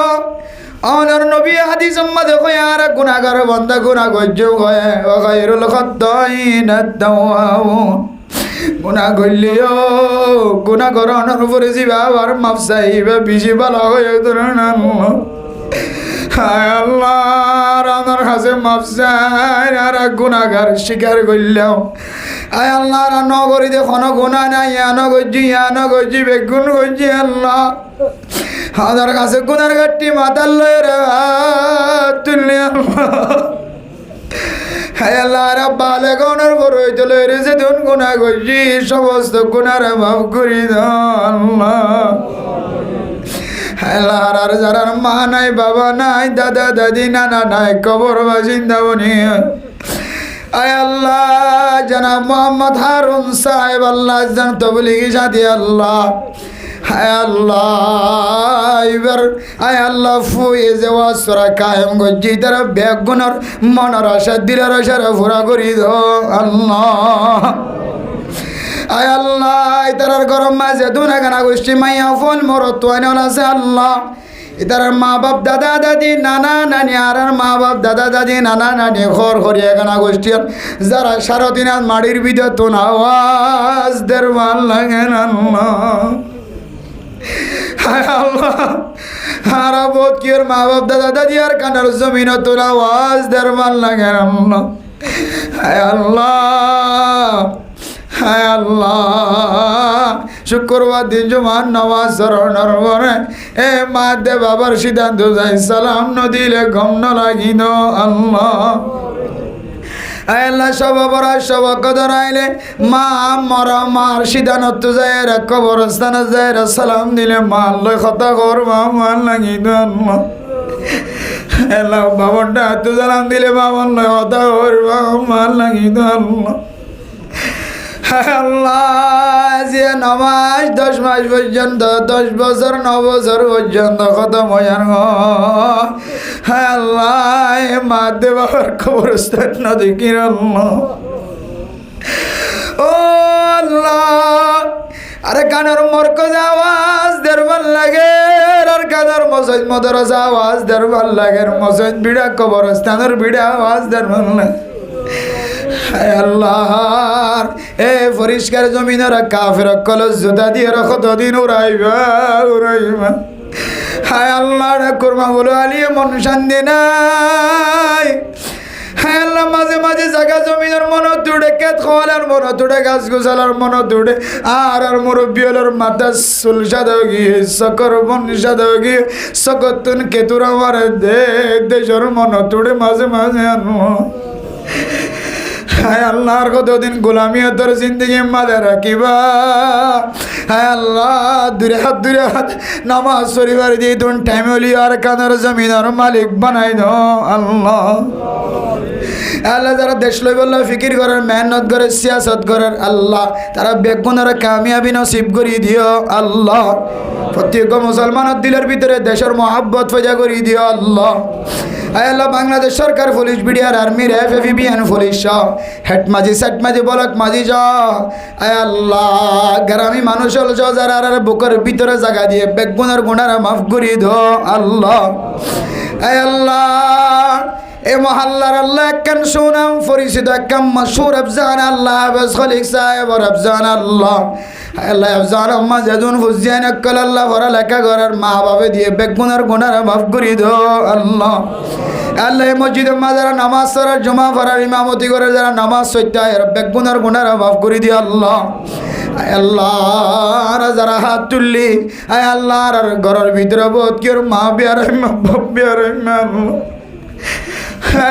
অনর নবী হাদিস সম্মত হয় আর গুনাহগার বান্দা গুনাহ করছে হয় ওয়া খায়রুল খাত্তাইন আত-তাওয়াবুন গুনাহ করলিও গুনাহ করানোর পরে জিবা আর মাফ চাইবে বেশি ভালো হয়ে ধরেন হায় আল্লাহ আমার কাছে মাফ চাই আর গুনাহগার স্বীকার করলাম আয় আল্লাহ নগরী দেখুন গুনাহ নাই আনো গজি বেগুন গজি আল্লাহ আমার কাছে গুনার গাঠি মাথার লয়ে রে তুললে হায় আল্লাহ রাব্বালে গনের বড় হইতে লয়ে রে যে দুন গুনাহ গজি সমস্ত গুনার মাফ করি দাও আল্লাহ আর যারা মা নাই বাবা নাই দাদা দাদি নানা নাই কবর বাসিন্দা বনি আয় আল্লাহ জনাব মোহাম্মদ হারুন সাহেব আল্লাহ জান তবলিগি সাথী আল্লাহ হায় আল্লাহ এবার আয় আল্লাহ ফুয়ে যাওয়া সরা কায়েম গজি তারা বেগুনের মনের আশা দিলের আশার ফুরা করি দো আল্লাহ আয় আল্লাহ ইতার গরম মাঝে দুনা গানা গোষ্ঠী মাইয়া ফোন মরত আছে আল্লাহ ইতার মা বাপ দাদা দাদি নানা নানি আর মা বাপ দাদা দাদি নানা নানি ঘর ঘরিয়া গানা গোষ্ঠী যারা সারাদিন মাড়ির ভিতর তো আওয়াজ দের ভাল লাগে আল্লাহ হায় আল্লাহ হারা বোধ কি ওর মা বাপ দাদা দাদি আর কানার জমিন তো আওয়াজ দের ভাল লাগে আল্লাহ হায় আল্লাহ হায় আল্লাহ শুক্রবার দিন জুমার নামাজ সরণর পরে এ মা দে বাবার সিদ্ধান্ত যাই সালাম নদিলে গম ন লাগিন আল্লাহ আয় আল্লাহ সব বড় সব কদর আইলে মা মরা মার সিদ্ধান্ত যায় রে কবরস্থানে যায় রে সালাম দিলে মা লয় কথা করবা মান লাগিন আল্লাহ আল্লাহ বাবারটা হাতে সালাম দিলে বাবার লয় কথা করবা মান লাগিন আল্লাহ আল্লাহ যে নামাজ 10 মাস পর্যন্ত 10 বছর 9 বছর পর্যন্ত খতম হয় আল্লাহ মা দেবার কবরস্থান না দেখি আল্লাহ ও আল্লাহ আরে কানের মরকজ আওয়াজ দের ভাল লাগে আর কানের মসজিদ মাদ্রাসা আওয়াজ দের ভাল লাগে মসজিদ বিড়া কবরস্থানের বিড়া আওয়াজ দের ভাল লাগে হায় আল্লাহ এ পরিষ্কার জমিনের কাফের কলস জুতা দিয়ে কতদিন উড়াইবা হায় আল্লাহ কুরমা বলো আলিয়ে মন শান্তি নাই হায় আল্লাহ মাঝে মাঝে জায়গা জমিনের মন তুড়ে কেত খাওয়ালার মন তুড়ে গাছ গোছালার মন তুড়ে আর মুরব্বিয়লার মাথা চুল সাদাও গিয়ে সকর বন সাদাও গিয়ে সকতুন কেতুর আমার দেশের মন তুড়ে মাঝে মাঝে আনো হায় আল্লাহর কতদিন গোলামিয়তের জিন্দগি মাঝে রাখিবা হায় আল্লাহ দূরে হাত নামাজ শরীফের দিয়ে তুন টাইম হলি আর কানের জমিনের মালিক বানাই দাও আল্লাহ আল্লাহ যারা দেশ লই বললো ফিকির করার মেহনত করে সিয়াসত করার আল্লাহ তারা বেগুনের কামিয়াবি নসিব করি দিও আল্লাহ প্রত্যেক মুসলমানের দিলের ভিতরে দেশের মহাব্বত ফজা করি দিও আল্লাহ আয় আল্লাহ বাংলাদেশ সরকার পুলিশ বিডিআর আর্মির এফএফবিএন পুলিশ হেড মাঝি সেট মাঝি বলক মাঝি যা আয় আল্লাহ গ্রামী মানুষ হল যারা আর বুকের ভিতরে জায়গা দিয়ে বেগুনের গুণারা মাফ করি দো আল্লাহ আয় আল্লাহ এ মহল্লার আল্লাহ একখান সুনাম পরিচিত একখান মশহুর আফজান আল্লাহ হাফেজ খলিক সাহেব আফজান আল্লাহ আল্লাহ আফজান আম্মা জাদুন ফুজিয়ান আক্কাল আল্লাহ ভরা লেখা করার মা বাবা দিয়ে বেগুনার গুনার মাফ করে দাও আল্লাহ। আল্লাহ মসজিদে মা যারা নামাজ পড়ার জমা পড়ার ইমামতি করে যারা নামাজ সইতায় বেগুনার গুনার মাফ করে দিও আল্লাহ। আল্লাহ যারা হাত তুললি আয় আল্লাহ আর ঘরের ভিতরে বোধ কেউ মা বিয়ার বাপ বিয়ার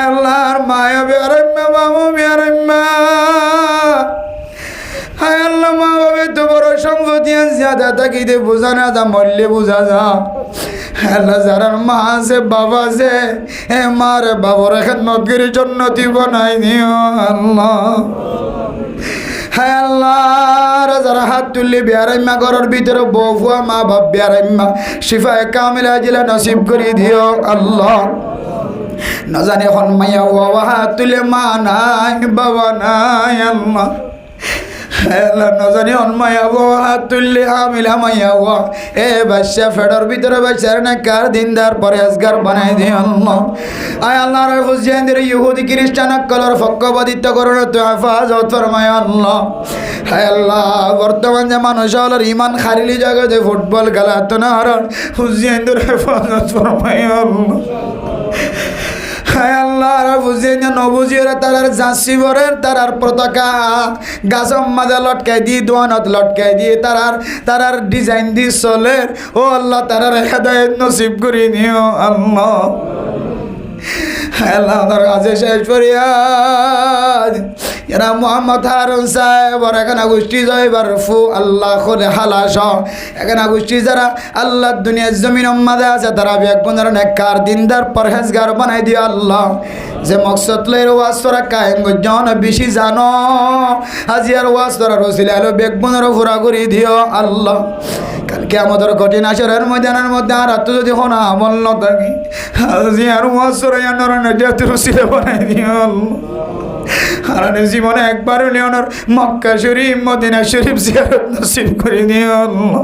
আল্লাহর মায়া বিয়ারম্মা বাবু বিয়ারম্মা হায় আল্লাহ মা বাবা তো বড় সম্পত্তি আনছে তাকিতে বোঝা না যা মরলে বোঝা যা আল্লাহ যারা মা আছে বাবা আছে এ মার বাবার খেদমত করে জন্নতি বানাই দিও আল্লাহ। হায় আল্লাহ যারা হাত তুললি বিয়ারাইম্মা ঘরের ভিতরে বউয়া মা বাপ বিয়ারাইম্মা শিফায়ে কামিলা জিলা নসিব করে দিও আল্লাহ। না জানি এখন মাইয়া বাবা হাত তুলে মা নাই বাবা নাই আল্লাহ আল্লাহ না জানি এখন মাইয়া বাবা হাত তুললে হামিলা মাইয়া বাবা এ বাচ্চা ফেডার ভিতরে বাচ্চার না কার দিনদার পরেজগার বানাই দিও আল্লাহ। আয় আল্লাহ হুসেনদের ইহুদি খ্রিস্টান কলর পক্ষপাতিত্ব করোনা তো হেফাজত ফরমায় আল্লাহ। হায় আল্লাহ বর্তমান যে মানুষ হলার ইমান খারিলি জগতে ফুটবল খেলা তো না হারান হুসেনদের হেফাজত ফরমায় আল্লাহ। হায় আল্লাহ বুঝে নবুঝিয়ে তারার জাঁসি ভরের তারার পতাকা গাছম মাঝে লটকাই দিয়ে দোয়ানত লটকাই দিয়ে তারার ডিজাইন দিয়ে চলে ও আল্লাহ তারার হেদায়েত নসিব করে নিও আল্লাহ। আল্লাহ তার কাছে শেষ ফরিয়াদ এরা মোহাম্মদ হারুন সাহেব আর এখানে গোষ্ঠী জয়বার ফু আল্লাহ খোলে হালাস এখানে গোষ্ঠী যারা আল্লাহ দুনিয়ার জমিন মাঝে আছে তারা বেগুনের নেককার দিনদার পরহেজগার বানাই দিও আল্লাহ। যে মকসদ লইর ওয়াজ তোরা কায়েম জন বেশি জানো আজি আর ওয়াজ তোরা রসিলে আলো বেগুনের ঘোরা করে দিও আল্লাহ। কালকে আমাদের কঠিন আসরের ময়দানের মধ্যে আর এত যদি হনা আমল ন থাকি আজি আর ওয়াজ তোরা রসিলে বানাই দিও আল্লাহ। আর জীবনে একবার লিওনার মক্কা শরীফ মদিনা শরীফ জিয়ারত নসিব করে দিও আল্লাহ।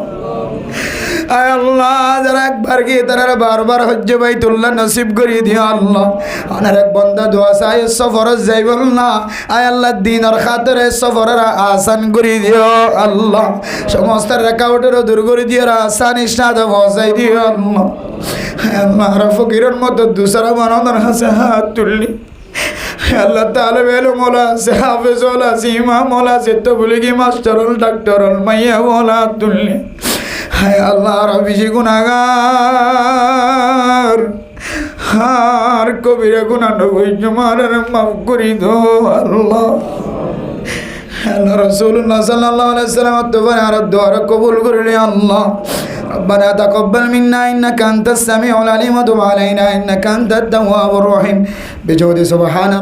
আয় আল্লাহ যারা একবার গিয়ে তারা বারবার হজ্জ বাইতুল্লাহ নসিব করে দিও আল্লাহ। আমার এক বন্ধা দোয়া চাই সফর যাই বল না আয় আল্লাহ দিনের খাতরে সফরের আসান করে দিও আল্লাহ। সমস্ত রেকাউটেরও দূর করে দিও আসান ইসনাদ বসাই দিও আল্লাহ। আল্লাহ ফকিরের মতো দুসরা বানানোর হাসে হাত তুললি আল্লাহ তাআলা বেলো মোলা সে হাফেজ ওলা সিমা মোলা সে তো বলে কি মাস্টার হল ডাক্তার হল মাইয়া মোলা তুললে হায় আল্লাহ রবিজি গুনাহগার আর কবিরা গুনাহ নবী জমারের মাফ করি দো আল্লাহ। আল্লাহ রাসূলুল্লাহ সাল্লাল্লাহু আলাইহি ওয়াসাল্লাম তোবার আর দোয়া কবুল করলে আল্লাহ। ربنا تقبل منا إنك أنت السميع العليم وتب علينا إنك أنت التواب الرحيم بجود سبحان